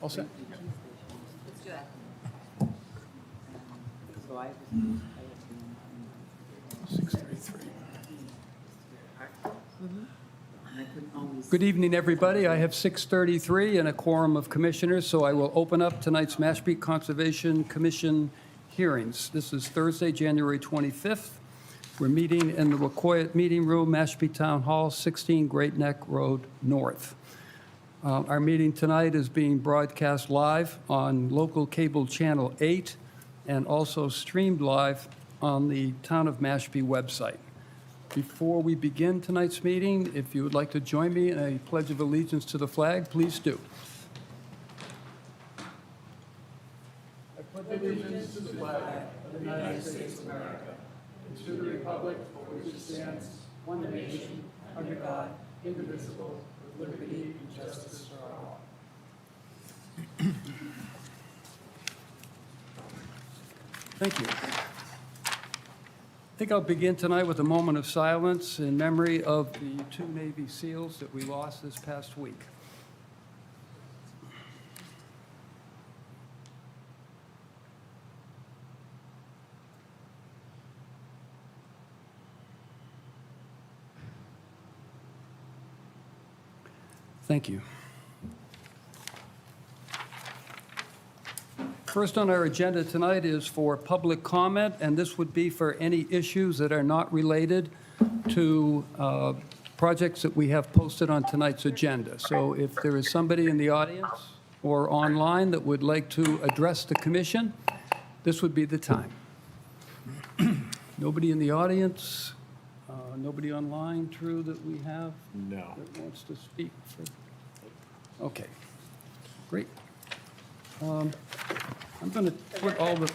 All set. Let's do it. So I 6:33. couldn't always. Good evening, everybody. I have 6:33 and a quorum of commissioners, so I will open up tonight's Mashpee Conservation Commission hearings. This is Thursday, January 25th. We're meeting in the Wacoit Meeting Room, Mashpee Town Hall, 16 Great Neck Road North. Our meeting tonight is being broadcast live on local cable channel 8 and also streamed live on the Town of Mashpee website. Before we begin tonight's meeting, if you would like to join me in a pledge of allegiance to the flag, please do. I pledge allegiance to the flag of the United States of America and to the republic for which it stands, one nation, under God, indivisible, with liberty and justice for all. Thank you. I think I'll begin tonight with a moment of silence in memory of the two Navy SEALs that we lost this past week. Thank you. First on our agenda tonight is for public comment, and this would be for any issues that are not related to projects that we have posted on tonight's agenda. So if there is somebody in the audience or online that would like to address the commission, this would be the time. Nobody in the audience, nobody online, True, that we have? No. That wants to speak? Okay, great. I'm going to put all the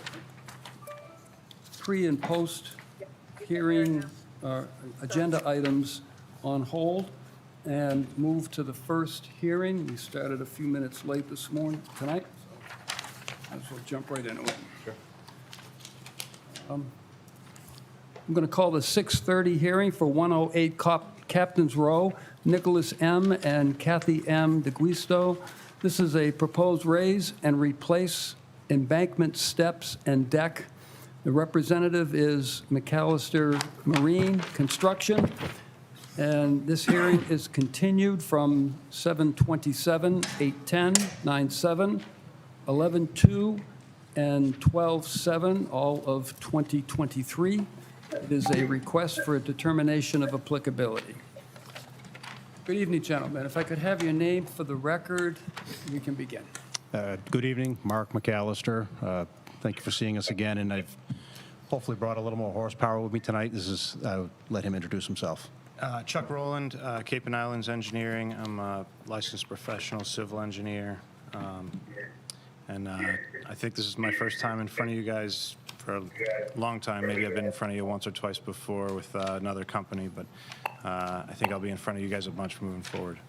pre- and post-hearing agenda items on hold and move to the first hearing. We started a few minutes late this morning, tonight, so might as well jump right into it. Sure. I'm going to call the 6:30 hearing for 108 Captain's Row, Nicholas M. and Kathy M. DeGuisto. This is a proposed raise and replace embankment steps and deck. The representative is McAllister Marine Construction, and this hearing is continued from 7/27, 8/10, 9/7, 11/2, and 12/7, all of 2023. It is a request for a determination of applicability. Good evening, gentlemen. If I could have your name for the record, we can begin. Good evening, Mark McAllister. Thank you for seeing us again, and I've hopefully brought a little more horsepower with me tonight. This is, let him introduce himself. Chuck Rowland, Cape and Islands Engineering. I'm a licensed professional civil engineer, and I think this is my first time in front of you guys for a long time. Maybe I've been in front of you once or twice before with another company, but I think I'll be in front of you guys a bunch moving forward.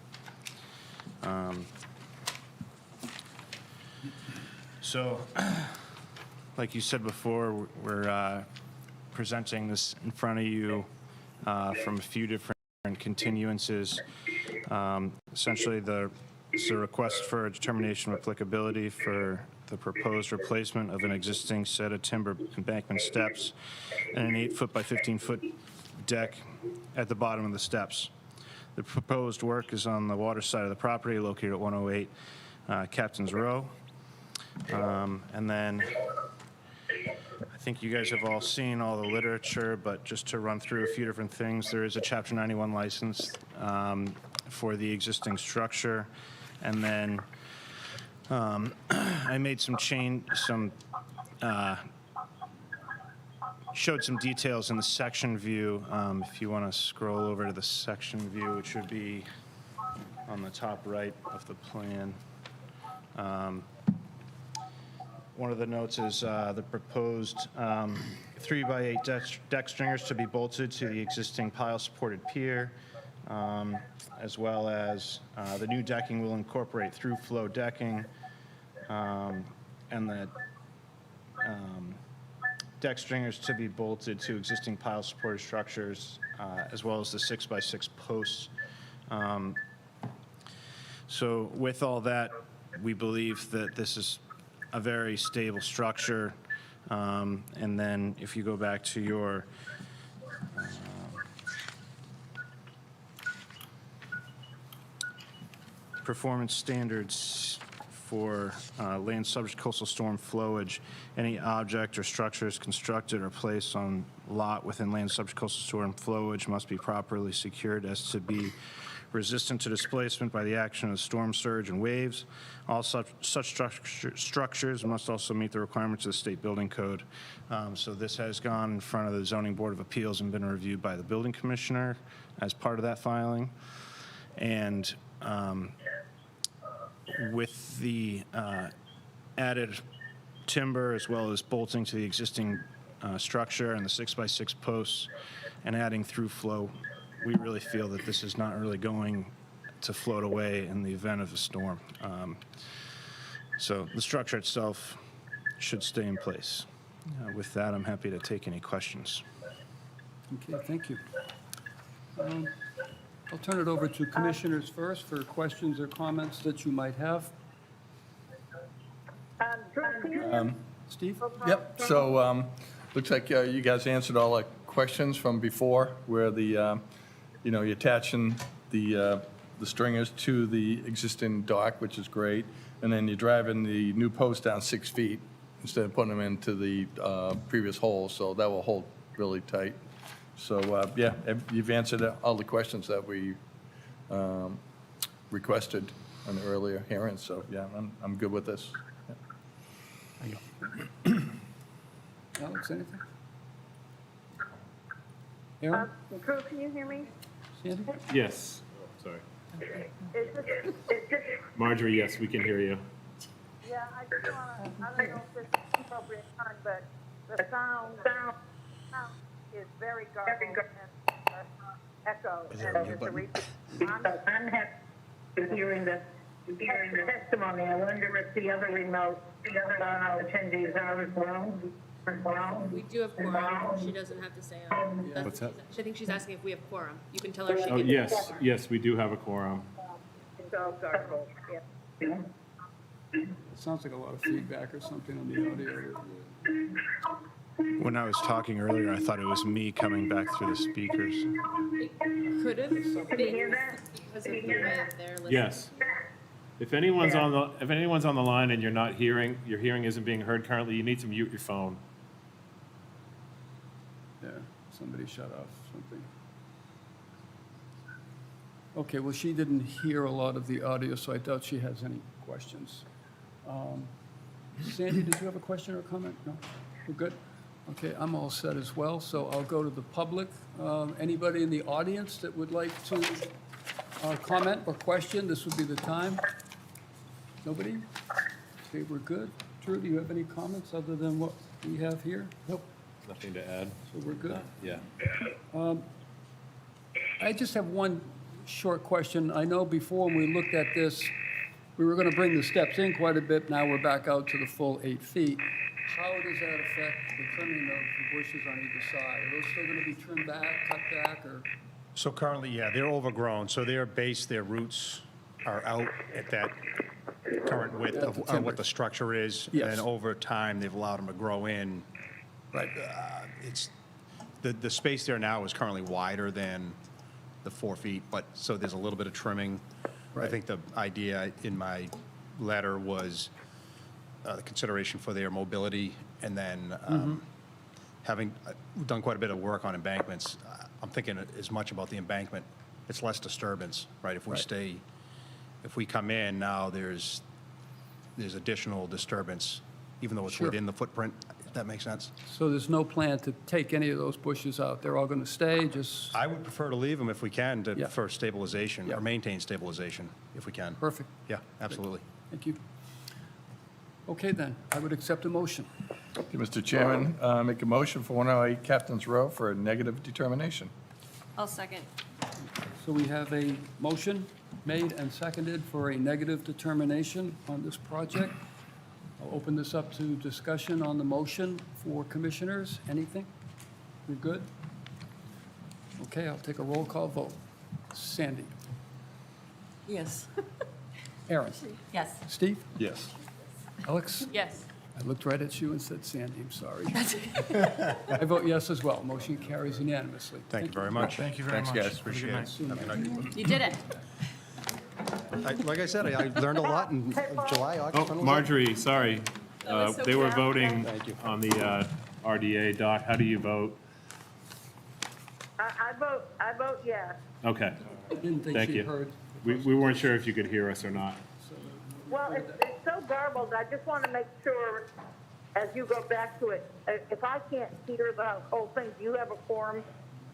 So, like you said before, we're presenting this in front of you from a few different continuances. Essentially, it's a request for a determination of applicability for the proposed replacement of an existing set of timber embankment steps and an 8-foot by 15-foot deck at the bottom of the steps. The proposed work is on the water side of the property located at 108 Captain's Row. And then I think you guys have all seen all the literature, but just to run through a few different things, there is a Chapter 91 license for the existing structure. And then I made showed some details in the section view. If you want to scroll over to the section view, it should be on the top right of the plan. One of the notes is the proposed 3x8 deck stringers to be bolted to the existing pile-supported pier, as well as the new decking will incorporate through-flow decking, and the deck stringers to be bolted to existing pile-supported structures, as well as the 6x6 posts. So with all that we believe that this is a very stable structure. And then if you go back to your performance standards for land subject to coastal storm flowage, any object or structures constructed or placed on lot within land subject to coastal storm flowage must be properly secured as to be resistant to displacement by the action of storm surge and waves. All such structures must also meet the requirements of the state building code. So this has gone in front of the Zoning Board of Appeals and been reviewed by the building commissioner as part of that filing. And with the added timber as well as bolting to the existing structure and the 6x6 posts and adding through flow, we really feel that this is not really going to float away in the event of a storm. So the structure itself should stay in place. With that, I'm happy to take any questions. Okay, thank you. I'll turn it over to commissioners first for questions or comments that you might have. Steve? Yep, so looks like you guys answered all the questions from before where the, you're attaching the stringers to the existing dock, which is great, and then you're driving the new post down 6 feet instead of putting them into the previous hole, so that will hold really tight. So, yeah, you've answered all the questions that we requested in the earlier hearing, so, yeah, I'm good with this. Alex, anything? Aaron? Drew, can you hear me? Sandy? Yes. Sorry. Is this, Marjorie, yes, we can hear you. yeah, I just want to, I don't know if this is appropriate time, but the sound is very garbled and echo. Is there a mute there's button? reason. I'm happy hearing the testimony. I wonder if the other remote, attendees are as well. We do have quorum. She doesn't have to stay on. What's that? I think she's asking if we have quorum. You can tell her she Oh, can. yes, we do have a quorum. It's all garbled, yeah. It sounds like a lot of feedback or something on the audio. When I was talking earlier, I thought it was me coming back through the speakers. Could have been because of the way they're listening. Yes. If anyone's on the line and you're not hearing, your hearing isn't being heard currently, you need to mute your phone. Yeah, somebody shut off something. Okay, well, she didn't hear a lot of the audio, so I doubt she has any questions. Sandy, did you have a question or comment? No? We're good? Okay, I'm all set as well, so I'll go to the public. Anybody in the audience that would like to comment or question, this would be the time. Nobody? Okay, we're good. Drew, do you have any comments other than what we have here? Nope. Nothing to add. So we're good? Yeah. I just have one short question. I know before when we looked at this, we were going to bring the steps in quite a bit. Now we're back out to the full 8 feet. How does that affect the trimming of the bushes on either side? Are those still going to be trimmed back, cut back, or? So currently, yeah, they're overgrown, so their base, their roots are out at that current width of timber. what the structure is. Yes. And over time, they've allowed them to grow in. Right. It's, the space there now is currently wider than the 4 feet, but, so there's a little bit of trimming. I Right. think the idea in my letter was the consideration for their mobility, and then having done quite a bit of work on embankments, I'm thinking as much about the embankment, it's less disturbance, right? If we Right. stay, if we come in now, there's additional disturbance, even though it's Sure. within the footprint, if that makes sense. So there's no plan to take any of those bushes out? They're all going to stay, just, I would prefer to leave them if we can Yeah. for stabilization, Yeah. or maintain stabilization if we can. perfect. Yeah, absolutely. Thank you. Okay, then, I would accept a motion. Okay, Mr. Chairman, make a motion for 108 Captain's Row for a negative determination. I'll second. So we have a motion made and seconded for a negative determination on this project. I'll open this up to discussion on the motion for commissioners. Anything? We're good? Okay, I'll take a roll call vote. Sandy? Yes. Aaron? Yes. Steve? Yes. Alex? Yes. I looked right at you and said Sandy, I'm sorry. I vote yes as well. Motion carries unanimously. Thank you very much. Thank you very Thanks, much. guys. Appreciate it. Have a good night. You did it. Like I said, I learned a lot in July, August. Oh, when was that? Marjorie, sorry. That was so They were sad. voting Thank you. on the RDA doc. How do you vote? I vote yes. Okay, I didn't think thank she you. heard. We weren't sure if you could hear us or not. Well, it's so garbled, I just want to make sure, as you go back to it, if I can't hear the whole thing, do you have a quorum?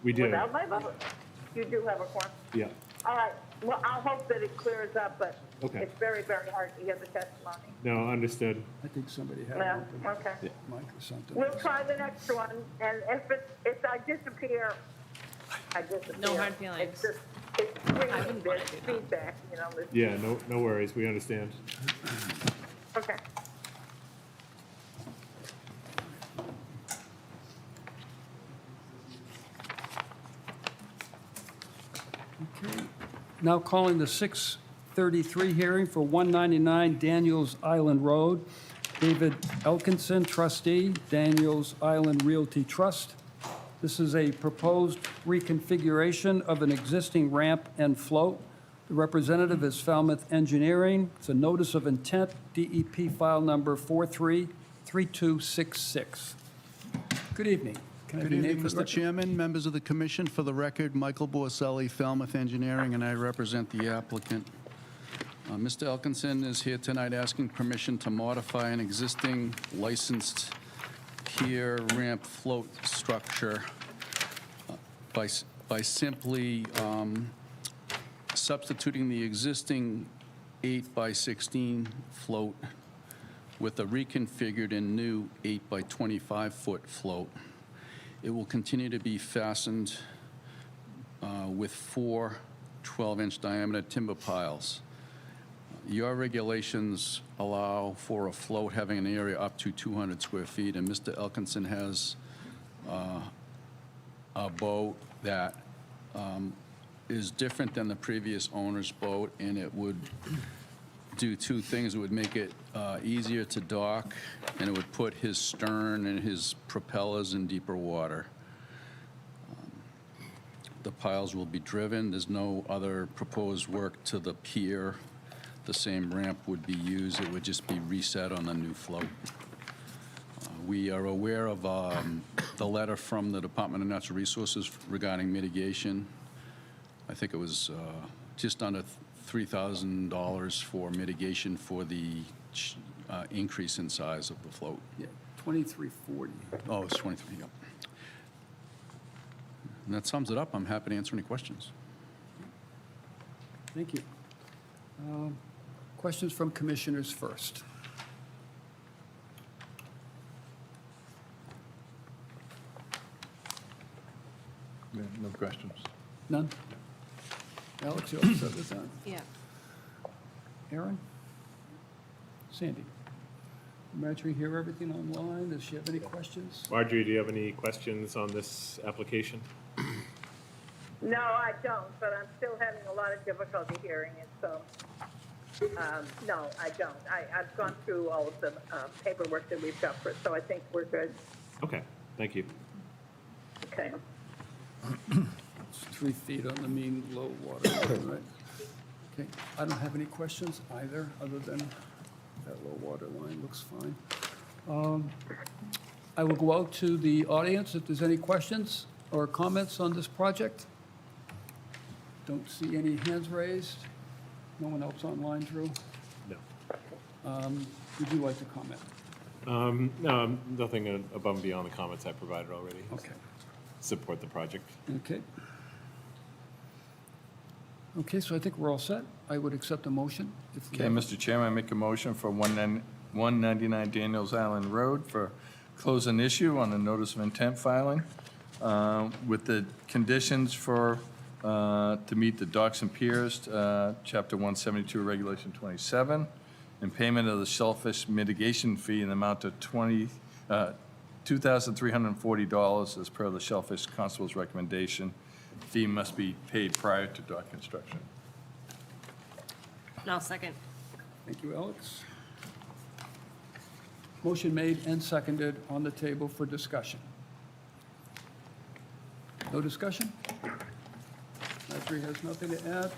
We do. Without my vote? You do have a quorum? Yeah. All right, well, I'll hope that it clears up, but Okay. it's very, very hard to hear the testimony. No, understood. I think somebody had Yeah, an open okay. mic or something. We'll try the next one, and if I disappear, I disappear. No hard feelings. It's just, it's I screaming, wouldn't wanna there's do that. feedback, you know, there's, Yeah, no worries. We understand. okay. Okay. Now calling the 6:33 hearing for 199 Daniels Island Road. David Elkinson, trustee, Daniels Island Realty Trust. This is a proposed reconfiguration of an existing ramp and float. The representative is Falmouth Engineering. It's a notice of intent, DEP file number 433266. Good evening. Can I have Good your name evening, for the Mr. record? Chairman, members of the commission. For the record, Michael Borselli, Falmouth Engineering, and I represent the applicant. Mr. Elkinson is here tonight asking permission to modify an existing licensed pier ramp float structure by simply substituting the existing 8 by 16 float with a reconfigured and new 8 by 25-foot float. It will continue to be fastened with 4 12-inch diameter timber piles. Your regulations allow for a float having an area up to 200 square feet, and Mr. Elkinson has a boat that is different than the previous owner's boat, and it would do 2 things. It would make it easier to dock, and it would put his stern and his propellers in deeper water. The piles will be driven. There's no other proposed work to the pier. The same ramp would be used. It would just be reset on the new float. We are aware of the letter from the Department of Natural Resources regarding mitigation. I think it was just under $3,000 for mitigation for the increase in size of the float. Yeah, 2340. Oh, it's 23, yep. And that sums it up. I'm happy to answer any questions. Thank you. Questions from commissioners first. No questions. None? Alex, you all set with that? Yeah. Aaron? Sandy? Marjorie hear everything online? Does she have any questions? Marjorie, do you have any questions on this application? No, I don't, but I'm still having a lot of difficulty hearing it, so, no, I don't. I've gone through all of the paperwork that we've got for it, so I think we're good. Okay, thank you. Okay. It's 3 feet on the mean low water line, right? Okay, I don't have any questions either, other than that low water line looks fine. I will go out to the audience if there's any questions or comments on this project. Don't see any hands raised. No one else online, Drew? No. Would you like to comment? No, nothing above and beyond the comments I provided already. Okay. Support the project. Okay. Okay, so I think we're all set. I would accept a motion. if we Okay, have- Mr. Chairman, I make a motion for 199 Daniels Island Road for close an issue on the notice of intent filing with the conditions for, to meet the docks and piers, Chapter 172, Regulation 27, and payment of the shellfish mitigation fee in the amount of $2,340 as per the Shellfish Constable's recommendation. Fee must be paid prior to dock construction. No, second. Thank you, Alex. Motion made and seconded on the table for discussion. No discussion? Marjorie has nothing to add.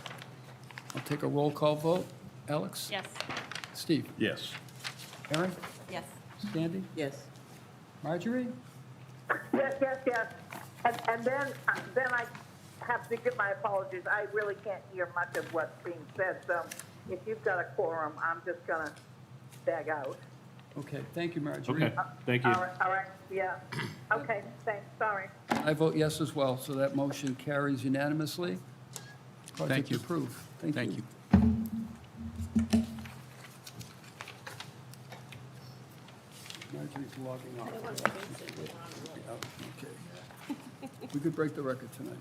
I'll take a roll call vote. Alex? Yes. Steve? Yes. Aaron? Yes. Sandy? Yes. Marjorie? Yes, yes, yes. And then I have to give my apologies. I really can't hear much of what's being said, so if you've got a quorum, I'm just gonna bag out. Okay, thank you, Marjorie. Okay, thank you. All right, yeah. Okay, thanks, sorry. I vote yes as well, so that motion carries unanimously. Project you. approved. Thank you. Marjorie's logging off. Yeah, okay. We could break the record tonight.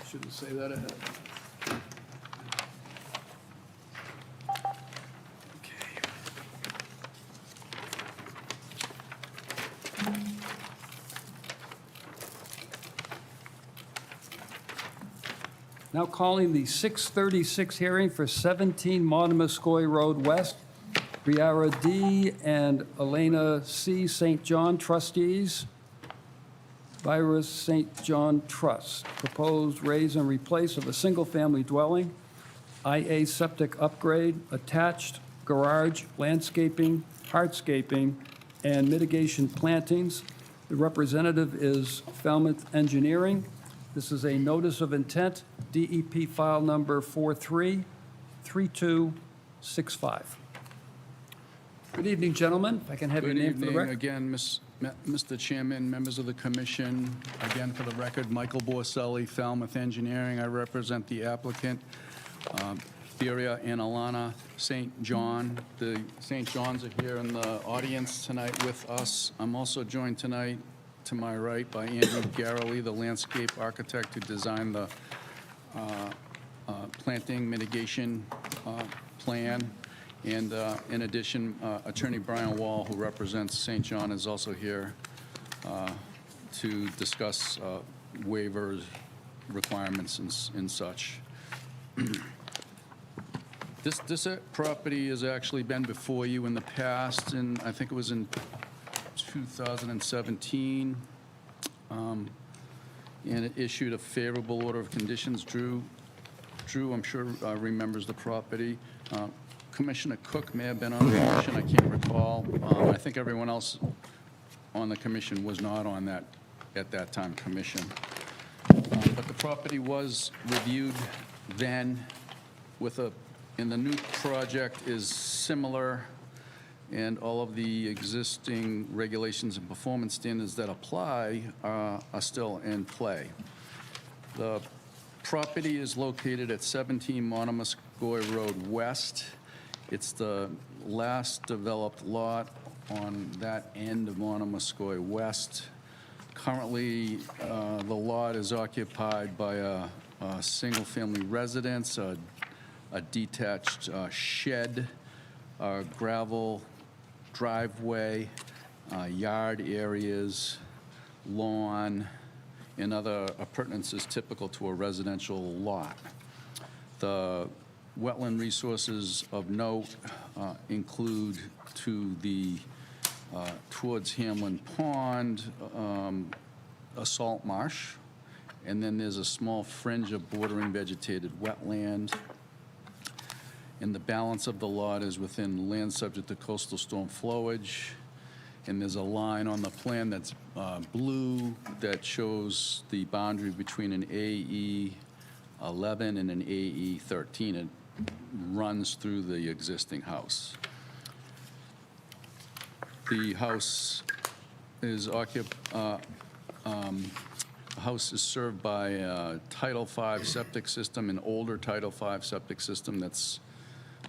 Shouldn't say that ahead. Okay. Now calling the 6:36 hearing for 17 Monomoskoye Road West. Briara D. and Elena C. St. John trustees. Virus St. John Trust. Proposed raise and replace of a single-family dwelling. IA septic upgrade, attached garage, landscaping, hardscaping, and mitigation plantings. The representative is Falmouth Engineering. This is a notice of intent, DEP file number 433265. Good evening, gentlemen. If I can have your Good name for the evening record. again, Mr. Chairman, members of the commission. Again, for the record, Michael Borselli, Falmouth Engineering. I represent the applicant, Theria and Alana St. John. The St. Johns are here in the audience tonight with us. I'm also joined tonight, to my right, by Andrew Garroway, the landscape architect who designed the planting mitigation plan. And in addition, Attorney Brian Wall, who represents St. John, is also here to discuss waivers, requirements, and such. This property has actually been before you in the past, and I think it was in 2017. And it issued a favorable order of conditions. Drew, I'm sure, remembers the property. Commissioner Cook may have been on the commission, I can't recall. I think everyone else on the commission was not on that, at that time, commission. But the property was reviewed then with and the new project is similar, and all of the existing regulations and performance standards that apply are still in play. The property is located at 17 Monomoskoye Road West. It's the last developed lot on that end of Monomoskoye West. Currently, the lot is occupied by a single-family residence, a detached shed, a gravel driveway, yard areas, lawn, and other appurtenances typical to a residential lot. The wetland resources of note include to the towards Hamlin Pond, a salt marsh, and then there's a small fringe of bordering vegetated wetland. And the balance of the lot is within land subject to coastal storm flowage. And there's a line on the plan that's blue that shows the boundary between an AE 11 and an AE 13. It runs through the existing house. The house is served by a Title V septic system, an older Title V septic system that's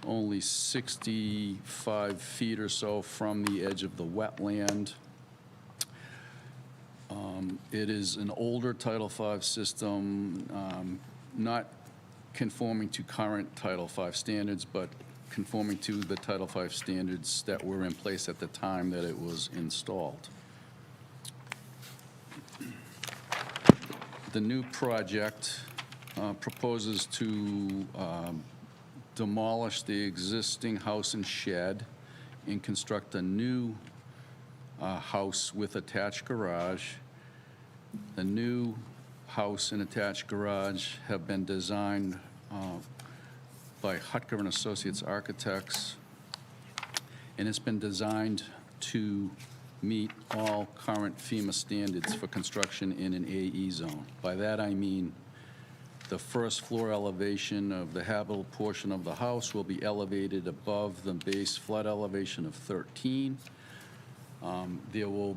only 65 feet or so from the edge of the wetland. It is an older Title V system, not conforming to current Title V standards, but conforming to the Title V standards that were in place at the time that it was installed. The new project proposes to demolish the existing house and shed and construct a new house with attached garage. The new house and attached garage have been designed by Hutker and Associates Architects, and it's been designed to meet all current FEMA standards for construction in an AE zone. By that I mean the first floor elevation of the habitable portion of the house will be elevated above the base flood elevation of 13. There will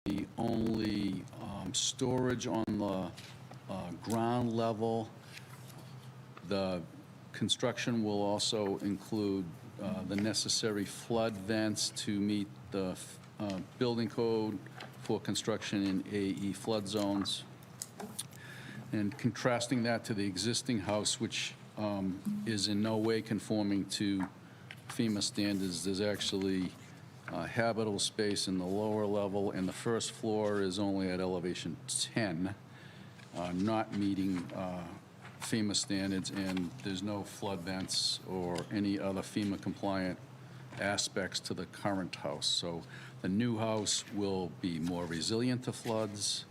be only storage on the ground level. The construction will also include the necessary flood vents to meet the building code for construction in AE flood zones. And contrasting that to the existing house, which is in no way conforming to FEMA standards, there's actually habitable space in the lower level, and the first floor is only at elevation 10, not meeting FEMA standards, and there's no flood vents or any other FEMA compliant aspects to the current house. So the new house will be more resilient to floods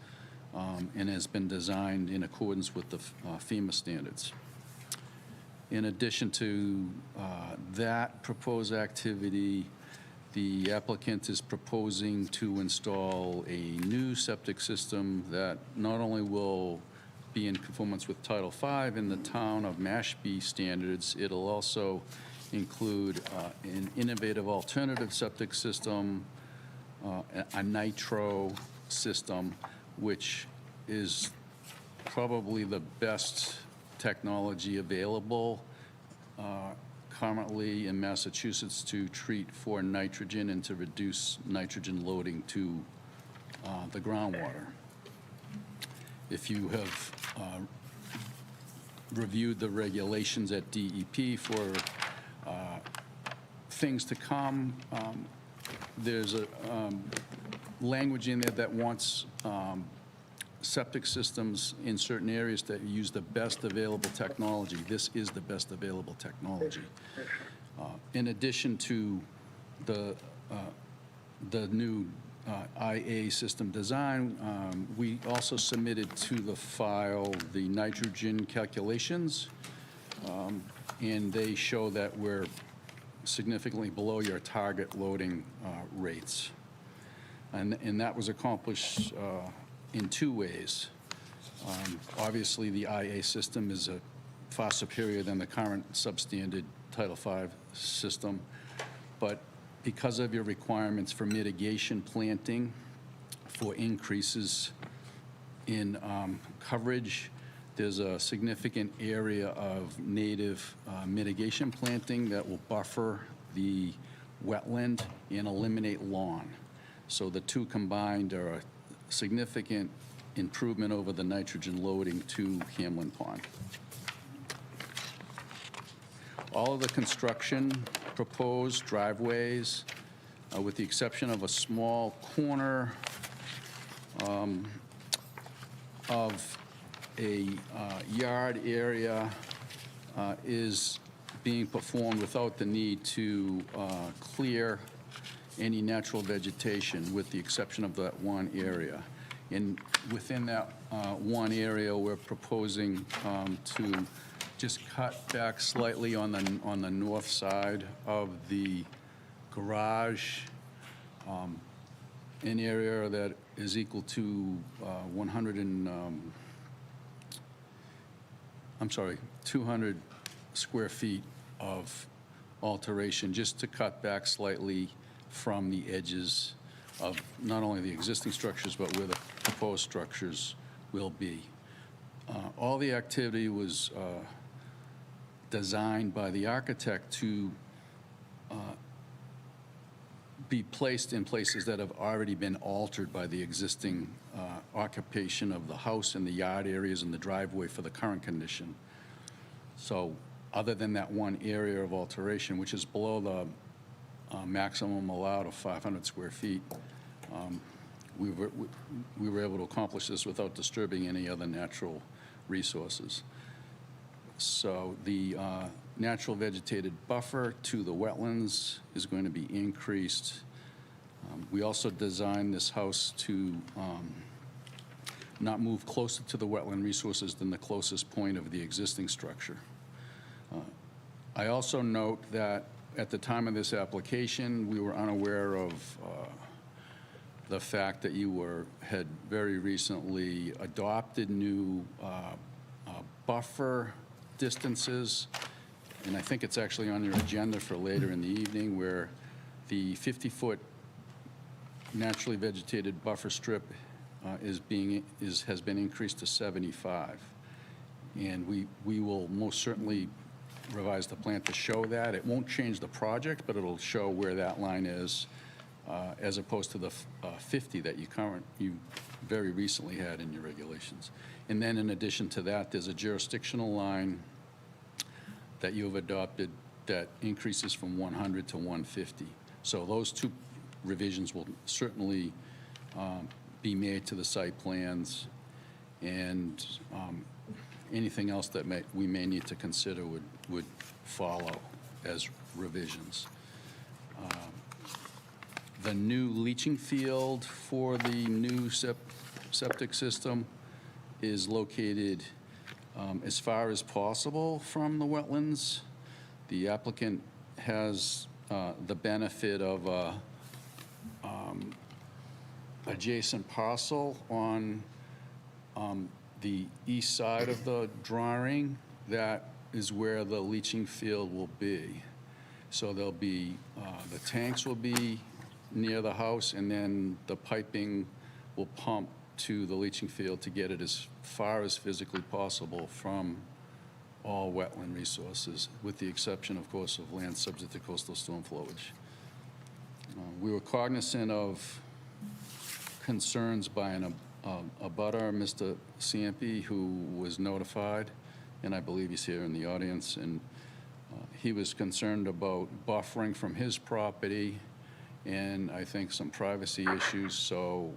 and has been designed in accordance with the FEMA standards. In addition to that proposed activity, the applicant is proposing to install a new septic system that not only will be in conformance with Title V in the town of Mashpee standards, it'll also include an innovative alternative septic system, a nitro system, which is probably the best technology available currently in Massachusetts to treat for nitrogen and to reduce nitrogen loading to the groundwater. If you have reviewed the regulations at DEP for things to come, there's a language in there that wants septic systems in certain areas that use the best available technology. This is the best available technology. In addition to the new IA system design, we also submitted to the file the nitrogen calculations, and they show that we're significantly below your target loading rates. And that was accomplished in two ways. Obviously, the IA system is far superior than the current substandard Title V system, but because of your requirements for mitigation planting for increases in coverage, there's a significant area of native mitigation planting that will buffer the wetland and eliminate lawn. So the two combined are a significant improvement over the nitrogen loading to Hamlin Pond. All of the construction proposed driveways, with the exception of a small corner of a yard area, is being performed without the need to clear any natural vegetation, with the exception of that one area. And within that one area, we're proposing to just cut back slightly on the north side of the garage, an area that is equal to 200 square feet of alteration, just to cut back slightly from the edges of not only the existing structures, but where the proposed structures will be. All the activity was designed by the architect to be placed in places that have already been altered by the existing occupation of the house and the yard areas and the driveway for the current condition. So other than that one area of alteration, which is below the maximum allowed of 500 square feet, we were able to accomplish this without disturbing any other natural resources. So the natural vegetated buffer to the wetlands is going to be increased. We also designed this house to not move closer to the wetland resources than the closest point of the existing structure. I also note that at the time of this application, we were unaware of the fact that you had very recently adopted new buffer distances, and I think it's actually on your agenda for later in the evening, where the 50-foot naturally vegetated buffer strip has been increased to 75. And we will most certainly revise the plan to show that. It won't change the project, but it'll show where that line is, as opposed to the 50 that you very recently had in your regulations. And then in addition to that, there's a jurisdictional line that you have adopted that increases from 100 to 150. So those two revisions will certainly be made to the site plans, and anything else that we may need to consider would follow as revisions. The new leaching field for the new septic system is located as far as possible from the wetlands. The applicant has the benefit of a adjacent parcel on the east side of the drawing. That is where the leaching field will be. So there'll be, the tanks will be near the house, and then the piping will pump to the leaching field to get it as far as physically possible from all wetland resources, with the exception, of course, of land subject to coastal storm flowage. We were cognizant of concerns by a butter, Mr. Ciampi, who was notified, and I believe he's here in the audience, and he was concerned about buffering from his property and I think some privacy issues. So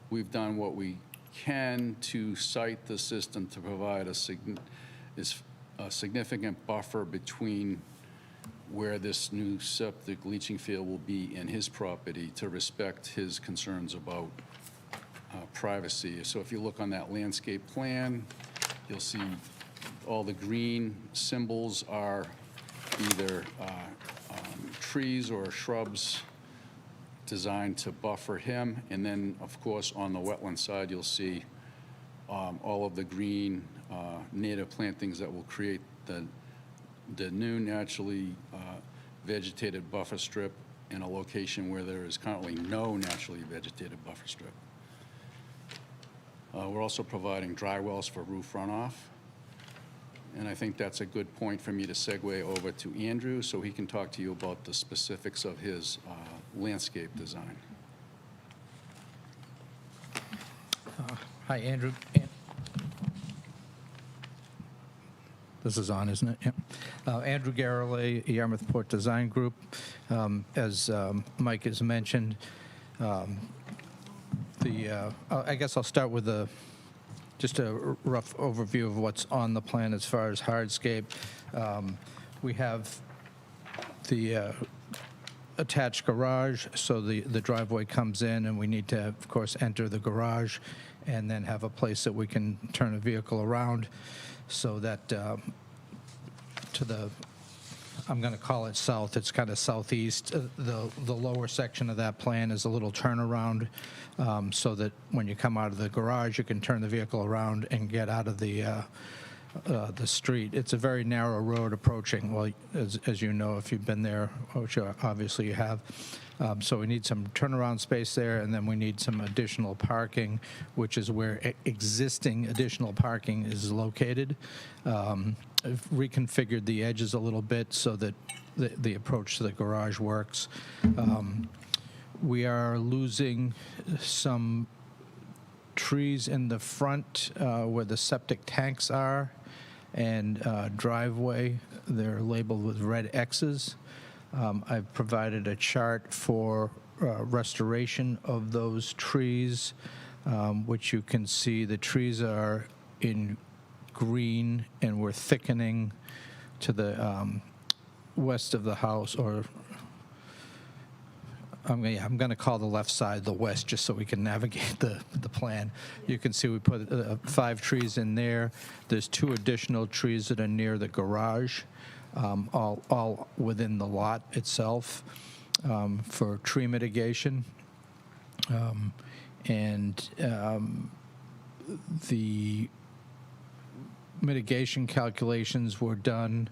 we've done what we can to site the system to provide a significant buffer between where this new septic leaching field will be in his property to respect his concerns about privacy. So if you look on that landscape plan, you'll see all the green symbols are either trees or shrubs designed to buffer him. And then, of course, on the wetland side, you'll see all of the green native plantings that will create the new naturally vegetated buffer strip in a location where there is currently no naturally vegetated buffer strip. We're also providing dry wells for roof runoff. And I think that's a good point for me to segue over to Andrew so he can talk to you about the specifics of his landscape design. Hi, Andrew. This is on, isn't it? Yep. Andrew Garrelay, Yarmouth Port Design Group. As Mike has mentioned, I guess I'll start with just a rough overview of what's on the plan as far as hardscape. We have the attached garage, so the driveway comes in, and we need to, of course, enter the garage and then have a place that we can turn a vehicle around, so that to the, I'm going to call it south, it's kind of southeast. The lower section of that plan is a little turnaround, so that when you come out of the garage, you can turn the vehicle around and get out of the street. It's a very narrow road approaching, well, as you know, if you've been there, which obviously you have. So we need some turnaround space there, and then we need some additional parking, which is where existing additional parking is located. I've reconfigured the edges a little bit so that the approach to the garage works. We are losing some trees in the front where the septic tanks are and driveway. They're labeled with red X's. I've provided a chart for restoration of those trees, which you can see the trees are in green, and we're thickening to the west of the house, or I'm going to call the left side the west, just so we can navigate the plan. You can see we put 5 trees in there. There's 2 additional trees that are near the garage, all within the lot itself, for tree mitigation. The mitigation calculations were done,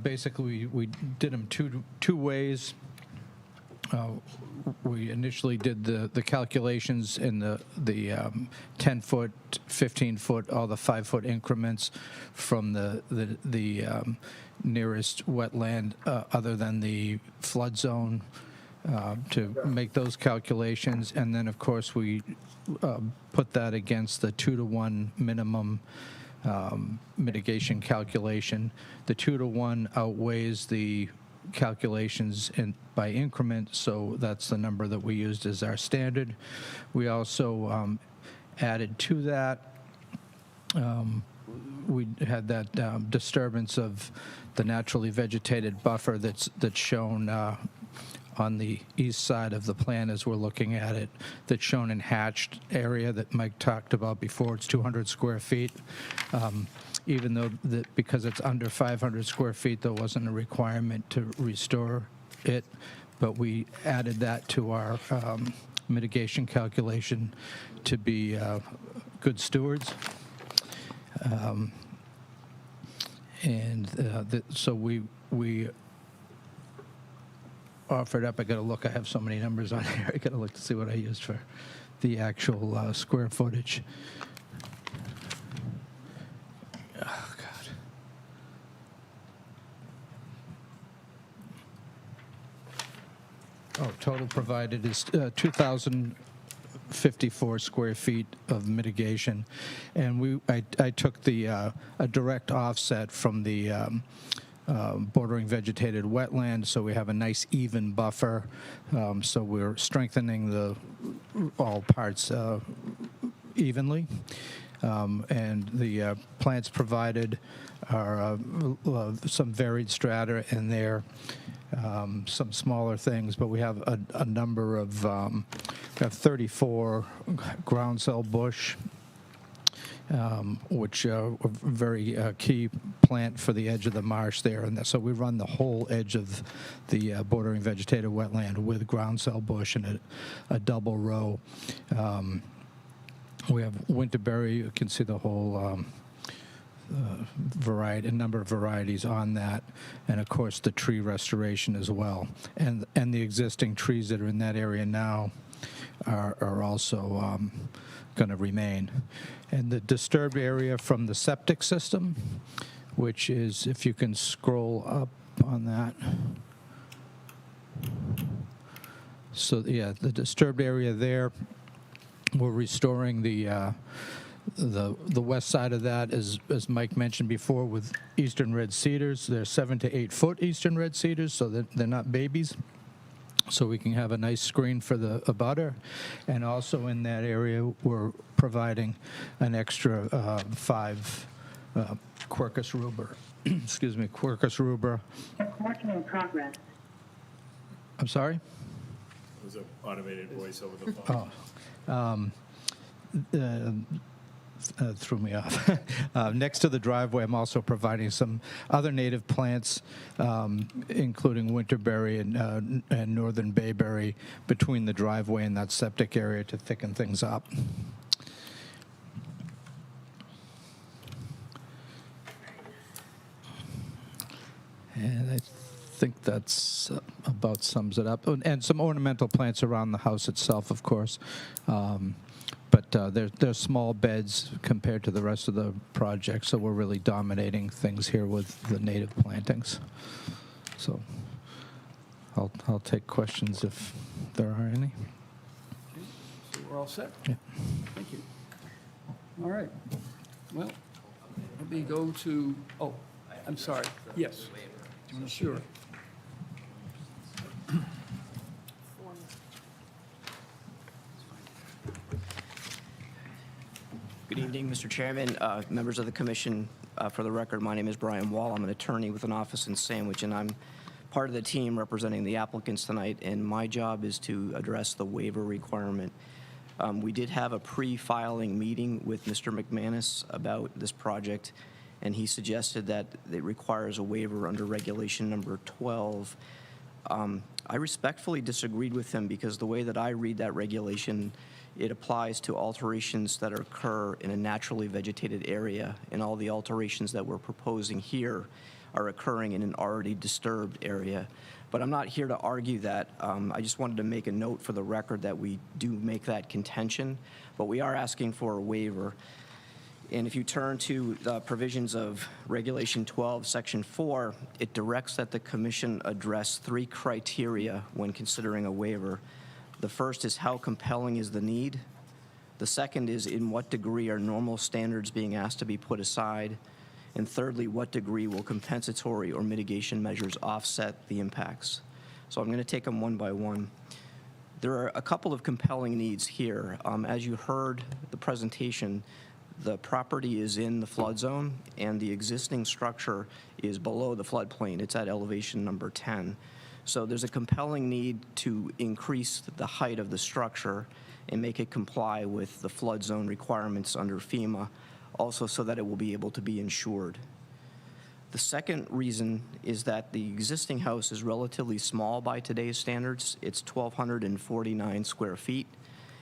basically, we did them two ways. We initially did the calculations in the 10-foot, 15-foot, all the 5-foot increments from the nearest wetland other than the flood zone, to make those calculations. And then, of course, we put that against the 2-to-1 minimum mitigation calculation. The 2-to-1 outweighs the calculations by increment, so that's the number that we used as our standard. We also added to that, we had that disturbance of the naturally vegetated buffer that's shown on the east side of the plan as we're looking at it, that's shown in hatched area that Mike talked about before. It's 200 square feet. Even though, because it's under 500 square feet, there wasn't a requirement to restore it, but we added that to our mitigation calculation to be good stewards. So we offered up, I got to look, I have so many numbers on here, I got to look to see what I used for the actual square footage. Oh, God. Oh, total provided is 2,054 square feet of mitigation. And I took a direct offset from the bordering vegetated wetland, so we have a nice even buffer. So we're strengthening all parts evenly. And the plants provided are some varied strata in there, some smaller things, but we have a number of, we have 34 groundsel bush, which are a very key plant for the edge of the marsh there. And so we run the whole edge of the bordering vegetated wetland with groundsel bush in a double row. We have winterberry. You can see the whole number of varieties on that, and of course the tree restoration as well. And the existing trees that are in that area now are also going to remain. And the disturbed area from the septic system, which is, if you can scroll up on that. So yeah, the disturbed area there, we're restoring the west side of that, as Mike mentioned before, with eastern red cedars. They're 7 to 8 foot eastern red cedars, so they're not babies. So we can have a nice screen for the abutter. And also in that area, we're providing an extra 5 Quercus rubra. Excuse me, Quercus rubra. Working in progress. I'm sorry? It was an automated voice over the phone. Threw me off. Next to the driveway, I'm also providing some other native plants, including winterberry and northern bayberry, between the driveway and that septic area to thicken things up. And I think that's about sums it up. And some ornamental plants around the house itself, of course. But they're small beds compared to the rest of the project, so we're really dominating things here with the native plantings. So I'll take questions if there are any. So we're all set? Yeah. Thank you. All right. Well, let me go to, oh, I'm sorry. Yes. Sure. Good evening, Mr. Chairman, members of the commission, For the record, my name is Brian Wall. I'm an attorney with an office in Sandwich, and I'm part of the team representing the applicants tonight, and my job is to address the waiver requirement. We did have a pre-filing meeting with Mr. McManus about this project, and he suggested that it requires a waiver under regulation number 12. I respectfully disagreed with him because the way that I read that regulation, it applies to alterations that occur in a naturally vegetated area, and all the alterations that we're proposing here are occurring in an already disturbed area. But I'm not here to argue that. I just wanted to make a note for the record that we do make that contention, but we are asking for a waiver. And if you turn to the provisions of Regulation 12, Section 4, it directs that the commission address 3 criteria when considering a waiver. The first is how compelling is the need. The second is in what degree are normal standards being asked to be put aside. And thirdly, what degree will compensatory or mitigation measures offset the impacts? So I'm going to take them one by one. There are a couple of compelling needs here. As you heard the presentation, the property is in the flood zone, and the existing structure is below the floodplain. It's at elevation number 10. So there's a compelling need to increase the height of the structure and make it comply with the flood zone requirements under FEMA, also so that it will be able to be insured. The second reason is that the existing house is relatively small by today's standards. It's 1,249 square feet,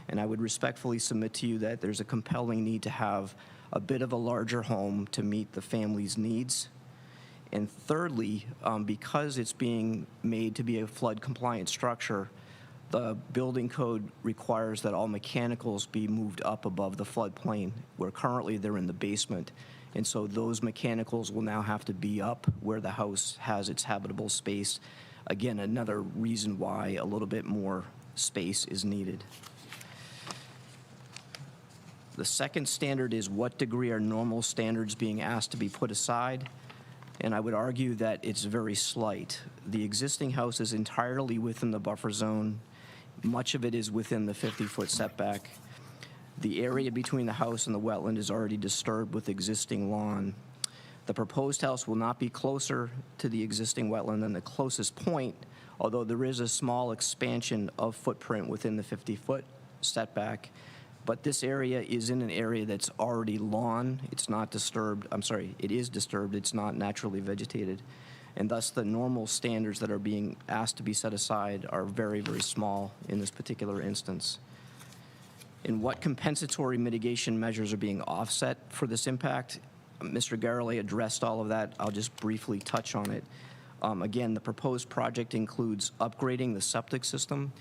and I would respectfully submit to you that there's a compelling need to have a bit of a larger home to meet the family's needs. And thirdly, because it's being made to be a flood-compliant structure, the building code requires that all mechanicals be moved up above the floodplain, where currently they're in the basement. And so those mechanicals will now have to be up where the house has its habitable space. Again, another reason why a little bit more space is needed. The second standard is what degree are normal standards being asked to be put aside? And I would argue that it's very slight. The existing house is entirely within the buffer zone. Much of it is within the 50-foot setback. The area between the house and the wetland is already disturbed with existing lawn. The proposed house will not be closer to the existing wetland than the closest point, although there is a small expansion of footprint within the 50-foot setback. But this area is in an area that's already lawn. It's not disturbed. I'm sorry, it is disturbed. It's not naturally vegetated. And thus the normal standards that are being asked to be set aside are very, very small in this particular instance. And what compensatory mitigation measures are being offset for this impact? Mr. Garrelay addressed all of that. I'll just briefly touch on it. Again, the proposed project includes upgrading the septic system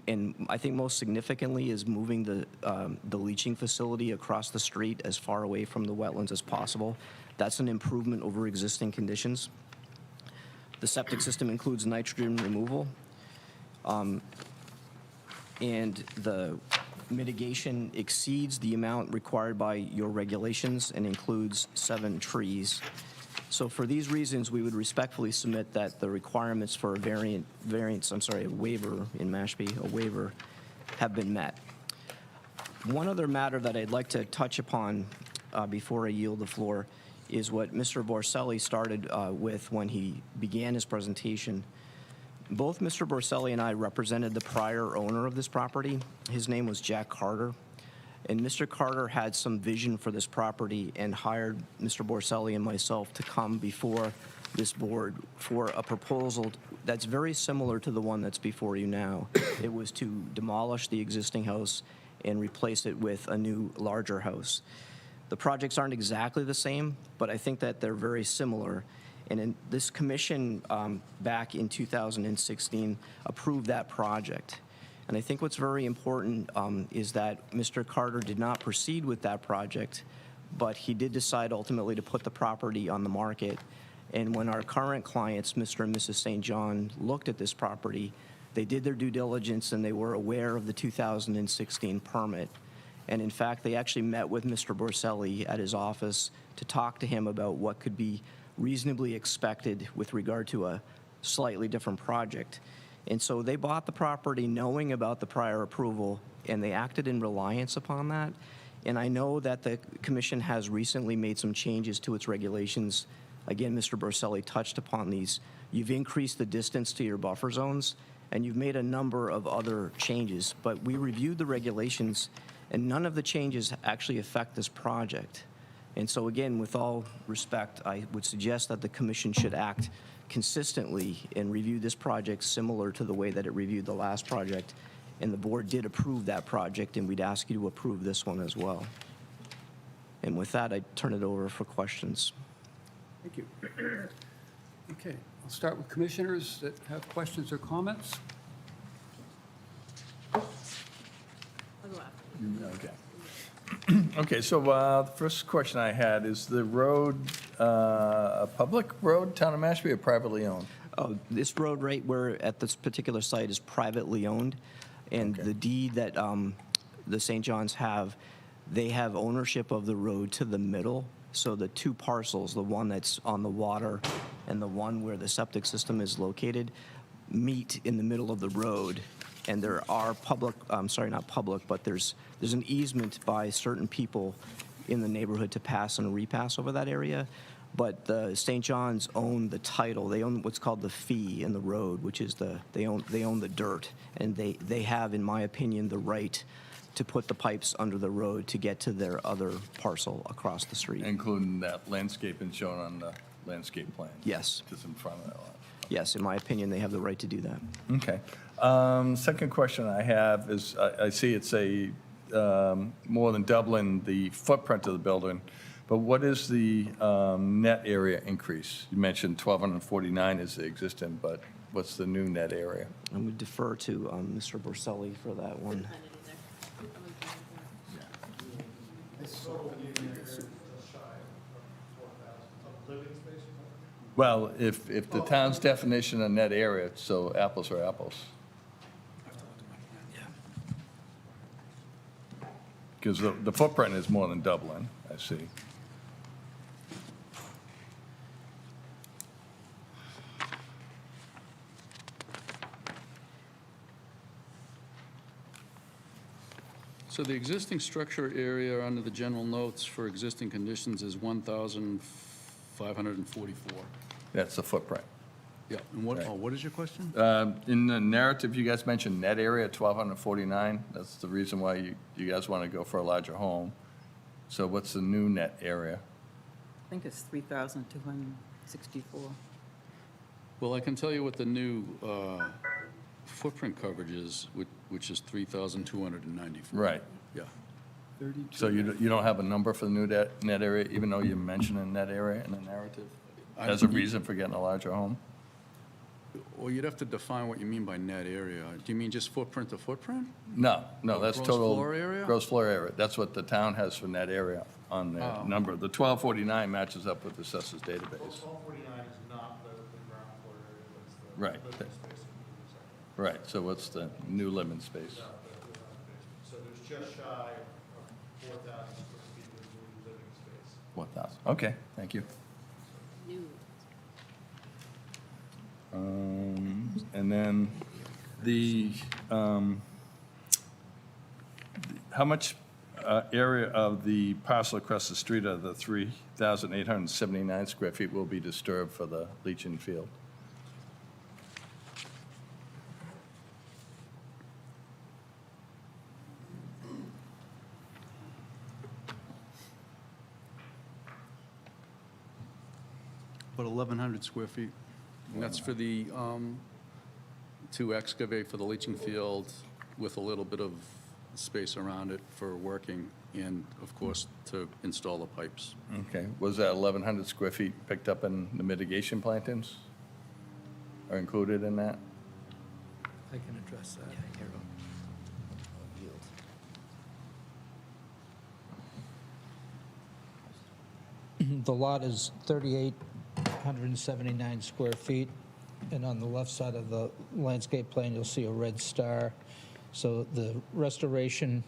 and I think most significantly is moving the leaching facility across the street as far away from the wetlands as possible. That's an improvement over existing conditions. The septic system includes nitrogen removal, and the mitigation exceeds the amount required by your regulations and includes 7 trees. So for these reasons, we would respectfully submit that the requirements for a waiver in Mashpee, a waiver, have been met. One other matter that I'd like to touch upon before I yield the floor is what Mr. Borselli started with when he began his presentation. Both Mr. Borselli and I represented the prior owner of this property. His name was Jack Carter. And Mr. Carter had some vision for this property and hired Mr. Borselli and myself to come before this board for a proposal that's very similar to the one that's before you now. It was to demolish the existing house and replace it with a new, larger house. The projects aren't exactly the same, but I think that they're very similar. And in this commission back in 2016 approved that project. And I think what's very important is that Mr. Carter did not proceed with that project, but he did decide ultimately to put the property on the market. And when our current clients, Mr. and Mrs. St. John, looked at this property, they did their due diligence and they were aware of the 2016 permit. And in fact, they actually met with Mr. Borselli at his office to talk to him about what could be reasonably expected with regard to a slightly different project. And so they bought the property knowing about the prior approval, and they acted in reliance upon that. And I know that the commission has recently made some changes to its regulations. Again, Mr. Borselli touched upon these. You've increased the distance to your buffer zones, and you've made a number of other changes. But we reviewed the regulations, and none of the changes actually affect this project. And so again, with all respect, I would suggest that the commission should act consistently and review this project similar to the way that it reviewed the last project. And the board did approve that project, and we'd ask you to approve this one as well. And with that, I turn it over for questions. Thank you. Okay, I'll start with commissioners that have questions or comments. I'll go after. Okay. Okay, so the first question I had, is the road a public road, town of Mashpee, or privately owned? This road right where at this particular site is privately owned, and Okay. the deed that the St. John's have, they have ownership of the road to the middle. So the two parcels, the one that's on the water and the one where the septic system is located, meet in the middle of the road. And there are public, not public, but there's an easement by certain people in the neighborhood to pass and repass over that area. But the St. John's own the title. They own what's called the fee in the road, which is they own the dirt. And they have, in my opinion, the right to put the pipes under the road to get to their other parcel across the street. Including that landscaping shown on the landscape plan? Yes. Just in front of that lot? Yes, in my opinion, they have the right to do that. Okay. Second question I have is, I see it's a more than doubling the footprint of the building, but what is the net area increase? You mentioned 1,249 is the existing, but what's the new net area? I would defer to Mr. Borselli for that one. Well, if the town's definition of net area, so apples are apples. Because the footprint is more than doubling, I see. So the existing structure area under the general notes for existing conditions is 1,544. That's the footprint. Yeah, and Right. what is your question? In the narrative, you guys mentioned net area, 1,249. That's the reason why you guys want to go for a larger home. So what's the new net area? I think it's 3,264. Well, I can tell you what the new footprint coverage is, which is 3,294. Right. Yeah. So you don't have a number for the new net area, even though you mentioned a net area in the narrative? As a reason for getting a larger home? Well, you'd have to define what you mean by net area. Do you mean just footprint to footprint? No, that's Gross total. floor area? Gross floor area. That's what the town has for net area on their Oh. number. The 1,249 matches up with the assessors database. 1249 is not the ground floor area, that's the Right. living space in the second. Right, so what's the new living space? So there's just shy of 4,000 square feet of new living space. 4,000. Okay, thank you. New. And then how much area of the parcel across the street of the 3,879 square feet will be disturbed for the leaching field? About 1,100 square feet. And that's for the, to excavate for the leaching field with a little bit of space around it for working and, of course, to install the pipes. Okay, was that 1,100 square feet picked up in the mitigation plantings? Are included in that? I can address that. The lot is 3,879 square feet, and on the left side of the landscape plan, you'll see a red star. So the restoration,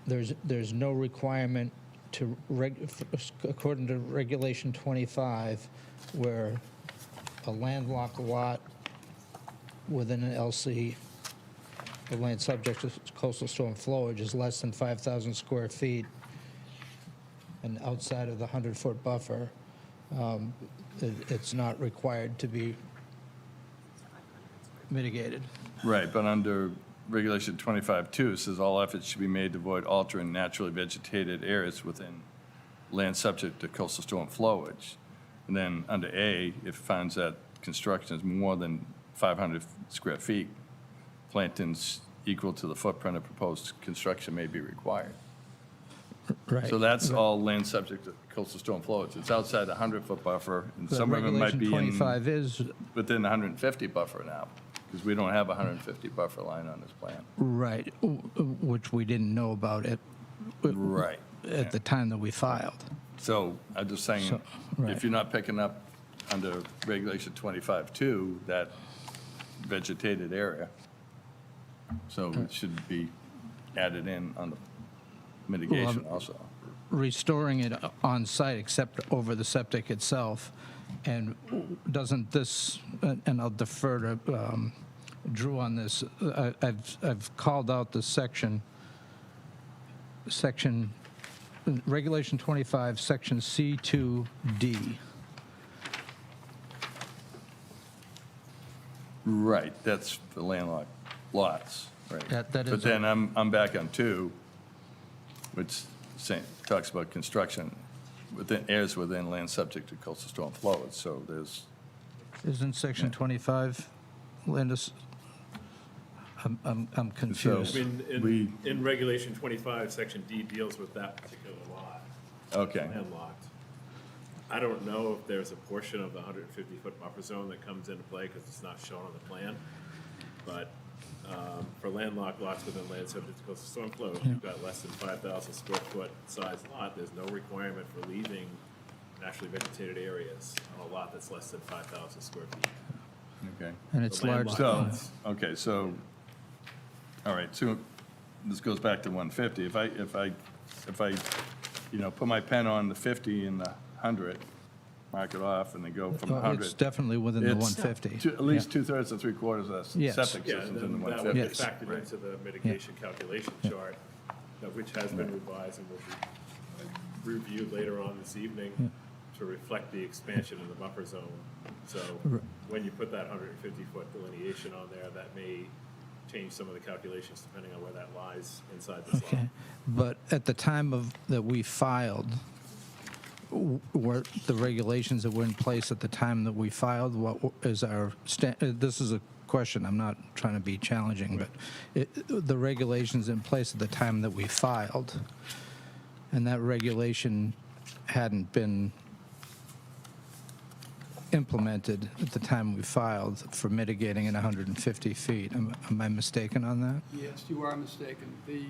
there's no requirement to, according to Regulation 25, where a landlocked lot within an LC the land subject to coastal storm flowage is less than 5,000 square feet and outside of the 100-foot buffer, it's not required to be mitigated. Right, but under Regulation 25-2, it says all efforts should be made to avoid altering naturally vegetated areas within land subject to coastal storm flowage. And then under A, if it finds that construction is more than 500 square feet, plantings equal to the footprint of proposed construction may be required. Right. So that's all land subject to coastal storm flowage. It's outside the 100-foot buffer, and But some of them might be Regulation 25 is, within the 150 buffer now, because we don't have a 150 buffer line on this plan. right, which we didn't know about Right. at the time that we filed. So I'm just saying, So, right. if you're not picking up under Regulation 25-2, that vegetated area, so it should be added in on the mitigation also. Restoring it on site except over the septic itself, and doesn't this, and I'll defer to Drew on this, I've called out the section, Regulation 25, Section C2D. Right, that's the landlocked lots, right. That is But then I'm back on 2, which talks about construction within, areas within land subject to coastal storm flowage, so there's, Isn't Section 25, Landis? I'm I confused. mean, in Regulation 25, Section D deals with that particular lot, okay. landlocked. I don't know if there's a portion of the 150-foot buffer zone that comes into play because it's not shown on the plan. But for landlocked lots within land subject to coastal storm flow, if you've got less than 5,000 square foot size lot, there's no requirement for leaving naturally vegetated areas on a lot that's less than 5,000 square feet. And Okay. it's The large. landlocked So, okay, so, all right, so this goes back to 150. If I, you know, put my pen on the 50 and the 100, mark it off, and then go from Well, 100. It's definitely within the It's 150. At least 2/3 to 3/4 of the Yes. septic Yeah, systems and in the then that would be 150. Yes. factored into the mitigation calculation chart, which has been revised and will be reviewed later on this evening to reflect the expansion of the buffer zone. So when you put that 150-foot delineation on there, that may change some of the calculations depending on where that lies inside the Okay, slot. but at the time that we filed, were the regulations that were in place at the time that we filed, what is our, this is a question, I'm not trying to be challenging, but the regulations in place at the time that we filed, and that regulation hadn't been implemented at the time we filed for mitigating in 150 feet. Am I mistaken on that? Yes, you are mistaken. The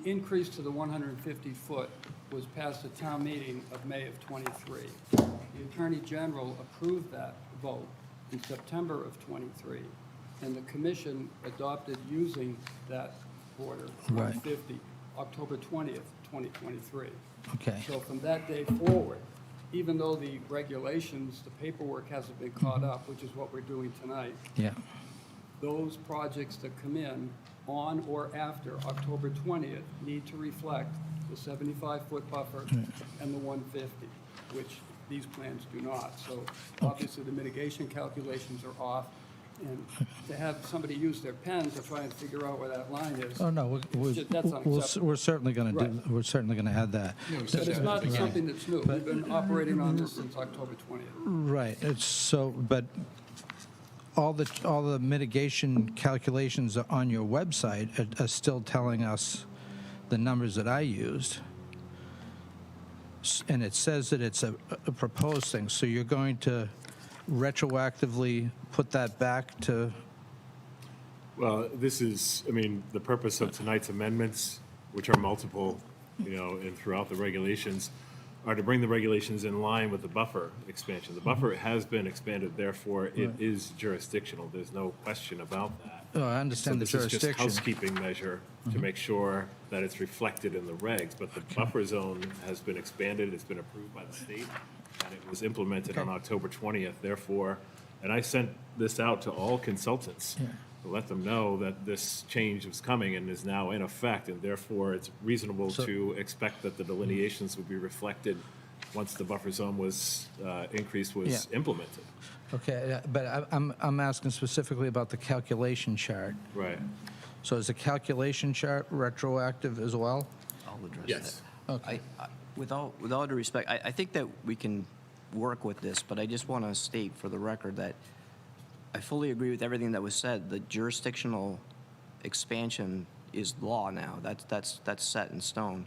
increase to the 150-foot was passed at town meeting of May of '23. The Attorney General approved that vote in September of '23, and the commission adopted using that order, Right. 150, October 20th, 2023. Okay. So from that day forward, even though the regulations, the paperwork hasn't been caught up, which is what we're doing tonight, Yeah, those projects that come in on or after October 20th need to reflect the 75-foot buffer and the 150, which these plans do not. So obviously, the mitigation calculations are off, and to have somebody use their pen to try and figure out where that line is, oh, no, That's unacceptable. we're certainly going to do, Right. we're certainly going to add that. but it's not something that's new. We've been operating on this since October 20th. Right, it's so, but all the mitigation calculations on your website are still telling us the numbers that I used. And it says that it's a proposed thing, so you're going to retroactively put that back to, Well, this is, I mean, the purpose of tonight's amendments, which are multiple, you know, and throughout the regulations, are to bring the regulations in line with the buffer expansion. The buffer has been expanded, therefore it is jurisdictional. There's no question about that. oh, I understand the So this is just jurisdiction. housekeeping measure to make sure that it's reflected in the regs. But the buffer zone has been expanded, it's been approved by the state, and it was implemented on October 20th. Therefore, and I sent this out to all consultants. let them know that this change was coming and is now in effect, and therefore it's reasonable to expect that the delineations would be reflected once the buffer zone was, increase was implemented. Okay, but I'm asking specifically about the calculation chart. Right. So is the calculation chart retroactive as well? I'll address Yes. that. With all due respect, I think that we can work with this, but I just want to state for the record that I fully agree with everything that was said. The jurisdictional expansion is law now. That's set in stone.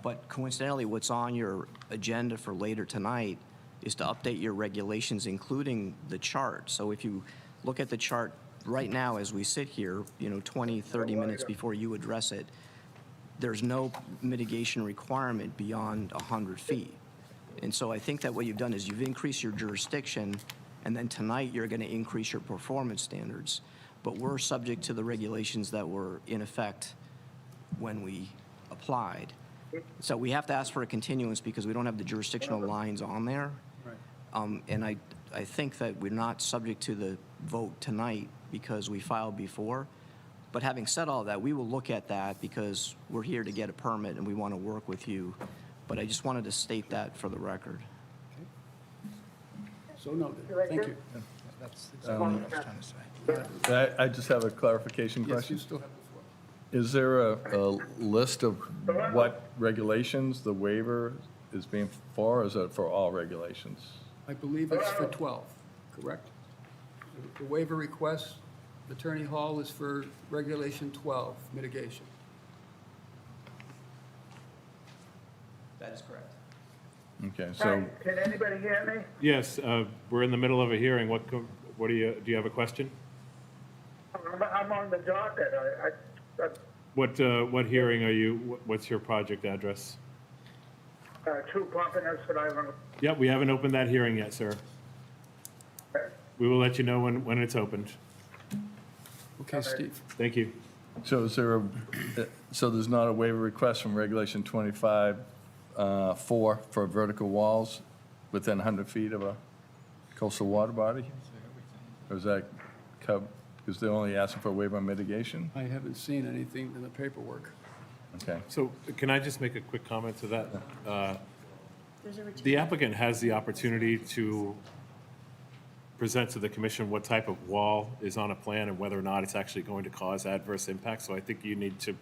But coincidentally, what's on your agenda for later tonight is to update your regulations, including the chart. So if you look at the chart right now as we sit here, 20, 30 minutes before you address it, there's no mitigation requirement beyond 100 feet. And so I think that what you've done is you've increased your jurisdiction, and then tonight you're going to increase your performance standards. But we're subject to the regulations that were in effect when we applied. So we have to ask for a continuance because we don't have the jurisdictional lines on there. And I think that we're not subject to the vote tonight because we filed before. But having said all that, we will look at that because we're here to get a permit and we want to work with you. But I just wanted to state that for the record. So noted. Thank you. That's exactly what I was trying to say. I just have a clarification Yes, you question. still have the floor. Is there a list of what regulations the waiver is being for, or is it for all regulations? I believe it's for 12, correct? The waiver request, Attorney Hall, is for Regulation 12, mitigation. That is correct. Okay, so, Can anybody hear me? Yes, we're in the middle of a hearing. What do you have a question? I'm on the docket. What hearing are you, what's your project address? 2 Pompanesett Island. Yeah, we haven't opened that hearing yet, sir. We will let you know when it's opened. Okay, Steve. Thank you. so is there so there's not a waiver request from Regulation 25, 4 for vertical walls within 100 feet of a coastal water body? Or is that because they're only asking for a waiver on mitigation? I haven't seen anything in the paperwork. Okay. So can I just make a quick comment to that? The applicant has the opportunity to present to the commission what type of wall is on a plan and whether or not it's actually going to cause adverse impact. So I think you need to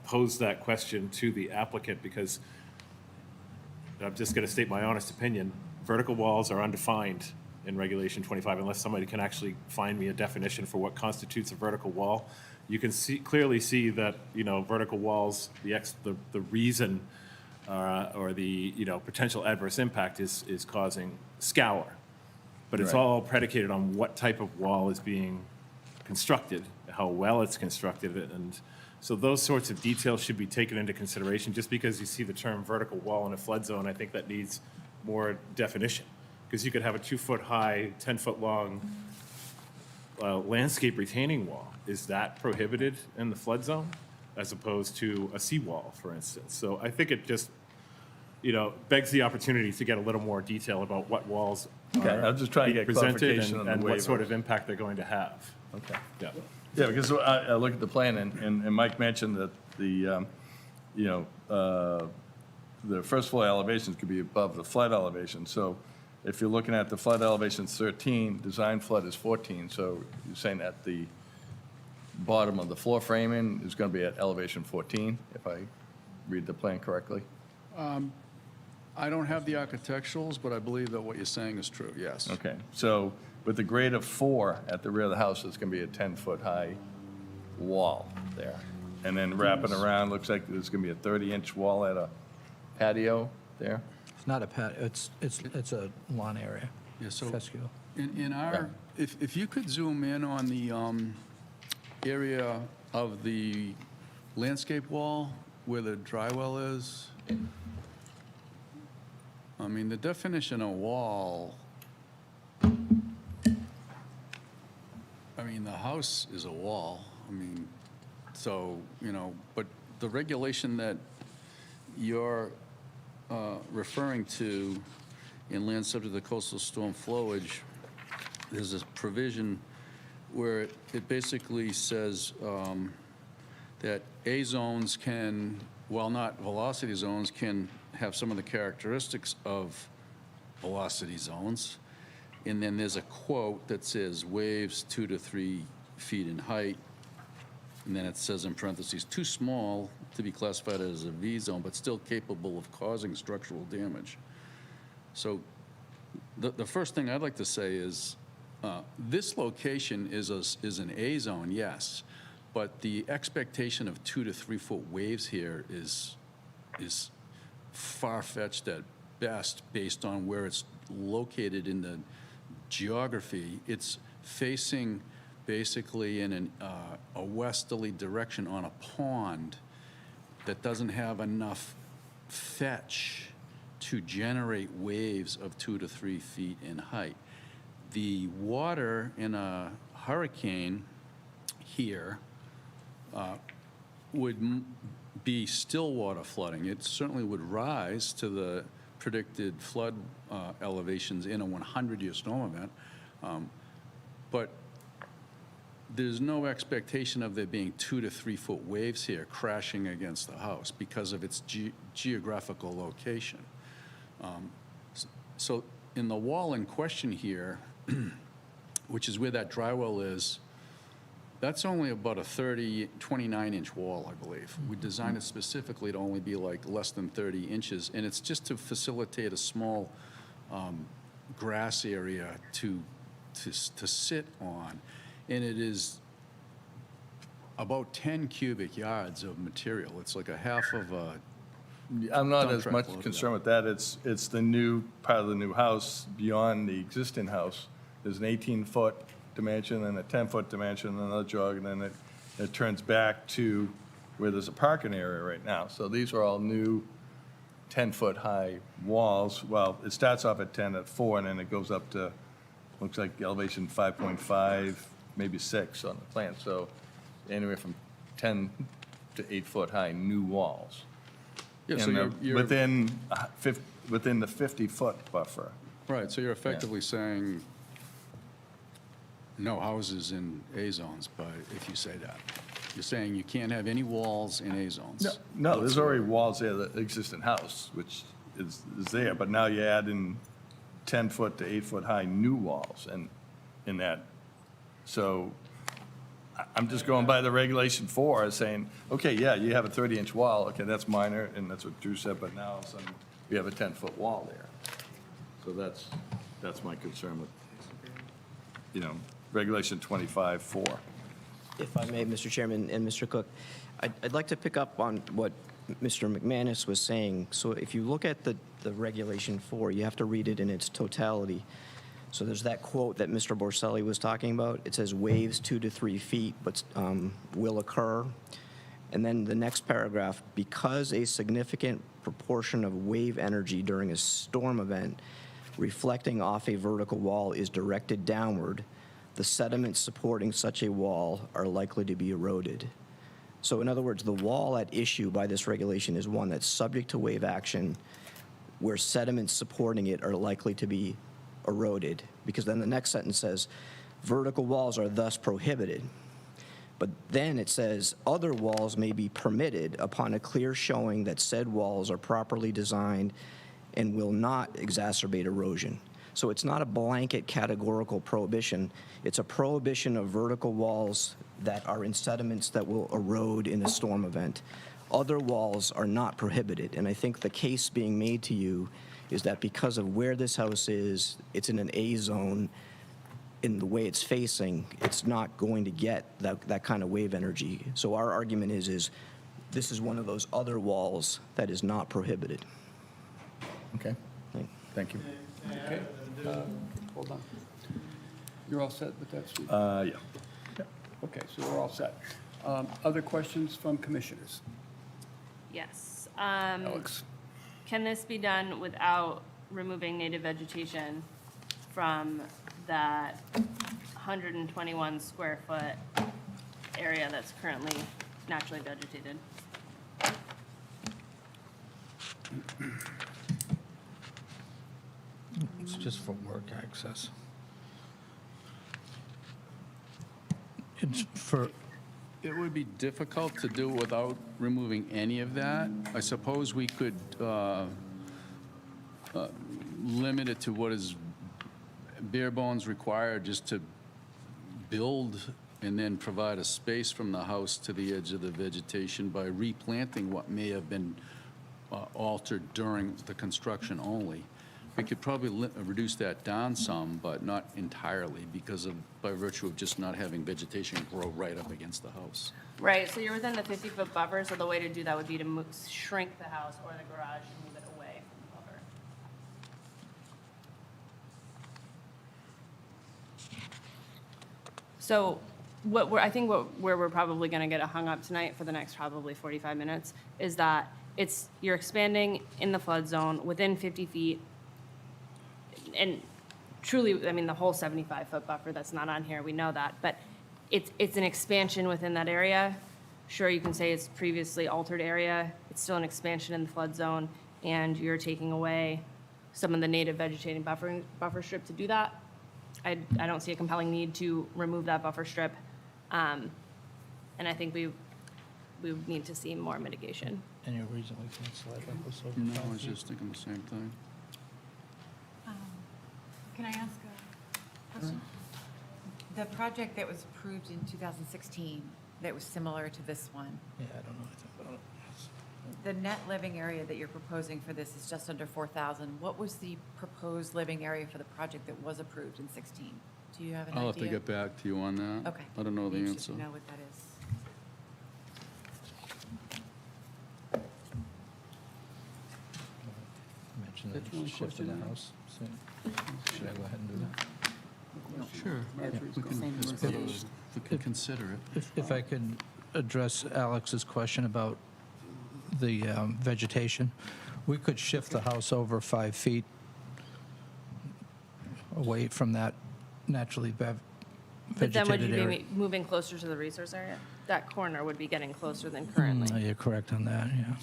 pose that question to the applicant because I'm just going to state my honest opinion. Vertical walls are undefined in Regulation 25 unless somebody can actually find me a definition for what constitutes a vertical wall. You can clearly see that, vertical walls, the reason or the, potential adverse impact is causing scour. But it's Right. all predicated on what type of wall is being constructed, how well it's constructed. And so those sorts of details should be taken into consideration. Just because you see the term vertical wall in a flood zone, I think that needs more definition. Because you could have a 2-foot high, 10-foot long landscape retaining wall. Is that prohibited in the flood zone as opposed to a seawall, for instance? So I think it just, begs the opportunity to get a little more detail about what walls Okay, I'm just trying to being get presented clarification on the and what sort waiver. of impact they're going to have. Okay. Yeah. Yeah, because I look at the plan, and Mike mentioned that the first floor elevations could be above the flood elevation. So if you're looking at the flood elevation 13, design flood is 14, so you're saying that the bottom of the floor framing is going to be at elevation 14, if I read the plan correctly? I don't have the architecturals, but I believe that what you're saying is true, yes. Okay, so with the grade of 4 at the rear of the house, it's going to be a 10-foot high wall there. And then wrapping around, looks like there's going to be a 30-inch wall at a patio there. It's not a patio, it's a lawn area. Yeah, so Fescue. in our, if you could zoom in on the area of the landscape wall where the dry well is, I mean, the definition of wall, I mean, the house is a wall. I mean, so, but the regulation that you're referring to in land subject to coastal storm flowage, there's a provision where it basically says that A zones can, while not velocity zones, can have some of the characteristics of velocity zones. And then there's a quote that says waves 2 to 3 feet in height. And then it says in parentheses, too small to be classified as a V zone, but still capable of causing structural damage. So the first thing I'd like to say is this location is an A zone, yes, but the expectation of 2 to 3 foot waves here is far-fetched at best based on where it's located in the geography. It's facing basically in a westerly direction on a pond that doesn't have enough fetch to generate waves of 2 to 3 feet in height. The water in a hurricane here would be still water flooding. It certainly would rise to the predicted flood elevations in a 100-year storm event, but there's no expectation of there being 2 to 3 foot waves here crashing against the house because of its geographical location. So in the wall in question here, which is where that dry well is, that's only about a 29-inch wall, I believe. We designed it specifically to only be like less than 30 inches, and it's just to facilitate a small grass area to sit on. And it is about 10 cubic yards of material. It's like a half of a I'm not dump as truck much load of concerned with that. It's the new part of the new house beyond the existing house. There's an 18-foot dimension and a 10-foot dimension and another jog, and then it turns back to where there's a parking area right now. So these are all new 10-foot high walls. Well, it starts off at 10 at 4, and then it goes up to, looks like elevation 5.5, maybe 6 on the plan. So anywhere from 10 to 8 foot high new walls. Yeah, so And they're you're within the 50-foot buffer. right. So you're effectively saying no houses in A zones, but if you say that, you're saying you can't have any walls in A zones. No, there's already walls there, the existing house, which is there, but now you add in 10-foot to 8-foot high new walls and in that. So I'm just going by the regulation 4 as saying, okay, yeah, you have a 30-inch wall, okay, that's minor, and that's what Drew said, but now all of a sudden we have a 10-foot wall there. So that's my concern with, regulation 25-4. If I may, Mr. Chairman and Mr. Cook, I'd like to pick up on what Mr. McManus was saying. So if you look at the Regulation 4, you have to read it in its totality. So there's that quote that Mr. Borselli was talking about. It says waves 2 to 3 feet but will occur. And then the next paragraph, because a significant proportion of wave energy during a storm event reflecting off a vertical wall is directed downward, the sediments supporting such a wall are likely to be eroded. So in other words, the wall at issue by this regulation is one that's subject to wave action where sediments supporting it are likely to be eroded, because then the next sentence says, vertical walls are thus prohibited. But then it says, other walls may be permitted upon a clear showing that said walls are properly designed and will not exacerbate erosion. So it's not a blanket categorical prohibition. It's a prohibition of vertical walls that are in sediments that will erode in a storm event. Other walls are not prohibited. And I think the case being made to you is that because of where this house is, it's in an A zone. In the way it's facing, it's not going to get that kind of wave energy. So our argument is this is one of those other walls that is not prohibited. Okay, thank you. Okay, hold on. You're all set with that, Steve? Yeah. Okay, so we're all set. Other questions from commissioners? Yes. Alex? Can this be done without removing native vegetation from that 121 square foot area that's currently naturally vegetated? It's just for work access. it's for, It would be difficult to do without removing any of that. I suppose we could limit it to what is bare bones required, just to build and then provide a space from the house to the edge of the vegetation by replanting what may have been altered during the construction only. We could probably reduce that down some, but not entirely, because of, by virtue of just not having vegetation grow right up against the house. Right, so you're within the 50-foot buffer, so the way to do that would be to shrink the house or the garage and move it away from the buffer. So where we're probably going to get hung up tonight for the next probably 45 minutes is that you're expanding in the flood zone within 50 feet. And truly, I mean, the whole 75-foot buffer that's not on here, we know that, but it's an expansion within that area. Sure, you can say it's previously altered area. It's still an expansion in the flood zone, and you're taking away some of the native vegetating buffer strip to do that. I don't see a compelling need to remove that buffer strip. And I think we would need to see more mitigation. any reason we can't slide up this over No, I 5 was feet? just thinking the same thing. Can I ask a question? The project that was approved in 2016, that was similar to this one, Yeah, I don't know anything about it. the net living area that you're proposing for this is just under 4,000. What was the proposed living area for the project that was approved in 16? Do you have an idea? I'll have to get back to you on that. Okay. I don't know the Be answer. interested to know what that is. Mention That's the one shift in question the I have. house. So, should I go ahead and do that? Sure. We can consider it. If I could address Alex's question about the vegetation, we could shift the house over 5 feet away from that naturally But then would you vegetated area. be moving closer to the resource area? That corner would be getting closer than currently. You're correct on that, yeah.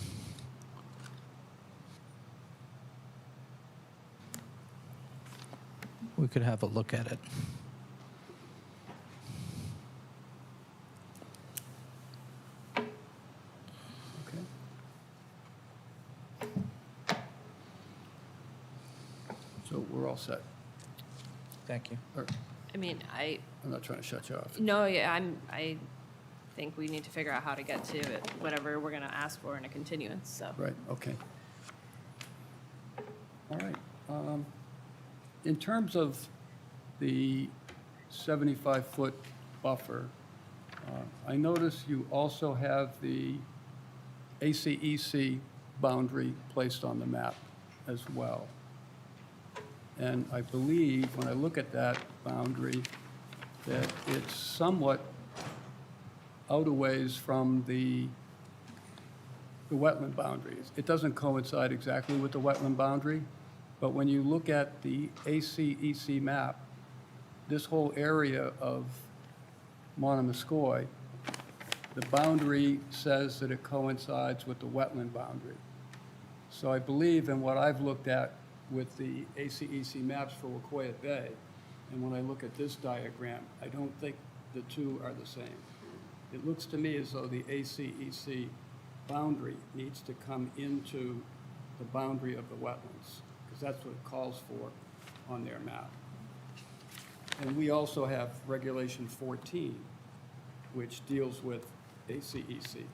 We could have a look at it. Okay. So we're all set. Thank you. Or, I mean, I'm not trying to shut you off. no, yeah, I think we need to figure out how to get to it, whatever we're going to ask for in a continuance, so. Right, okay. All right. In terms of the 75-foot buffer, I notice you also have the ACEC boundary placed on the map as well. And I believe, when I look at that boundary, that it's somewhat out of ways from the wetland boundaries. It doesn't coincide exactly with the wetland boundary, but when you look at the ACEC map, this whole area of Monomoskoye, the boundary says that it coincides with the wetland boundary. So I believe in what I've looked at with the ACEC maps for Wacoya Bay, and when I look at this diagram, I don't think the two are the same. It looks to me as though the ACEC boundary needs to come into the boundary of the wetlands, because that's what it calls for on their map. And we also have Regulation 14, which deals with ACEC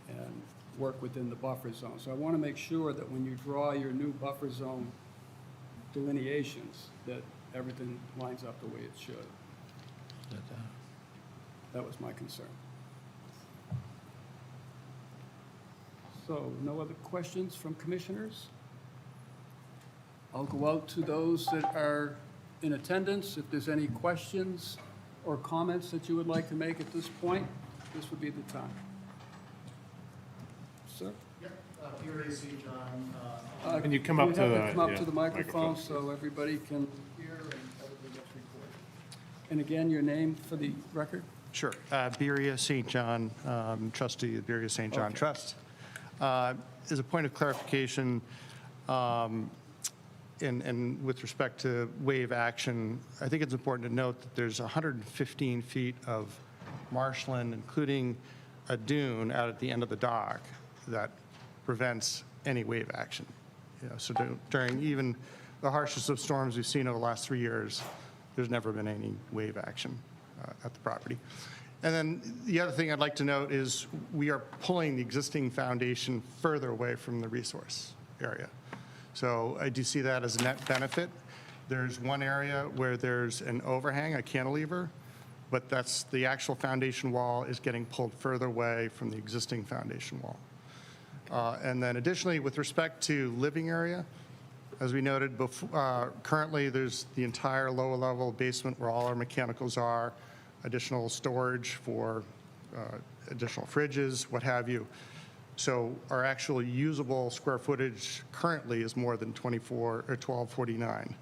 and work within the buffer zone. So I want to make sure that when you draw your new buffer zone delineations, that everything lines up the way it should. That was my concern. So, no other questions from commissioners? I'll go out to those that are in attendance. If there's any questions or comments that you would like to make at this point, this would be the time. Sir? Can you come up you to have the- come up yeah, to the microphone microphone. so everybody can hear and everybody gets recorded. And again, your name for the record? Sure. Berea St. John, trustee of Berea St. John Okay. Trust. As a point of clarification, and with respect to wave action, I think it's important to note that there's 115 feet of marshland, including a dune out at the end of the dock that prevents any wave action. So during even the harshest of storms we've seen over the last 3 years, there's never been any wave action at the property. And then the other thing I'd like to note is we are pulling the existing foundation further away from the resource area. So I do see that as a net benefit. There's one area where there's an overhang, a cantilever, but that's the actual foundation wall is getting pulled further away from the existing foundation wall. And then additionally, with respect to living area, as we noted before, currently there's the entire lower level basement where all our mechanicals are, additional storage for additional fridges, what have you. So our actual usable square footage currently is more than 1249.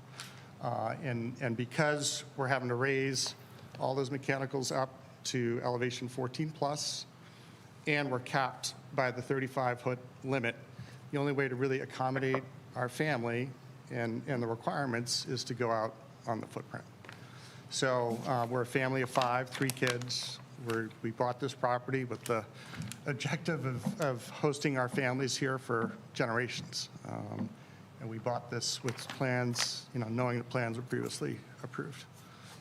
And because we're having to raise all those mechanicals up to elevation 14 plus, and we're capped by the 35-foot limit, the only way to really accommodate our family and the requirements is to go out on the footprint. So we're a family of 5, 3 kids. We bought this property with the objective of hosting our families here for generations. And we bought this with plans, knowing the plans were previously approved.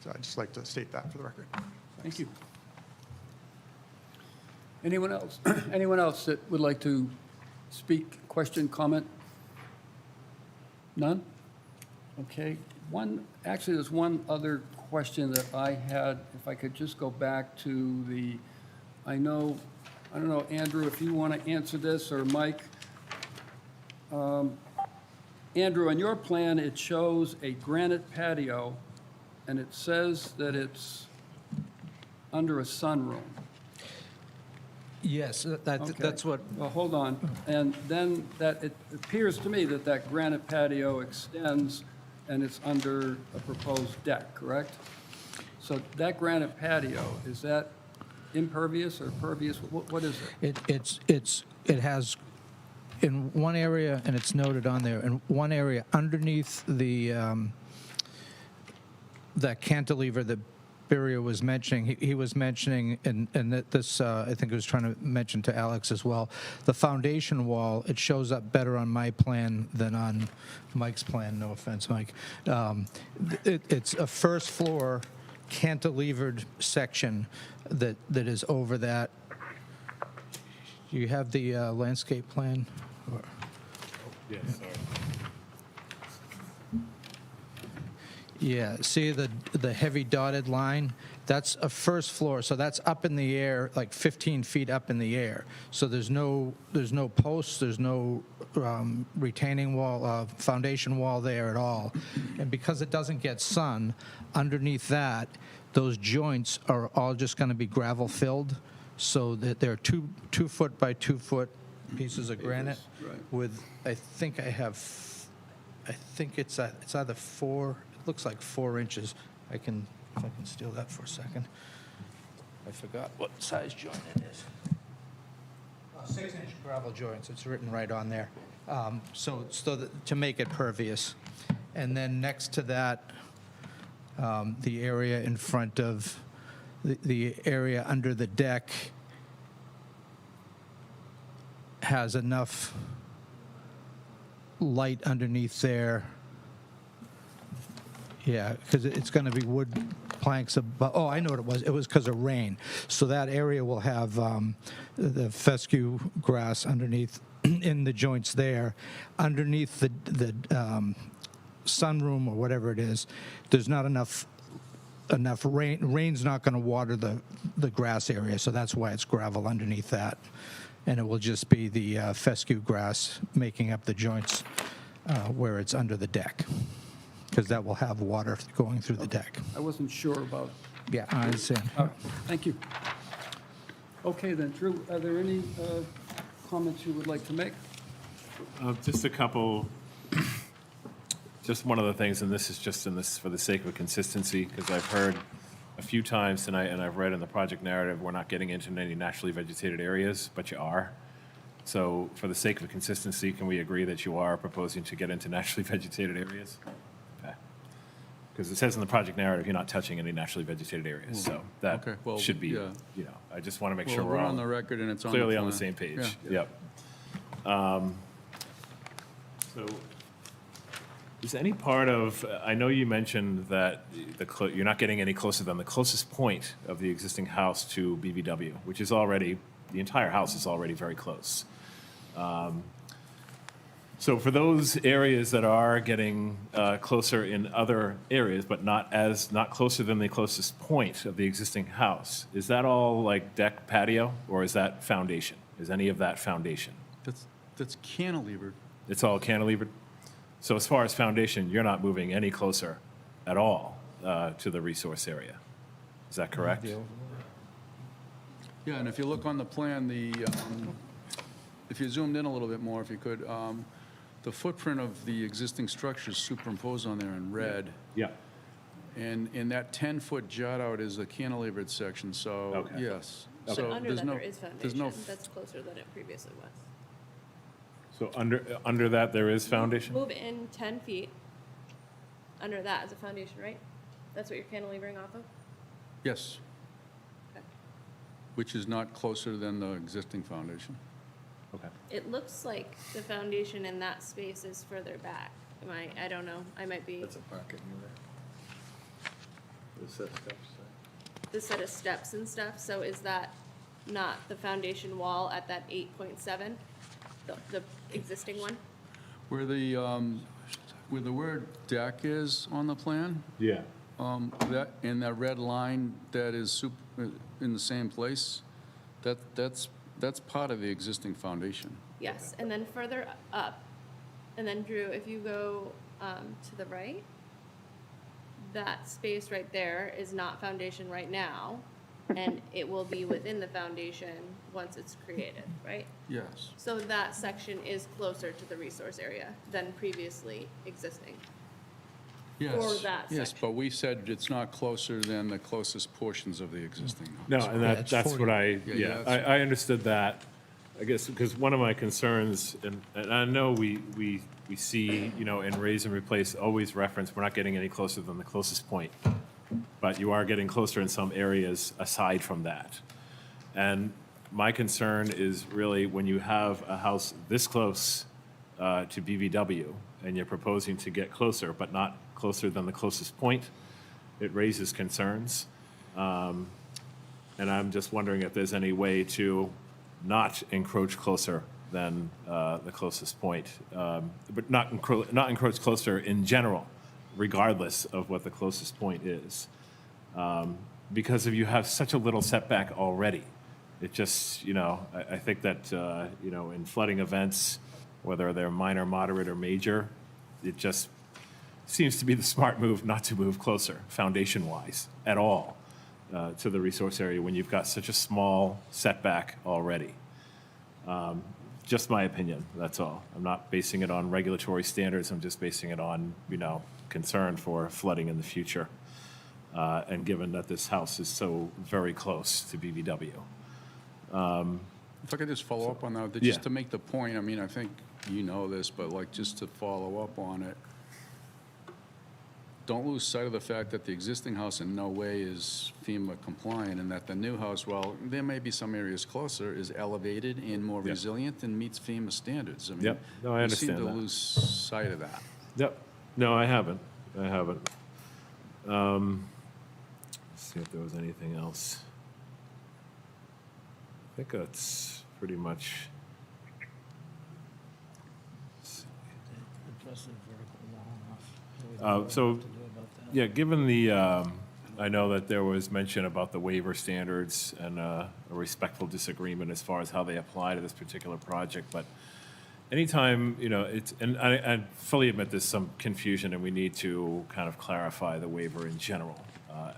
So I'd just like to state that for the record. Thank you. Anyone else? Anyone else that would like to speak, question, comment? None? Okay. Actually, there's one other question that I had, if I could just go back to I don't know, Andrew, if you want to answer this, or Mike. Andrew, on your plan, it shows a granite patio, and it says that it's under a sunroom. Yes, Okay. that's what, Well, hold on. And then it appears to me that granite patio extends and it's under a proposed deck, correct? So that granite patio, is that impervious or pervious? What is it? it has, in one area, and it's noted on there, in one area underneath that cantilever that Birria was mentioning, he was mentioning, and that this, I think he was trying to mention to Alex as well, the foundation wall, it shows up better on my plan than on Mike's plan, no offense, Mike. It's a first floor cantilevered section that is over that. You have the landscape plan? Yes, sorry. Yeah, see the heavy dotted line? That's a first floor, so that's up in the air, like 15 feet up in the air. So there's no posts, there's no retaining wall, foundation wall there at all. And because it doesn't get sun, underneath that, those joints are all just going to be gravel filled, so that they're 2 foot by 2 foot pieces of granite Right. with, I think it's either 4. Looks like 4 inches. If I can steal that for a second. I forgot what size joint it is. 6-inch gravel joints. It's written right on there. So that, to make it pervious. And then next to that, the area in front of the area under the deck has enough light underneath there. Yeah, because it's going to be wood planks above. Oh, I know what it was. It was because of rain. So that area will have the fescue grass underneath in the joints there. Underneath the sunroom or whatever it is, there's not enough rain. Rain's not going to water the grass area, so that's why it's gravel underneath that. And it will just be the fescue grass making up the joints where it's under the deck, because that will have water going through the deck. I wasn't sure about. Yeah, I understand. All right, thank you. Okay, then, Drew, are there any comments you would like to make? Just a couple, just one of the things, and this is just for the sake of consistency, because I've heard a few times tonight, and I've read in the project narrative, we're not getting into any naturally vegetated areas, but you are. So for the sake of consistency, can we agree that you are proposing to get into naturally vegetated areas? Okay. Because it says in the project narrative, you're not touching any naturally vegetated areas, so that okay, well, should be, yeah. I just want to make Well, sure we're we're on the all record and it's on the clearly on the plan. same page. Yeah, yeah. Yep. So, is any part of, I know you mentioned that you're not getting any closer than the closest point of the existing house to BVW, which is already, the entire house is already very close. So for those areas that are getting closer in other areas, but not closer than the closest point of the existing house, is that all like deck patio, or is that foundation? Is any of that foundation? That's cantilevered. It's all cantilevered? So as far as foundation, you're not moving any closer at all to the resource area. Is that correct? Yeah, and if you look on the plan, if you zoomed in a little bit more, if you could, the footprint of the existing structure is superimposed on there in red. Yeah. And in that 10-foot jut out is the cantilevered section, so, Okay. yes. But So under there's that, no- there is there's no foundation. That's closer than it previously was. So under that, there is foundation? Move in 10 feet. Under that is a foundation, right? That's what you're cantilevering off of? Yes, Okay. which is not closer than the existing foundation. Okay. It looks like the foundation in that space is further back. I don't know. I might be, That's a parking area. What's that steps the set of steps and stuff, so is that not the foundation wall at that 8.7? The existing one? Where the word deck is on the plan, Yeah. that, in that red line that is in the same place, that's part of the existing foundation. Yes, and then further up, and then Drew, if you go to the right, that space right there is not foundation right now, and it will be within the foundation once it's created, right? Yes. So that section is closer to the resource area than previously existing. Yes. that Yes, section. but we said it's not closer than the closest portions of the existing. No, and that's what I, Yeah, yeah, I understood that. I guess, because one of my concerns, and I know we see, in raise and replace, always reference, we're not getting any closer than the closest point. But you are getting closer in some areas aside from that. And my concern is really when you have a house this close to BVW, and you're proposing to get closer, but not closer than the closest point, it raises concerns. And I'm just wondering if there's any way to not encroach closer than the closest point, but not encroach closer in general, regardless of what the closest point is. Because if you have such a little setback already, it just, I think that, in flooding events, whether they're minor, moderate, or major, it just seems to be the smart move not to move closer, foundation-wise, at all, to the resource area when you've got such a small setback already. Just my opinion, that's all. I'm not basing it on regulatory standards, I'm just basing it on, concern for flooding in the future. And given that this house is so very close to BVW. If I could just follow up on that, Yeah. just to make the point, I think you know this, but just to follow up on it, don't lose sight of the fact that the existing house in no way is FEMA compliant, and that the new house, while there may be some areas closer, is elevated and more Yeah. resilient and meets FEMA standards. Yep. No, I understand You seem that. to lose sight of that. Yep. No, I haven't. Let's see if there was anything else. I think that's pretty much. So, yeah, given the, I know that there was mention about the waiver standards and a respectful disagreement as far as how they apply to this particular project, but anytime, it's, and I fully admit there's some confusion and we need to kind of clarify the waiver in general,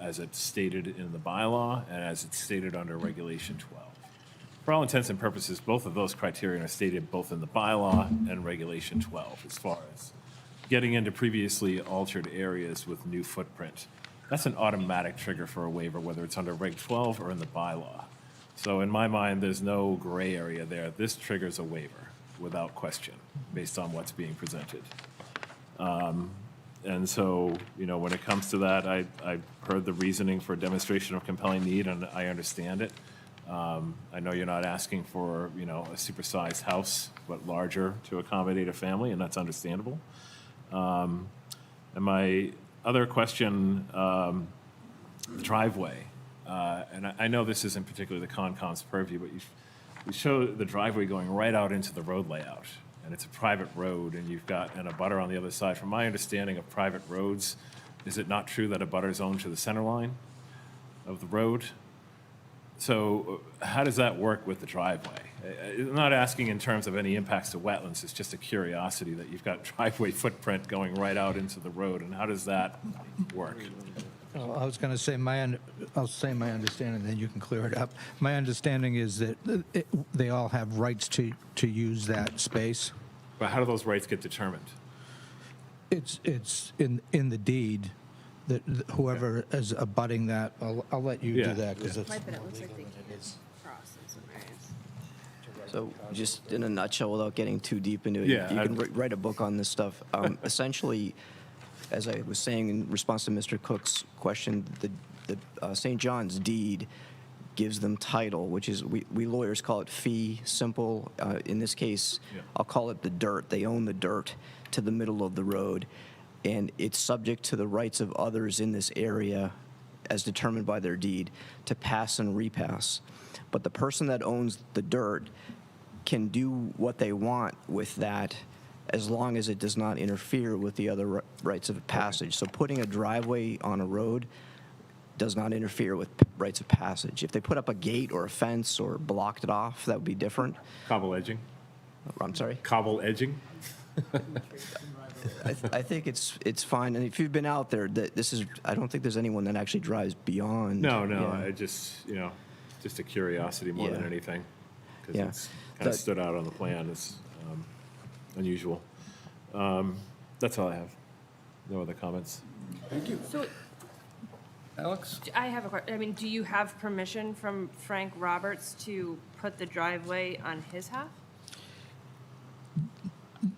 as it's stated in the bylaw and as it's stated under Regulation 12. For all intents and purposes, both of those criteria are stated both in the bylaw and Regulation 12 as far as getting into previously altered areas with new footprint. That's an automatic trigger for a waiver, whether it's under Reg 12 or in the bylaw. So in my mind, there's no gray area there. This triggers a waiver without question, based on what's being presented. And so, when it comes to that, I've heard the reasoning for demonstration of compelling need, and I understand it. I know you're not asking for, a supersized house, but larger to accommodate a family, and that's understandable. And my other question, driveway. And I know this isn't particularly the Concom's purview, but you show the driveway going right out into the road layout, and it's a private road, and you've got a butter on the other side. From my understanding of private roads, is it not true that a butter is owned to the center line of the road? So how does that work with the driveway? I'm not asking in terms of any impacts to wetlands, it's just a curiosity that you've got driveway footprint going right out into the road, and how does that work? Well, I was going to say I'll say my understanding, then you can clear it up. My understanding is that they all have rights to use that space. But how do those rights get determined? It's in the deed that whoever is abutting that, I'll let you Yeah. do that because it's. Right, but it looks like they can't cross in some areas. So just in a nutshell, without getting too deep into it, Yeah, you can write a book on this stuff. Essentially, as I was saying in response to Mr. Cook's question, the St. John's deed gives them title, which is, we lawyers call it fee simple. In this case, Yeah. I'll call it the dirt. They own the dirt to the middle of the road, and it's subject to the rights of others in this area as determined by their deed to pass and repass. But the person that owns the dirt can do what they want with that as long as it does not interfere with the other rights of passage. So putting a driveway on a road does not interfere with rights of passage. If they put up a gate or a fence or blocked it off, that would be different. Cobble edging? I'm sorry? Cobble edging? I think it's fine. And if you've been out there, I don't think there's anyone that actually drives beyond. No, Yeah. I just, just a curiosity more than Yeah. anything. Because Yeah. it's kind of stood out on the plan. It's unusual. That's all I have. No other comments. So Alex? I have a question. Do you have permission from Frank Roberts to put the driveway on his half?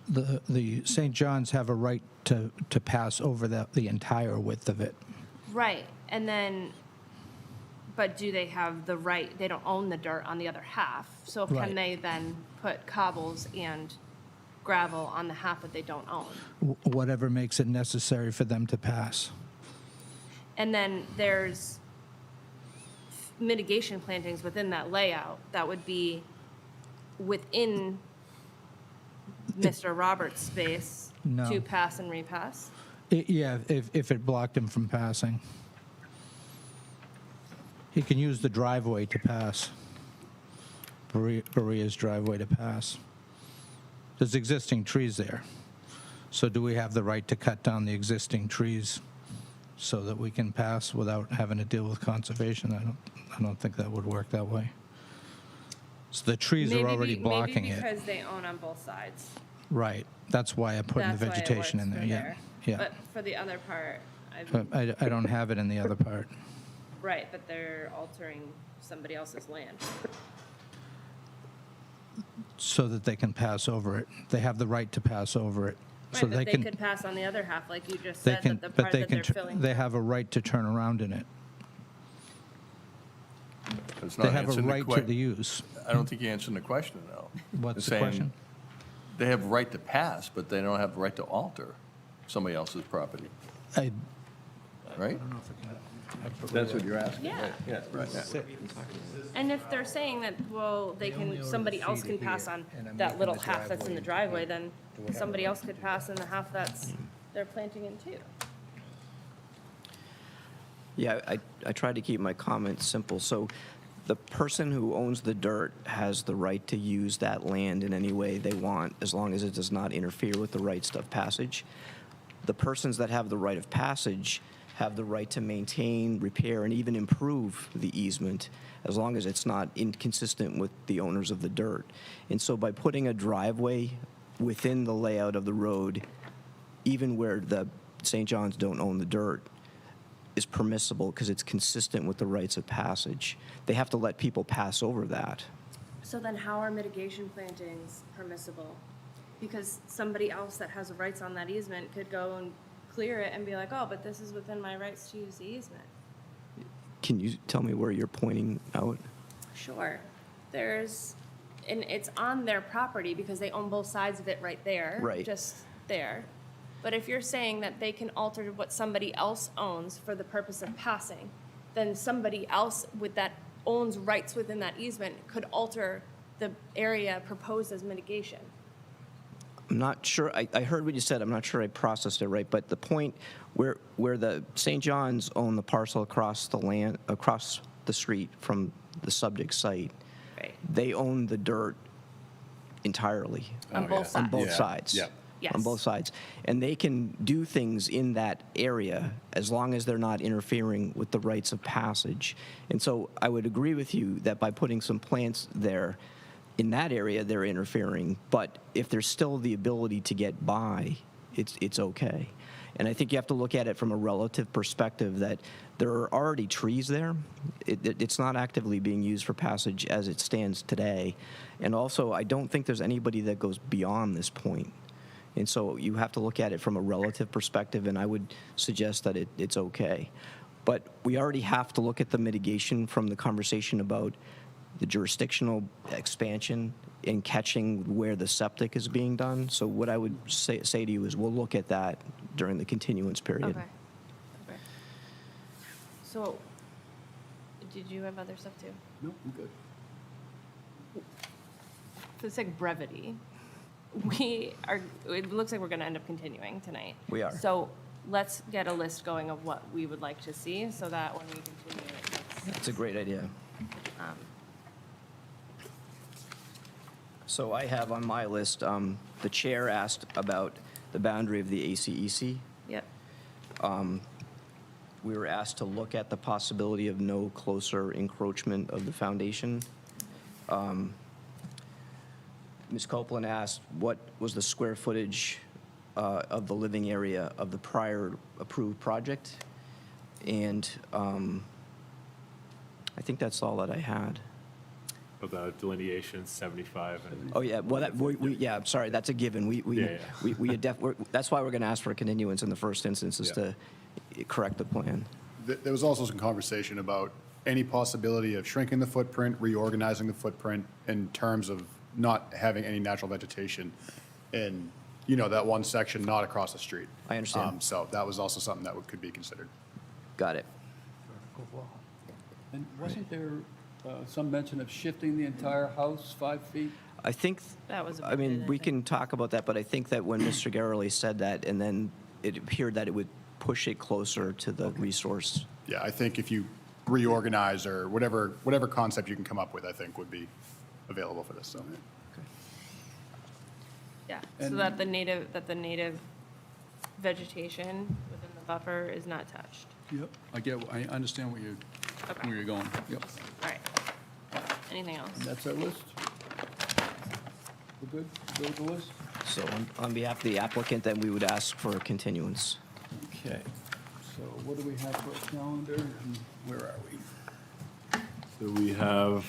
The St. John's have a right to pass over the entire width of it. Right, and then, but do they have the right, they don't own the dirt on the other half, so Right. can they then put cobbles and gravel on the half that they don't own? Whatever makes it necessary for them to pass. And then there's mitigation plantings within that layout that would be within Mr. Roberts' space No. to pass and repass? Yeah, if it blocked him from passing. He can use the driveway to pass. Berea's driveway to pass. There's existing trees there. So do we have the right to cut down the existing trees so that we can pass without having to deal with conservation? I don't think that would work that way. So the trees are already blocking Maybe it. because they own on both sides. Right, that's why I'm putting the That's why it vegetation works in there, for yeah. Yeah, But for the other part, but I don't have it in the other part. right, but they're altering somebody else's land. So that they can pass over it. They have the right to pass over it. So Right, but they can, could pass on the other half, like you just they said, can, that the but part they that can, they're filling. they have a right to turn around in it. It's They not have a answering the right to the use. I don't think you're answering the question, though. What's It's the saying question? They have a right to pass, but they don't have the right to alter somebody else's property, I, right? That's what you're asking? Yeah. right? Yeah, right. yeah. And if they're saying that, well, they only can, own somebody the else feet can here, pass on and I'm that making little the half that's in the driveway, then we have somebody a else could pass in the half that's, they're planting in too. Yeah, I tried to keep my comments simple. So the person who owns the dirt has the right to use that land in any way they want, as long as it does not interfere with the rights of passage. The persons that have the right of passage have the right to maintain, repair, and even improve the easement, as long as it's not inconsistent with the owners of the dirt. And so by putting a driveway within the layout of the road, even where the St. John's don't own the dirt, is permissible because it's consistent with the rights of passage. They have to let people pass over that. So then how are mitigation plantings permissible? Because somebody else that has rights on that easement could go and clear it and be like, oh, but this is within my rights to use the easement. Can you tell me where you're pointing out? Sure. And it's on their property because they own both sides of it right there. Right. Just there. But if you're saying that they can alter what somebody else owns for the purpose of passing, then somebody else that owns rights within that easement could alter the area proposed as mitigation. I'm not sure, I heard what you said, I'm not sure I processed it right, but the point where the St. John's own the parcel across the street from the subject site, Right. they own the dirt entirely. On both sides. On both sides. Yeah. Yes. On both sides. And they can do things in that area as long as they're not interfering with the rights of passage. And so I would agree with you that by putting some plants there, in that area, they're interfering. But if there's still the ability to get by, it's okay. And I think you have to look at it from a relative perspective that there are already trees there. It's not actively being used for passage as it stands today. And also, I don't think there's anybody that goes beyond this point. And so you have to look at it from a relative perspective, and I would suggest that it's okay. But we already have to look at the mitigation from the conversation about the jurisdictional expansion and catching where the septic is being done. So what I would say to you is we'll look at that during the continuance period. Okay. So, did you have other stuff too? No, I'm good. For the sake of brevity, it looks like we're going to end up continuing tonight. We are. So let's get a list going of what we would like to see so that when we continue it, That's a great idea. um, So I have on my list, the chair asked about the boundary of the ACEC. yep. We were asked to look at the possibility of no closer encroachment of the foundation. Ms. Copeland asked what was the square footage of the living area of the prior approved project. And I think that's all that I had. The delineation, 75 and. Oh, yeah, well, yeah, I'm sorry, that's a given. That's why we're going to ask for a continuance in the first instance, is to correct the plan. There was also some conversation about any possibility of shrinking the footprint, reorganizing the footprint in terms of not having any natural vegetation in, that one section not across the street. I understand. So that was also something that could be considered. Got it. And wasn't there some mention of shifting the entire house 5 feet? I think, That was a I mean, bit, I we think. can talk about that, but I think that when Mr. Garrely said that, and then it appeared that it would push it closer to the resource. Yeah, I think if you reorganize or whatever concept you can come up with, I think would be available for this, so. Yeah, so And- that the native vegetation within the buffer is not touched. Yep. I understand where Okay. you're going. Yep. All right. Anything else? And that's our list? We're good? Good with the list? So on behalf of the applicant, then we would ask for a continuance. Okay. So what do we have for a calendar, and where are we? So we have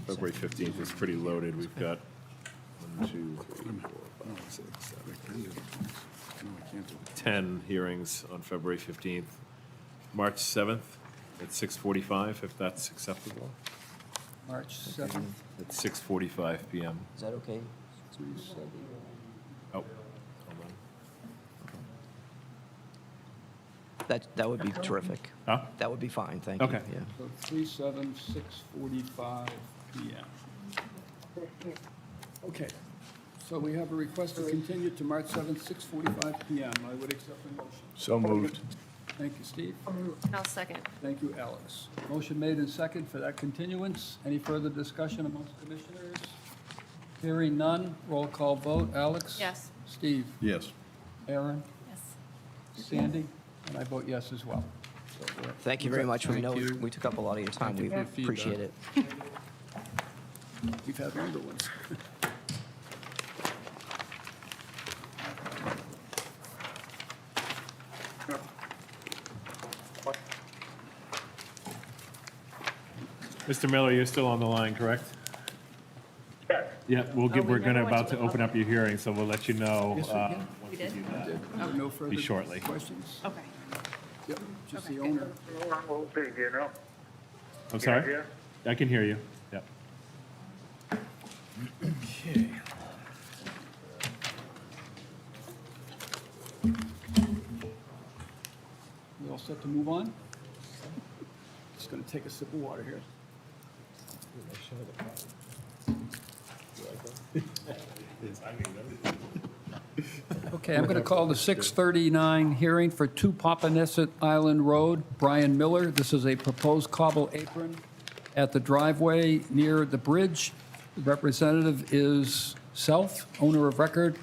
February 15th is pretty loaded. We've got 1, 2, 3, 4, 5, 6, 7, 10 hearings on February 15th. March 7th at 6:45, if that's acceptable. March 7th, At 6:45 PM. Is that okay? 3/7. Oh, hold on. That would be terrific. Huh? That would be fine, thank you. Okay. Yeah. So 3/7, 6:45 PM. Okay. So we have a request to continue to March 7th, 6:45 PM. I would accept the motion. So moved. Thank you, Steve. I'll second. Thank you, Alex. Motion made and second for that continuance. Any further discussion amongst commissioners? Hearing none, roll call vote. Alex? Yes. Steve? Yes. Aaron? Yes. Sandy? And I vote yes as well. So we're- Thank you very much. We Thank know you. we took up a lot of your time. Thank you We for your feedback. appreciate it. We've had longer ones. Mr. Miller, you're still on the line, correct? Yeah, we're Oh, we gonna never went about to to open up your hearing, so we'll let you know. Yes, we can. Once We did? No further Be shortly. questions? Okay. Yep, just the Okay. owner. How long will it be, do you know? I'm sorry? hear? I can hear you. Yep. Okay. We all set to move on? Just going to take a sip of water here. Okay, I'm going to call the 6:39 hearing for 2 Papaneset Island Road. Brian Miller, this is a proposed cobble apron at the driveway near the bridge. The representative is Self, owner of record,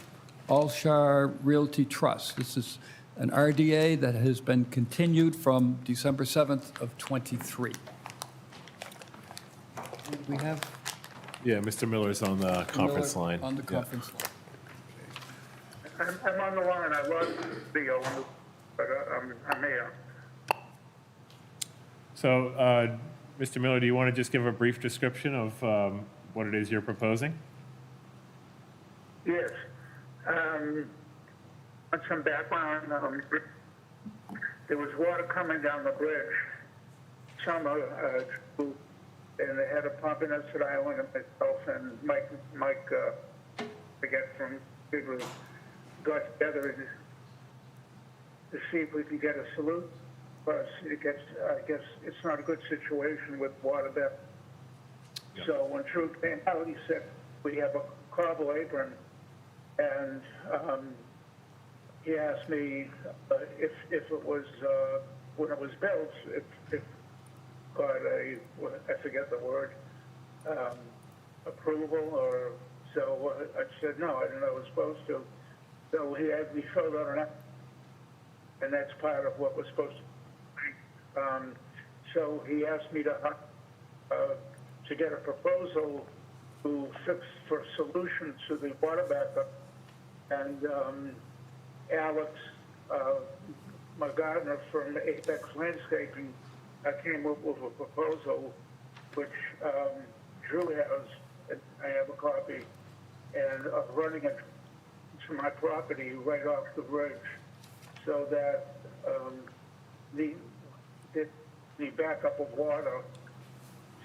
Allshire Realty Trust. This is an RDA that has been continued from December 7th of '23. We have Yeah, Mr. Miller's on the conference Miller line. on the Yeah. conference line. I'm on the line, I lost the, but I'm here. So, Mr. Miller, do you want to just give a brief description of what it is you're proposing? Yes. On some background, there was water coming down the bridge, summer, and they had a pump in Essex Island, and myself and Mike, forget from people, got together to see if we could get a solution. But I guess it's not a good situation with water there. Yeah. So when Drew came out, he said, we have a cobble apron, and he asked me if it was, when it was built, if got a, I forget the word, approval, or, so I said, no, I didn't know I was supposed to. So he had me filled out an app, and that's part of what was supposed to. So he asked me to get a proposal to fix for a solution to the water backup. And Alex, my gardener from Apex Landscaping, came up with a proposal which Drew has, and I have a copy, and running it to my property right off the bridge, so that the backup of water.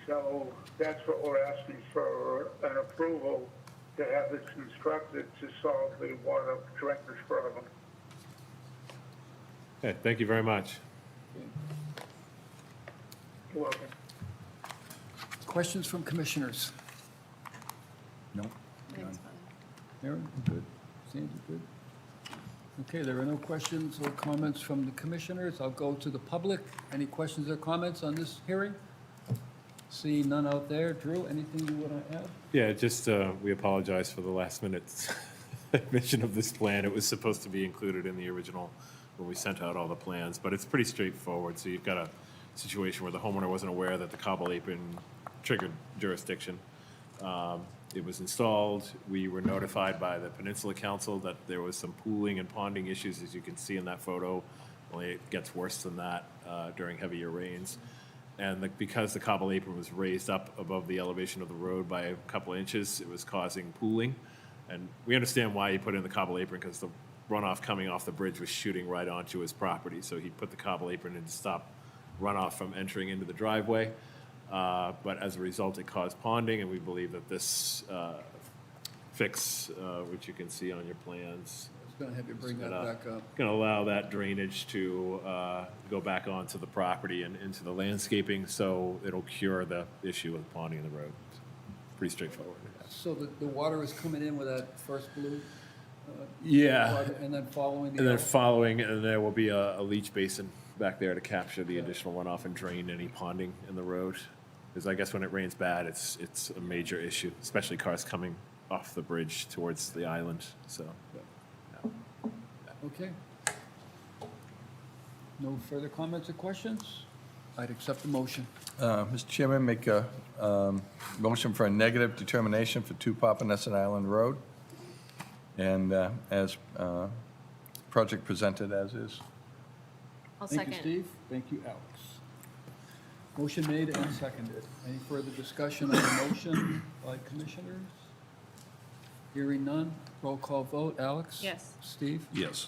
So that's what we're asking for, an approval to have this constructed to solve the water drainage problem. Okay, thank you very much. You're welcome. Questions from commissioners? No? Aaron, good? Sandy, good? Okay, there are no questions or comments from the commissioners. I'll go to the public. Any questions or comments on this hearing? See none out there. Drew, anything you want to add? Yeah, just, we apologize for the last minute admission of this plan. It was supposed to be included in the original when we sent out all the plans, but it's pretty straightforward. So you've got a situation where the homeowner wasn't aware that the cobble apron triggered jurisdiction. It was installed. We were notified by the Peninsula Council that there was some pooling and ponding issues, as you can see in that photo. Only it gets worse than that during heavier rains. And because the cobble apron was raised up above the elevation of the road by a couple of inches, it was causing pooling. And we understand why he put in the cobble apron, because the runoff coming off the bridge was shooting right onto his property. So he put the cobble apron in to stop runoff from entering into the driveway. But as a result, it caused ponding, and we believe that this fix, which you can see on your plans, I was going to have you bring that back up. going to allow that drainage to go back onto the property and into the landscaping, so it'll cure the issue with ponding in the road. Pretty straightforward. So the water is coming in with that first blue? Yeah. water, and then following the And then yellow? following, and there will be a leach basin back there to capture the additional runoff and drain any ponding in the road. Because I guess when it rains bad, it's a major issue, especially cars coming off the bridge towards the island, so. Okay. No further comments or questions? I'd accept the motion. Mr. Chairman, make a motion for a negative determination for 2 Papaneset Island Road, and as project presented as is. I'll Thank second. you, Steve. Thank you, Alex. Motion made and seconded. Any further discussion on the motion by commissioners? Hearing none, roll call vote. Alex? Yes. Steve? Yes.